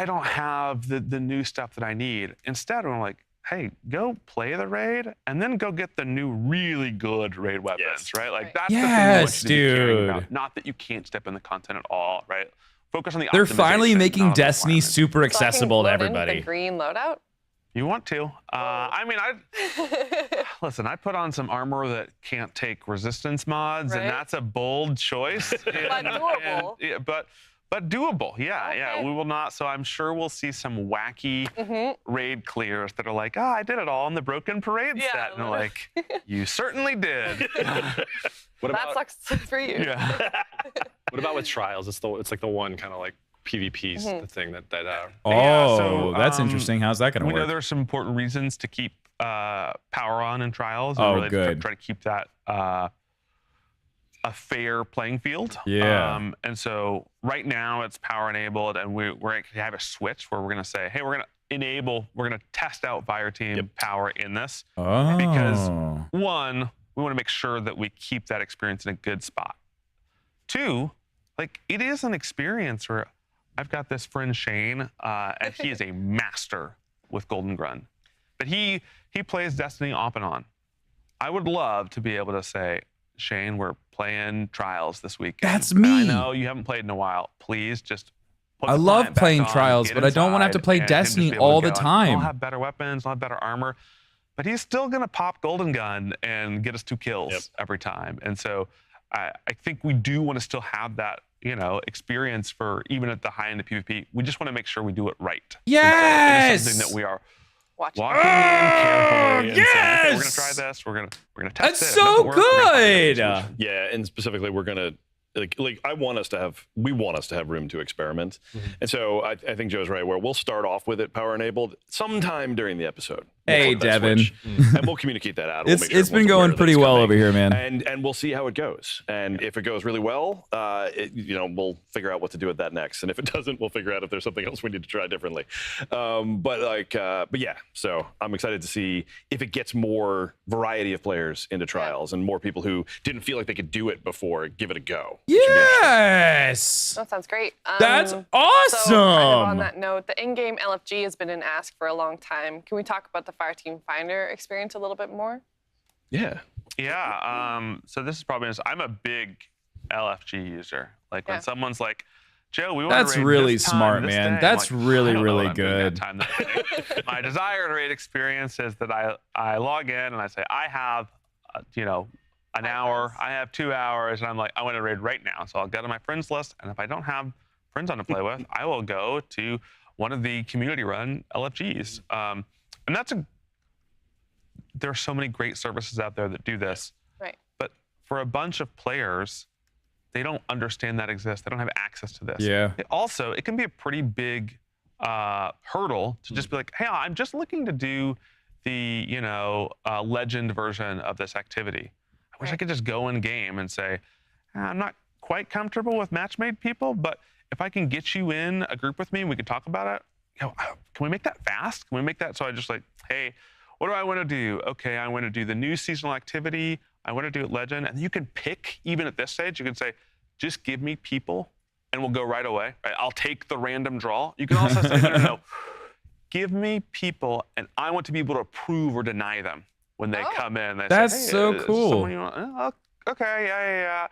don't have the new stuff that I need. Instead, we're like, hey, go play the raid and then go get the new really good raid weapons, right? Like that's the thing I want you to be caring about. Not that you can't step in the content at all, right? focus on the They're optimization, finally making not on the Destiny requirements. super So I can accessible to load in everybody. The green loadout. You want to? I mean, listen. I put on some armor that can't take resistance mods, Right. and that's a bold choice. But doable. Yeah, but doable. Yeah, yeah. We will not. So I'm sure we'll see some wacky raid clears that are like, oh, I did it all in the Broken Parade set, and they're like, you certainly did. What That sucks for you. Yeah. What about with trials? It's like the one kind of like PvP Mhm. the thing that Oh, so, that's interesting. How's that going to We work? know there's some important reasons to keep power on in trials. And Oh, really good. Try to keep that a fair playing field. Yeah. And so right now it's power enabled, and we're going to have a switch where we're going to say, hey, we're going to test out Fire Team power in this. Oh. Because one, we want to make sure that we keep that experience in a good spot. Two, like it is an experience where I've got this friend Shane, and he is a master with Golden Gun. But he plays Destiny off and on. I would love to be able to say, Shane, we're playing Trials this weekend. That's And I me. know you haven't played in a while. Please just put I the love client back playing on, Trials, get but I don't want to have to inside, play and him just Destiny be able to all the go, time. I'll have better weapons, I'll have better armor. But he's still going to pop Golden Gun and get us 2 kills every time. And so I think we do want to still have that, experience for even at the high end of PvP. We just want to make sure we do it right. Yes! And so it is something that we are walking in carefully and saying, okay, we're going to yes! try this. We're going to test That's it. If it so doesn't work, we're gonna find a good. solution. Yeah, and specifically, we're gonna like we want us to have room to experiment, and so I think Joe's right. Where we'll start off with it power enabled sometime during the episode. Hey, We'll flip that Devin. switch, and we'll communicate that out. We'll make sure It's been everyone's going aware that pretty it's well coming. over here, man. And we'll see how it goes. And if it goes really well, we'll figure out what to do with that next. And if it doesn't, we'll figure out if there's something else we need to try differently. But yeah. So I'm excited to see if it gets more variety of players into trials and more people who didn't feel like they could do it before give it a go. Yes. That sounds great. That's So awesome. on that note, the in-game LFG has been an ask for a long time. Can we talk about the Fireteam Finder experience a little bit more? Yeah. Yeah. So this is probably, I'm a big LFG user. Like when someone's like, Joe, we want That's to raid really this time, smart, this man. day. I'm That's like, really, I don't know really what I'm doing that good. time that day. My desired raid experience is that I log in and I say, I have, an hour, I have 2 hours, and I'm like, I want to raid right now. So I'll go to my friends list, and if I don't have friends on to play with, I will go to one of the community-run LFGs. And there are so many great services out there that do this. Right. But for a bunch of players, they don't understand that exists. They don't have access to this. Yeah. It can be a pretty big hurdle to just be like, hey, I'm just looking to do the, legend version of this activity. I wish I could just go in game and say, I'm not quite comfortable with match-made people, but if I can get you in a group with me and we can talk about it, can we make that fast? Can we make that so I just like, hey, what do I want to do? Okay, I want to do the new seasonal activity. I want to do it legend. And you can pick, even at this stage, you can say, just give me people and we'll go right away. Right? I'll take the random draw. You can also say, no. Give me people and I want to be able to approve or deny them when they come in. They That's say, hey, so is cool. someone you want? Okay, yeah.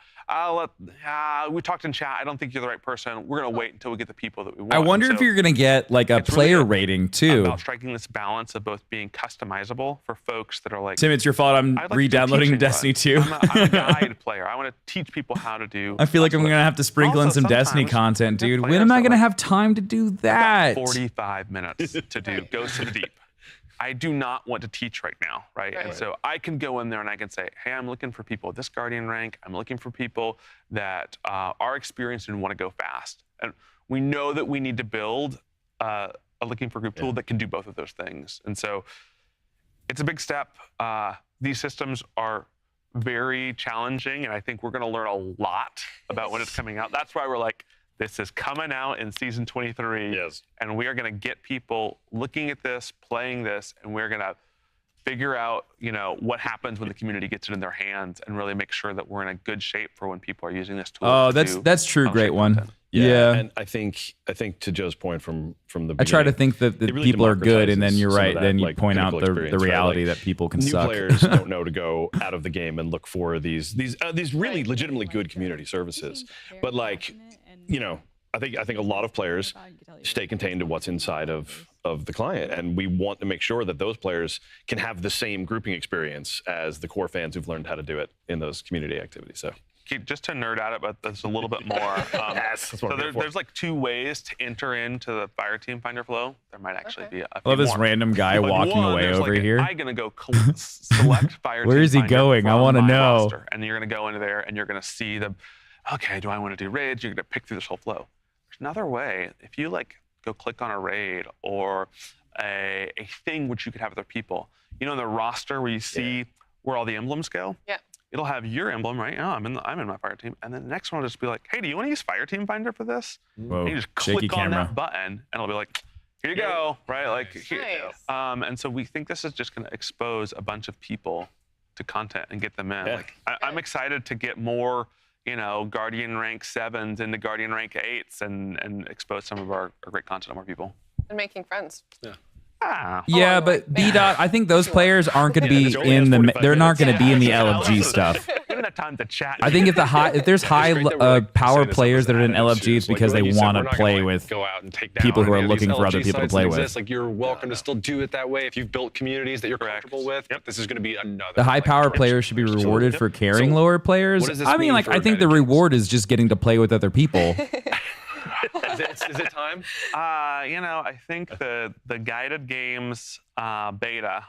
We talked in chat. I don't think you're the right person. We're going to wait until we get the people that we want. I wonder if you're going to get like a player rating too. About striking this balance of both being customizable for folks that are like, Tim, it's your fault. I'm I'd like to do re-downloading teaching Destiny 2. I'm a guide player. I want to teach people how to do. I feel like I'm going to have to sprinkle in Also, some Destiny sometimes content, dude. players When am I are going to like, have time to do that? 45 minutes to do Ghost to the Deep. I do not want to teach right now, right? And so I can go in there and I can say, hey, I'm looking for people at this Guardian rank. I'm looking for people that are experienced and want to go fast. And we know that we need to build a looking for group tool that can do both of those things. And so it's a big step. These systems are very challenging, and I think we're going to learn a lot about when it's coming out. That's why we're like, this is coming out in season 23, and we are going to get people looking at this, playing this, and we're going to figure out, what happens when the community gets it in their hands, and really make sure that we're in a good shape for when people are using this tool. Oh, to that's do true. Great one. content. Yeah. And I think to Joe's point from the beginning, I try to think that the it really people are good, and then democratizes you're some of right. that, Then you like, point out critical the experience, right? reality Like, that people can new suck. players don't know to go out of the game and look for these really legitimately good community services. But I think a lot of players stay contained to what's inside of the client, and we want to make sure that those players can have the same grouping experience as the core fans who've learned how to do it in those community activities. So. Just to nerd out about this a little bit more. That's what there's like 2 ways to enter into the Fireteam Finder flow. There might actually be a few I love this more. random guy But walking one, away there's over like, here. I'm gonna go select Fireteam. Where is he Finder going? I from want to my know. roster. And then you're gonna go into there and you're gonna see the, okay, do I want to do raids? You're gonna pick through this whole flow. There's another way. If you like go click on a raid or a thing which you could have with other people. You know, in the roster where you see where all the emblems go. Yeah. It'll have your emblem, right? Oh, I'm in my fire team. And then the next one will just be like, hey, do you want to use Fireteam Finder for this? Whoa, and you just shaky click on camera. that button and it'll be like, here you go, right? Like, here. And so we think this is just going to expose a bunch of people to content and get them in. Like, I'm excited to get more, you know, Guardian rank 7s into Guardian rank 8s and expose some of our great content to more people. And making friends. Yeah. Yeah, but B-Dot, I think those players aren't going to be in the. They're not going to be in the LFG stuff. Give it time to chat. I think if there's high power players that are in LFG, it's because they want to play with people who are looking for other people to play with. Like you're welcome to still do it that way if you've built communities that you're comfortable with. Yep, this is going to be another. The high power players should be rewarded for carrying lower players. I mean, like I think the reward is just getting to play with other people. Is it time? You know, I think the guided games beta,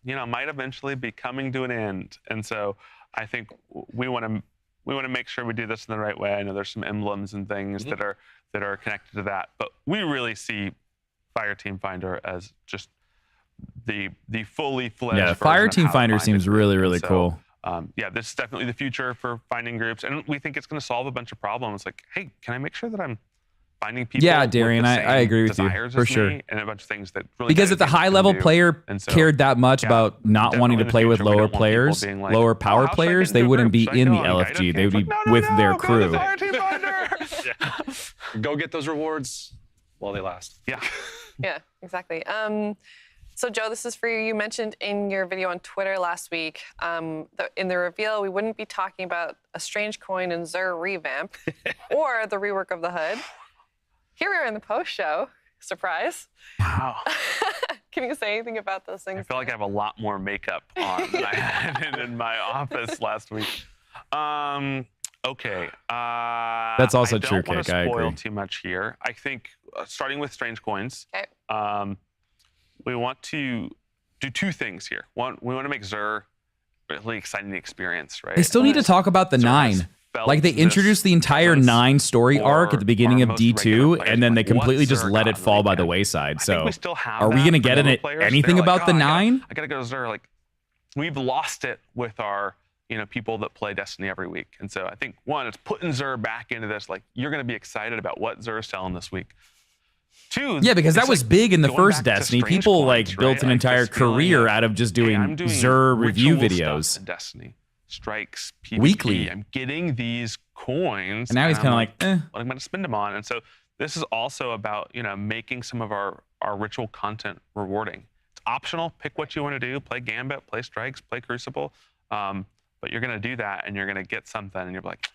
you know, might eventually be coming to an end, and so I think we want to make sure we do this in the right way. I know there's some emblems and things that are connected to that, but we really see Fireteam Finder as just the fully fledged. Yeah, Fireteam Finder seems really cool. Yeah, this is definitely the future for finding groups, and we think it's going to solve a bunch of problems. Like, hey, can I make sure that I'm finding people? Yeah, Darian, I agree with you for sure. And a bunch of things that really because if the high level player cared that much about not wanting to play with lower players, like, lower power players, they wouldn't be in the LFG. They would be with their crew. Go get those rewards while they last. Yeah. Yeah, exactly. So Joe, this is for you. You mentioned in your video on Twitter last week, in the reveal, we wouldn't be talking about a Strange Coin and Xur revamp or the rework of the HUD. Here we are in the post-show. Surprise. Wow. Can you say anything about those things? I feel like I have a lot more makeup on than I had in my office last week. Okay. That's also true, Kick. I don't want to spoil agree. too much here. I think starting with Strange Coins, okay. We want to do 2 things here. One, we want to make Xur a really exciting experience, right? They still need to talk about the 9. Like they introduced the entire 9 story arc at the beginning of D2, and then they completely just let it fall by the wayside. So, are we going to get anything about the 9? I gotta go to Xur. Like, we've lost it with our, you know, people that play Destiny every week, and so I think one, it's putting Xur back into this. Like, you're going to be excited about what Xur is telling this week. 2, yeah, because that was big in the first Destiny. People like built an entire career out of just doing Xur review videos. In Destiny, strikes, PvP. Weekly. I'm getting these coins, and now he's kind of like, what I'm going to spend them on. And so this is also about, you know, making some of our ritual content rewarding. It's optional. Pick what you want to do. Play Gambit, play Strikes, play Crucible. But you're going to do that, and you're going to get something, and you're like,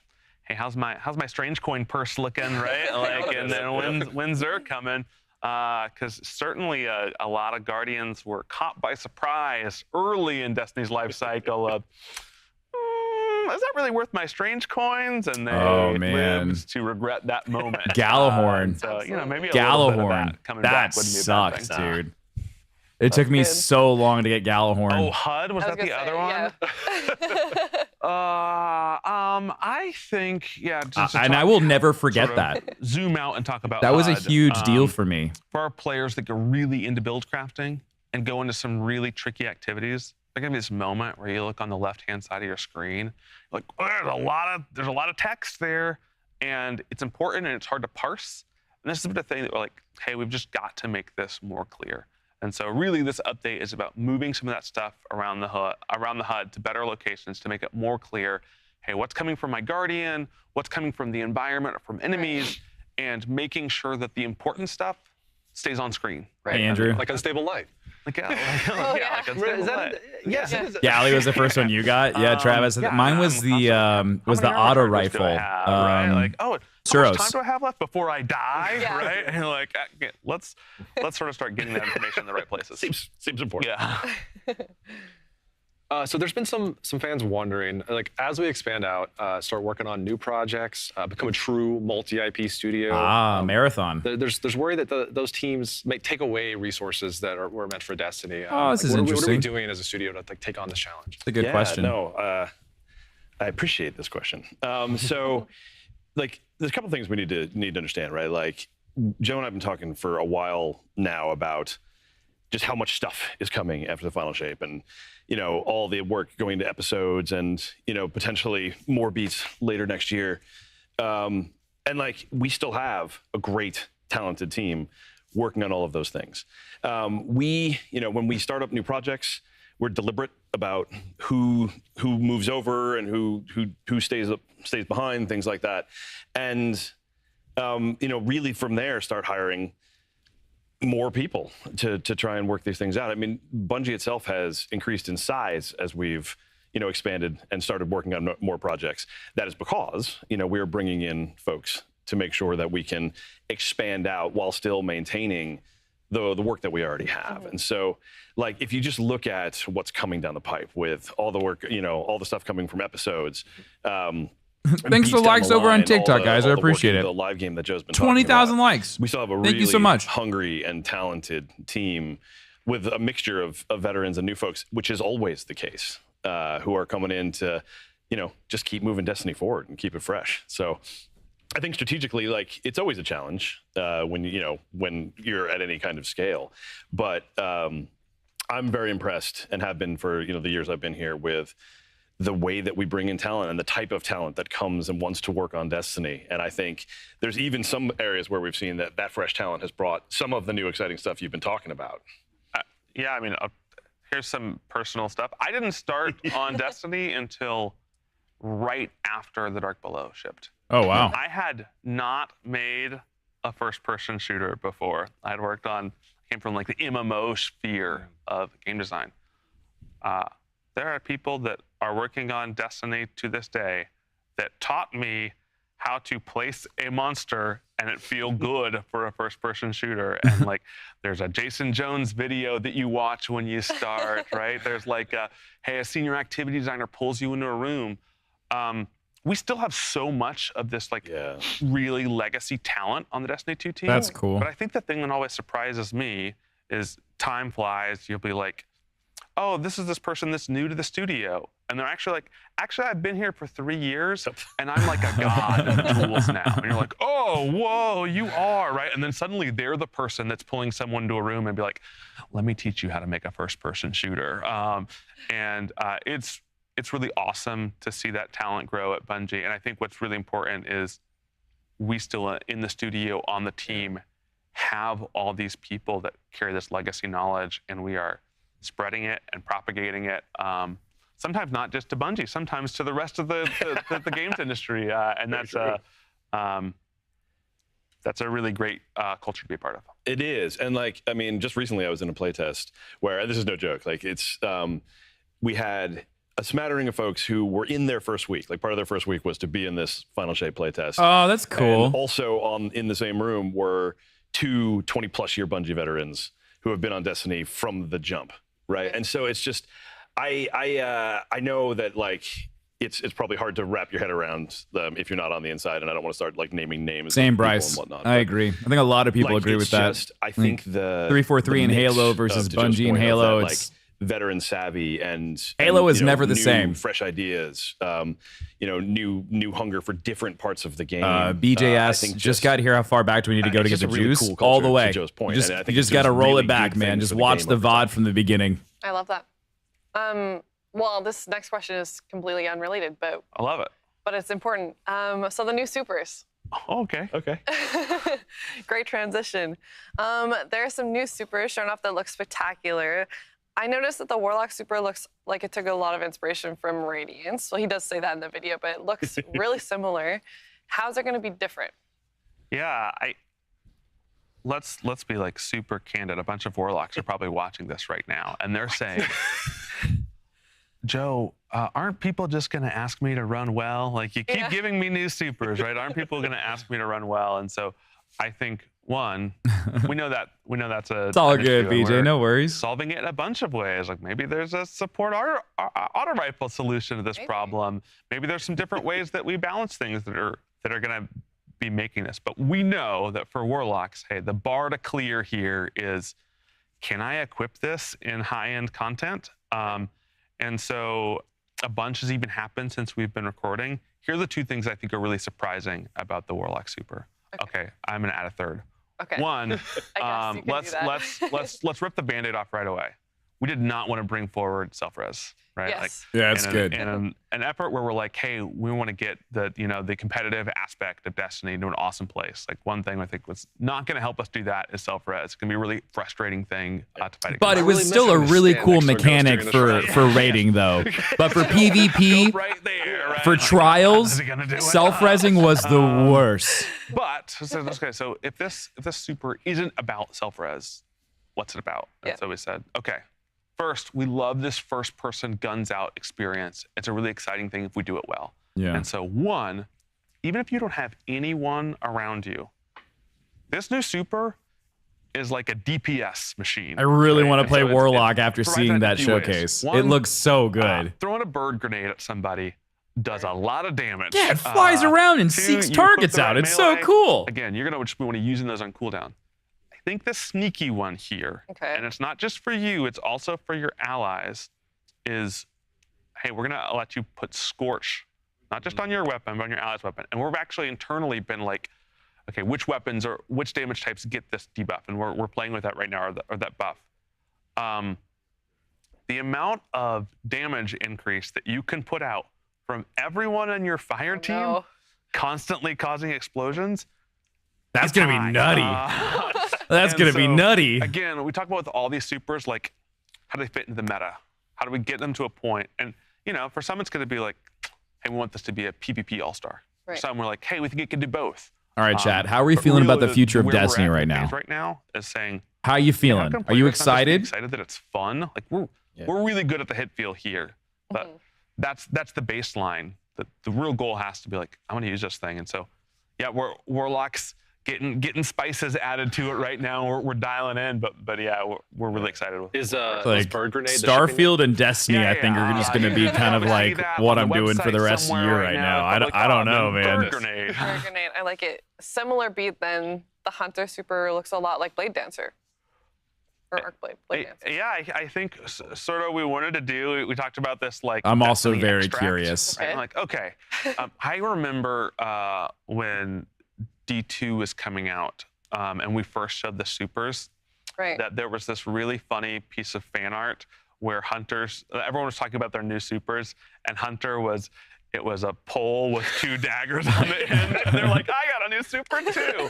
hey, how's my Strange Coin purse looking, right? Like, and then when's Xur coming? Because certainly a lot of Guardians were caught by surprise early in Destiny's life cycle of, is that really worth my Strange Coins? And they lived to regret that moment. Gallahorn. So, you know, maybe a Gallahorn. little bit of that coming back wouldn't be a bad sucks, thing. dude. It took me so long to get Gallahorn. Oh, HUD? Was that the other one? I think, and I will never forget sort of that. Zoom out and talk about That was a HUD. huge deal for me. For our players that go really into build crafting and go into some really tricky activities, there's gonna be this moment where you look on the left-hand side of your screen, like, oh, there's a lot of text there, and it's important and it's hard to parse. And this is the thing that we're like, hey, we've just got to make this more clear. And so really this update is about moving some of that stuff around the HUD to better locations to make it more clear, hey, what's coming from my Guardian, what's coming from the environment or from enemies, and making sure that the important stuff stays on screen. Right. Hey, Andrew. Like Unstable Light. Like, yeah, yes. Galley was the first one you got. Yeah, Travis. Mine was the auto rifle. Right? Like, how much Suros. time do I have left before I die? Right? And you're like, okay, let's sort of start getting that information in the right places. Seems important. Yeah. So there's been some fans wondering, like, as we expand out, start working on new projects, become a true multi-IP studio. Marathon. There's worry that those teams may take away resources that were meant for Destiny. This is interesting. What are we doing as a studio to take on this challenge? It's a good question. No, I appreciate this question. So, like, there's a couple things we need to understand, right? Like, Joe and I have been talking for a while now about just how much stuff is coming after the final shape, and all the work going to episodes, and potentially more beats later next year. And like, we still have a great, talented team working on all of those things. When we start up new projects, we're deliberate about who moves over and who stays behind, things like that, and really from there start hiring more people to try and work these things out. I mean, Bungie itself has increased in size as we've expanded and started working on more projects. That is because we are bringing in folks to make sure that we can expand out while still maintaining the work that we already have. And so, like, if you just look at what's coming down the pipe with all the work, all the stuff coming from episodes. Thanks for the likes over on TikTok, guys. I appreciate it. The live game that Joe's been 20,000 likes. We still have a Thank really you so much. hungry and talented team with a mixture of veterans and new folks, which is always the case, who are coming in to, just keep moving Destiny forward and keep it fresh. So I think strategically, like, it's always a challenge when you're at any kind of scale. But I'm very impressed, and have been for the years I've been here, with the way that we bring in talent and the type of talent that comes and wants to work on Destiny. And I think there's even some areas where we've seen that fresh talent has brought some of the new exciting stuff you've been talking about. Yeah, I mean, here's some personal stuff. I didn't start on Destiny until right after The Dark Below shipped. Oh, wow. I had not made a first-person shooter before. I had came from like the MMO sphere of game design. There are people that are working on Destiny to this day that taught me how to place a monster and it feel good for a first-person shooter. And like, there's a Jason Jones video that you watch when you start, right? There's like, hey, a senior activity designer pulls you into a room. We still have so much of this really legacy talent on the Destiny 2 team. That's cool. But I think the thing that always surprises me is time flies. You'll be like, oh, this is this person that's new to the studio. And they're actually like, I've been here for 3 years and I'm like a god in the tools now. And you're like, oh, whoa, you are, right? And then suddenly they're the person that's pulling someone to a room and be like, let me teach you how to make a first-person shooter. It's really awesome to see that talent grow at Bungie. And I think what's really important is we still, in the studio, on the team, have all these people that carry this legacy knowledge, and we are spreading it and propagating it. Sometimes not just to Bungie, sometimes to the rest of the games industry. And that's a really great culture to be a part of. It is. And like, I mean, just recently I was in a playtest where, this is no joke, like it's, we had a smattering of folks who were in their first week. Like, part of their first week was to be in this Final Shape playtest. Oh, that's cool. And also in the same room were 2 20-plus year Bungie veterans who have been on Destiny from the jump, right? And so it's just, I know that like it's probably hard to wrap your head around if you're not on the inside, and I don't want to start like naming names. Same, Bryce. And whatnot, I agree. I think a lot of people agree with that. I think the 343 in Halo versus Bungie and Halo, that, it's veteran savvy and Halo is never the new, same. Fresh ideas, new hunger for different parts of the game. BJS just got here. How far back do we need to go to get the really juice? Cool all the way. To Joe's point. You just got to roll it back, man. Just watch the VOD from the beginning. I love that. Well, this next question is completely unrelated, but I love it. But it's important. So the new supers. Oh, okay. Okay. Great transition. There are some new supers shown off that look spectacular. I noticed that the Warlock super looks like it took a lot of inspiration from Radiance. Well, he does say that in the video, but it looks really similar. How's it going to be different? Yeah, let's be like super candid. A bunch of warlocks are probably watching this right now, and they're saying, Joe, aren't people just going to ask me to run well? Like, you keep giving me new supers, right? Aren't people going to ask me to run well? And so I think, one, we know that's a... It's all good, BJ. No worries. Solving it in a bunch of ways. Like, maybe there's a support auto rifle solution to this problem. Maybe there's some different ways that we balance things that are going to be making this. But we know that for warlocks, hey, the bar to clear here is, can I equip this in high-end content? And so a bunch has even happened since we've been recording. Here are the two things I think are really surprising about the Warlock Super. Okay, I'm gonna add a third. Okay. One, let's rip the Band-Aid off right away. We did not want to bring forward self-res, right? Yes. Like, yeah, it's good. And an effort where we're like, hey, we want to get the competitive aspect of Destiny to an awesome place. Like, one thing I think was not going to help us do that is self-res. It's going to be a really frustrating thing to fight against. But it was still a really cool mechanic for raiding, though. But for PvP, for trials, self-resing was the worst. But so if this super isn't about self-res, what's it about? And so we said, okay, first, we love this first-person guns-out experience. It's a really exciting thing if we do it well. Yeah. And so, one, even if you don't have anyone around you, this new super is like a DPS machine. I really want to And play so Warlock it after provides seeing that in a few ways. showcase. One, It looks so good. Throwing a bird grenade at somebody does a lot of damage. Yeah, it flies around and two, seeks you equip targets the out. right It's so melee. cool. Again, you're going to just want to using those on cooldown. I think the sneaky one here, and it's not just for you, it's also for your allies, is, hey, we're going to let you put Scorch, not just on your weapon, but on your allies' weapon. And we've actually internally been like, okay, which weapons or which damage types get this debuff? And we're playing with that right now, or that buff. The amount of damage increase that you can put out from everyone on your fire team constantly causing explosions, that's going to be nutty. That's going to be nutty. Again, we talk about with all these supers, like, how do they fit into the meta? How do we get them to a point? And, for some, it's going to be like, hey, we want this to be a PvP all-star. Right. Some we're like, hey, we think it can do both. All right, Chad, how are we feeling about the future of Destiny right now? Right now is saying, how are you feeling? Are you excited? Excited that it's fun. Like, we're really good at the hit feel here, but that's the baseline. The real goal has to be like, I want to use this thing. And so, yeah, Warlock's getting spices added to it right now. We're dialing in, but yeah, we're really excited with it. Is Like bird grenade Starfield and Destiny, I think, are just going to be kind of like what I'm doing for the rest of the year right now. I don't know, man. Bird grenade. Bird grenade, I like it. Similar beat then, the Hunter Super looks a lot like Blade Dancer. Or Arcblade, Blade Dancer. Yeah, I think sort of we wanted to do, we talked about this like... I'm also Destiny very extract, curious. right? I'm like, okay. I remember when D2 was coming out and we first showed the supers, that there was this really funny piece of fan art where everyone was talking about their new supers, and Hunter was a pole with two daggers on the end, and they're like, I got a new super too.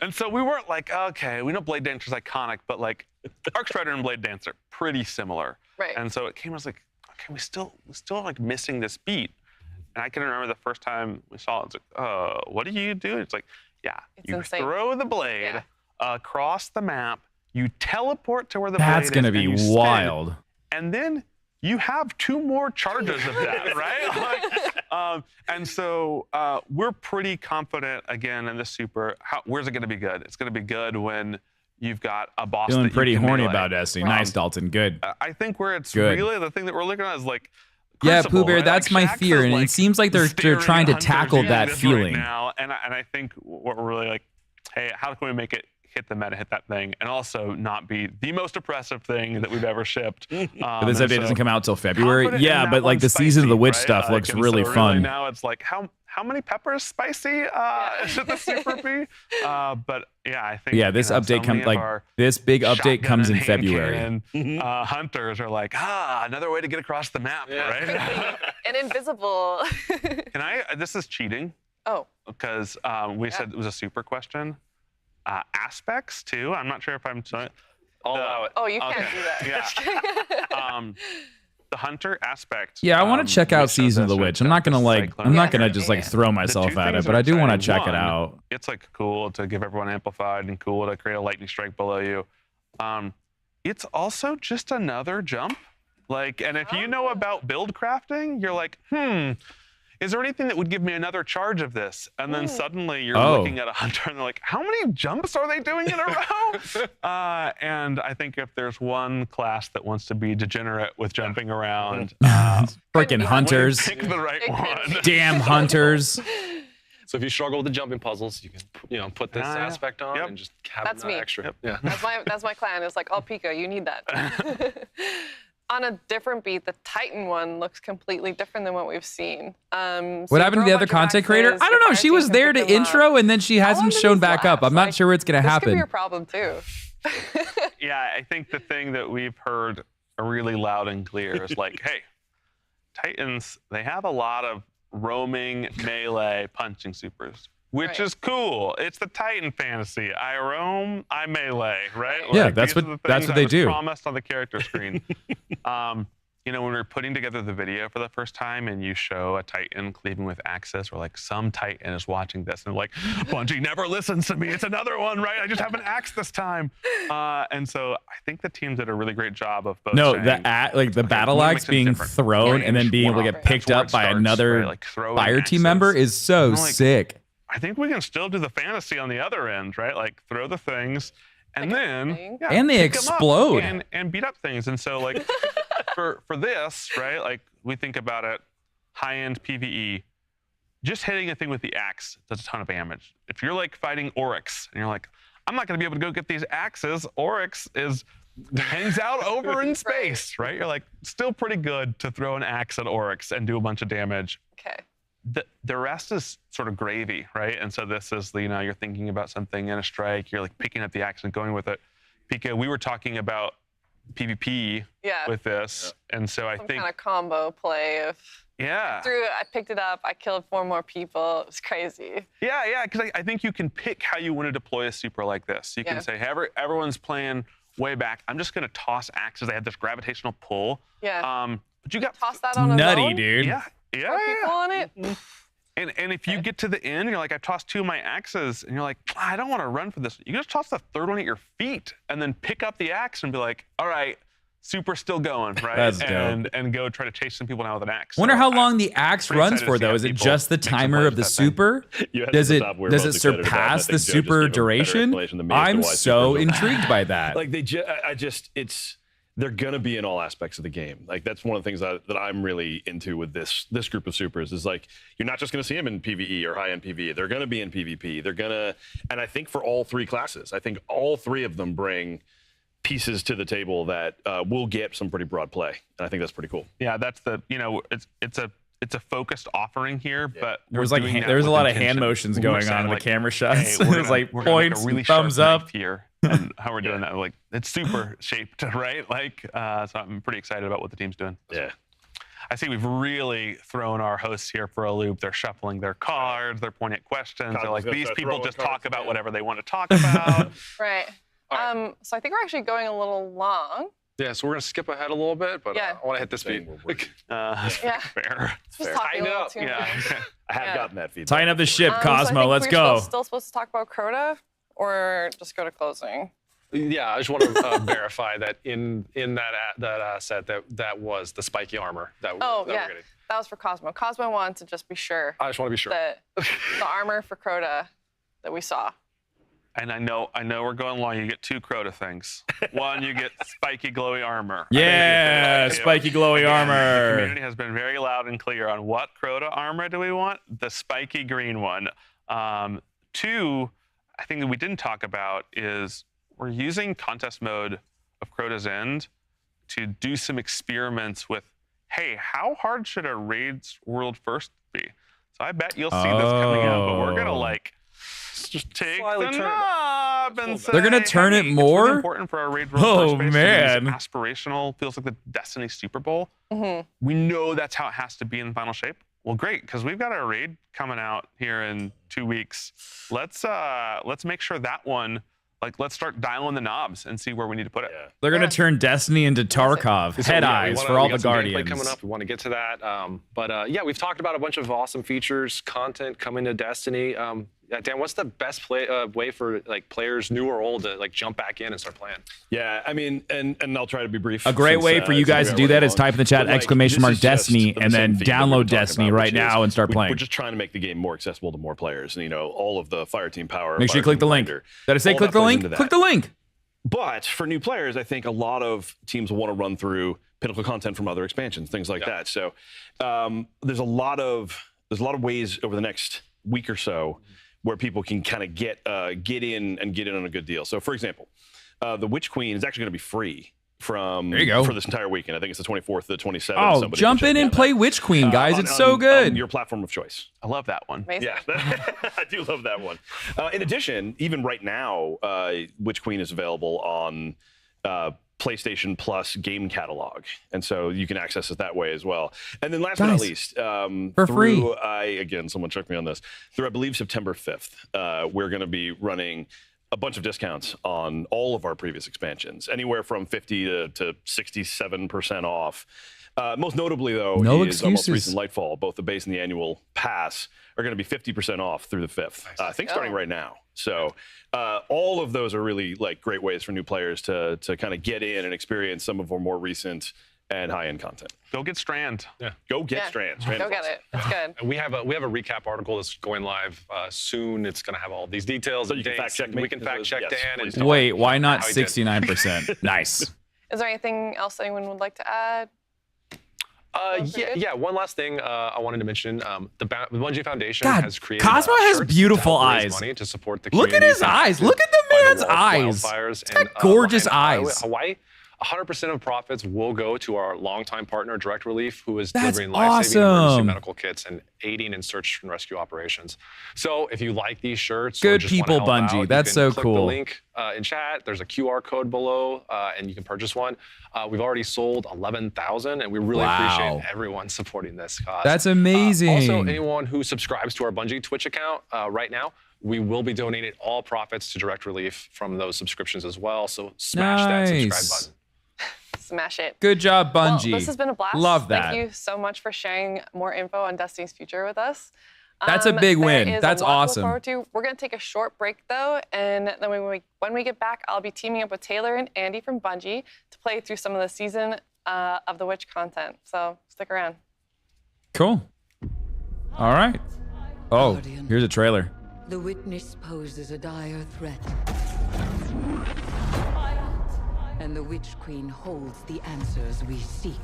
And so we weren't like, okay, we know Blade Dancer's iconic, but like Arc Strider and Blade Dancer, pretty similar. Right. And so it came, I was like, okay, we still like missing this beat. And I can remember the first time we saw it, it's like, what do you do? It's like, you insane. throw the blade across the map, you teleport to where the That's blade is, gonna be and you spin, wild. and then you have 2 more charges of that, right? And so we're pretty confident, again, in the super. Where's it going to be good? It's going to be good when you've got a boss Feeling that you pretty can horny melee. about Destiny. Nice, Dalton. Good. I think where it's Good. really the thing that we're looking at is like, Yeah, Crucible, Pooh Bear, right? that's Like, my Shaxx fear, is, and like, it seems like they're staring trying to at Hunter's tackle doing that this feeling. right now, and I think we're really like, hey, how can we make it hit the meta, hit that thing, and also not be the most oppressive thing that we've ever shipped. But this And update so doesn't come out until February. confident in Yeah, that but like one the Season of the spicy, Witch right? stuff looks And really so fun. now it's like, how many peppers spicy should the super be? But yeah, I think This so update many comes of like our this big update shotgun comes in and hand February. cannon, hunters are like, another way to get across the map, right? And invisible. Can I? This is cheating. Oh. Because we said it was a super question. Aspects too. I'm not sure if I'm. I'll allow it. Oh, you can't do that. Yeah. the hunter aspect. Yeah, I want to check out Season of the Witch. I'm not gonna just like throw myself at it, but I do want to check it out. It's like cool to give everyone amplified and cool to create a lightning strike below you. It's also just another jump. Like, and if you know about build crafting, you're like, is there anything that would give me another charge of this? And then suddenly you're looking at a hunter and they're like, how many jumps are they doing in a row? And I think if there's one class that wants to be degenerate with jumping around, freaking hunters. Pick the right one. Damn hunters. So if you struggle with the jumping puzzles, you can put this aspect on and just have That's me. extra. Yeah. That's my clan. It's like, oh, Pika, you need that. On a different beat, the Titan one looks completely different than what we've seen. What happened to the other content creator? I don't know. She was there to intro and then she hasn't shown back up. I'm not sure what's going to happen. This could be your problem too. Yeah, I think the thing that we've heard really loud and clear is like, hey, Titans, they have a lot of roaming melee punching supers, which is cool. It's the Titan fantasy. I roam, I melee, right? Yeah, like, that's what they do. Promised on the character screen. You know, when we were putting together the video for the first time and you show a Titan cleaving with Axis, or like some Titan is watching this and like, Bungie never listens to me. It's another one, right? I just have an axe this time. And so I think the team did a really great job of both. No, the battle axe being thrown and then being able to get picked up by another fire team member is so sick. I think we can still do the fantasy on the other end, right? Like throw the things and then and they explode and beat up things. And so like for this, right? Like we think about it, high-end PvE, just hitting a thing with the axe does a ton of damage. If you're like fighting Oryx and you're like, I'm not gonna be able to go get these axes. Oryx hangs out over in space, right? You're like, still pretty good to throw an axe at Oryx and do a bunch of damage. Okay. The rest is sort of gravy, right? And so this is, you know, you're thinking about something in a strike, you're like picking up the axe and going with it. Pika, we were talking about PvP with this, and so I think kind of combo play of I picked it up, I killed 4 more people. It was crazy. Yeah, because I think you can pick how you want to deploy a super like this. You can say, hey, everyone's playing way back. I'm just gonna toss axes. They have this gravitational pull. Yeah. But you got toss that on nutty, dude. Yeah. People on it. And if you get to the end, you're like, I've tossed 2 of my axes, and you're like, I don't want to run for this. You can just toss the 3rd one at your feet, and then pick up the axe and be like, all right, super's still going, right? That's dope. And go try to chase some people down with an axe. Wonder how long the axe runs for though. Is it just the timer of the super? Does it surpass the super duration? I'm so intrigued by that. Like they're gonna be in all aspects of the game. Like that's one of the things that I'm really into with this group of supers is like you're not just gonna see them in PvE or high-end PvE. They're gonna be in PvP. And I think for all 3 classes, I think all 3 of them bring pieces to the table that will get some pretty broad play. And I think that's pretty cool. Yeah, that's it's a focused offering here, but there was a lot of hand motions going on in the camera shots. It was like points, really thumbs up here. And how we're doing that, like it's super shaped, right? Like, so I'm pretty excited about what the team's doing. Yeah. I see we've really thrown our hosts here for a loop. They're shuffling their cards, they're pointing at questions. They're like, these people just talk about whatever they want to talk about. Right. So I think we're actually going a little long. Yeah, so we're gonna skip ahead a little bit, but I want to hit this beat. Fair. Just talking a little too much. I have gotten that feedback. Tighten up the ship, Cosmo. So Let's go. Still supposed to talk about Crota, or just go to closing? Yeah, I just want to verify that in that set that was the spiky armor that. We're getting. That was for Cosmo. Cosmo wanted to just be sure. I just want to be sure. That the armor for Crota that we saw. And I know we're going long. You get 2 Crota things. One, you get spiky glowy armor. Yeah, spiky glowy armor. The community has been very loud and clear on what Crota armor do we want? The spiky green one. 2, I think that we didn't talk about is we're using contest mode of Crota's End to do some experiments with, hey, how hard should a Raids World First be? So I bet you'll see this coming out, but we're gonna like just take the knob and say, they're gonna turn it more. It's really important for our Raid World First man, aspirational. Feels like the Destiny Super Bowl. We know that's how it has to be in the final shape. Well, great, because we've got our raid coming out here in 2 weeks. Let's make sure that one like let's start dialing the knobs and see where we need to put it. They're gonna turn Destiny into Tarkov. So, Head yeah, eyes we for all got the some gameplay Guardians. coming up. We want to get to that. But yeah, we've talked about a bunch of awesome features, content coming to Destiny. Dan, what's the best way for like players, new or old, to like jump back in and start playing? Yeah, I mean, and I'll try to be brief. A great way for you guys to do that is type in the chat !! Destiny and then download Destiny right now and start playing. We're just trying to make the game more accessible to more players. And, you know, all of the Fireteam power. Make sure you click the link. Did I say click the link? Click the link. But for new players, I think a lot of teams will want to run through Pinnacle content from other expansions, things like that. So there's a lot of ways over the next week or so where people can kind of get in on a good deal. So, for example, the Witch Queen is actually going to be free for this entire weekend. I think it's the 24th to the 27th. Oh, jump in and play Witch Queen, guys. It's so good. On your platform of choice. I love that one. Amazing. Yeah, I do love that one. In addition, even right now, Witch Queen is available on PlayStation Plus game catalog, and so you can access it that way as well. And then last but not least, for free. Again, someone check me on this. Through I believe September 5th, we're going to be running a bunch of discounts on all of our previous expansions, anywhere from 50 to 67% off. Most notably, though, is our most recent Lightfall. Both the base and the annual pass are going to be 50% off through the 5th. I think starting right now. So all of those are really like great ways for new players to kind of get in and experience some of our more recent and high-end content. Go get Strand. Yeah. Go get Strand. Go get it. That's good. And we have a recap article that's going live soon. It's going to have all these details. So you can fact check me. We can fact check Dan. And wait, why not 69%? Nice. Is there anything else anyone would like to add? Yeah. One last thing I wanted to mention: the Bungie Foundation has created. Cosmo has beautiful eyes. Money to support the Look at his eyes. Look at the man's eyes. He's got gorgeous eyes. Hawaii. 100% of profits will go to our longtime partner, Direct Relief, who is That's delivering life-saving emergency awesome. medical kits and aiding in search and rescue operations. So if you like these shirts, Good or just people, wanna help Bungie. out, That's you so can click cool. The link in chat. There's a QR code below, and you can purchase one. We've already sold 11,000, and we really appreciate everyone supporting this cause. That's amazing. Also, anyone who subscribes to our Bungie Twitch account right now, we will be donating all profits to Direct Relief from those subscriptions as well. So smash that subscribe button. Smash it. Good job, Bungie. Well, this has been a blast. Love that. Thank you so much for sharing more info on Destiny's future with us. That's a big win. There is That's a lot to look awesome. forward to. We're going to take a short break, though, and then when we get back, I'll be teaming up with Taylor and Andy from Bungie to play through some of the season of the Witch content. So stick around. Cool. All right. Oh, here's a trailer. The witness poses a dire threat. And the Witch Queen holds the answers we seek.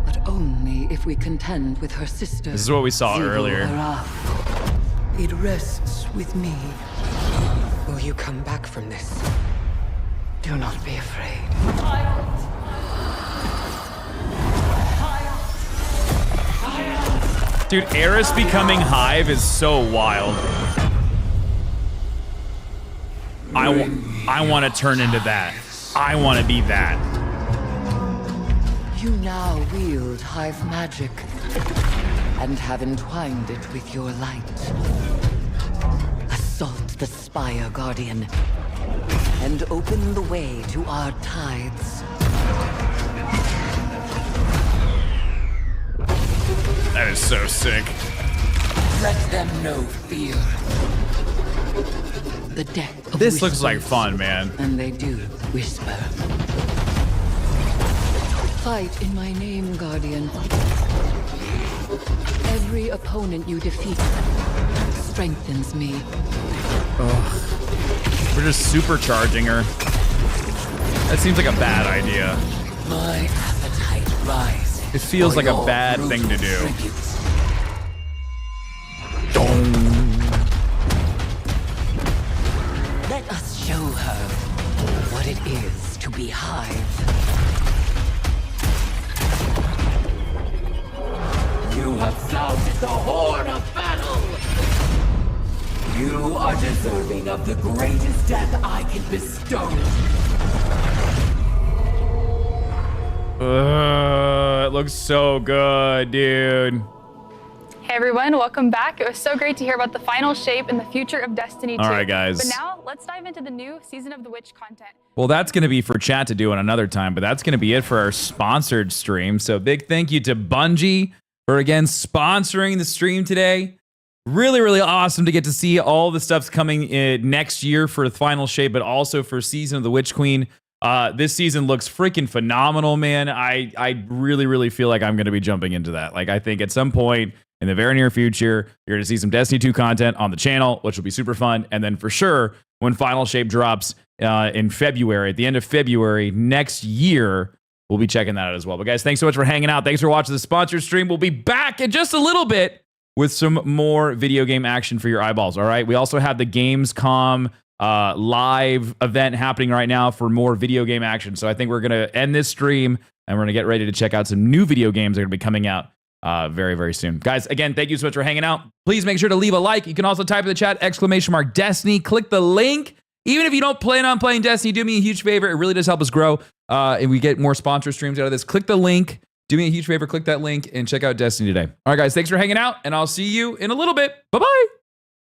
But only if we contend with her sister. This is what we saw earlier. It rests with me. Will you come back from this? Do not be afraid. Dude, Eris becoming Hive is so wild. I want to turn into that. I want to be that. You now wield Hive magic and have entwined it with your light. Assault the Spire Guardian and open the way to our tides. That is so sick. Let them know fear. The death of This looks like whispers, fun, man. And they do whisper. Fight in my name, Guardian. Every opponent you defeat strengthens me. Ugh. We're just supercharging her. That seems like a bad idea. My appetite rises. It feels like a bad thing to do. Let us show her what it is to be Hive. You have sounded the horn of battle! You are deserving of the greatest death I can bestow. It looks so good, dude. Hey everyone, welcome back. It was so great to hear about the final shape and the future of Destiny 2. All right, guys. But now, let's dive into the new Season of the Witch content. Well, that's going to be for chat to do on another time, but that's going to be it for our sponsored stream. So big thank you to Bungie for, again, sponsoring the stream today. Really, really awesome to get to see all the stuff's coming next year for the final shape, but also for Season of the Witch Queen. This season looks freaking phenomenal, man. I really, really feel like I'm going to be jumping into that. Like, I think at some point in the very near future, you're going to see some Destiny 2 content on the channel, which will be super fun. And then for sure, when Final Shape drops in February, at the end of February next year, we'll be checking that out as well. But guys, thanks so much for hanging out. Thanks for watching the sponsored stream. We'll be back in just a little bit with some more video game action for your eyeballs, all right? We also have the Gamescom live event happening right now for more video game action. So I think we're going to end this stream, and we're going to get ready to check out some new video games that are going to be coming out very, very soon. Guys, again, thank you so much for hanging out. Please make sure to leave a like. You can also type in the chat, !Destiny. Click the link. Even if you don't plan on playing Destiny, do me a huge favor. It really does help us grow, and we get more sponsor streams out of this. Click the link. Do me a huge favor, click that link and check out Destiny today. All right, guys, thanks for hanging out, and I'll see you in a little bit. Bye-bye.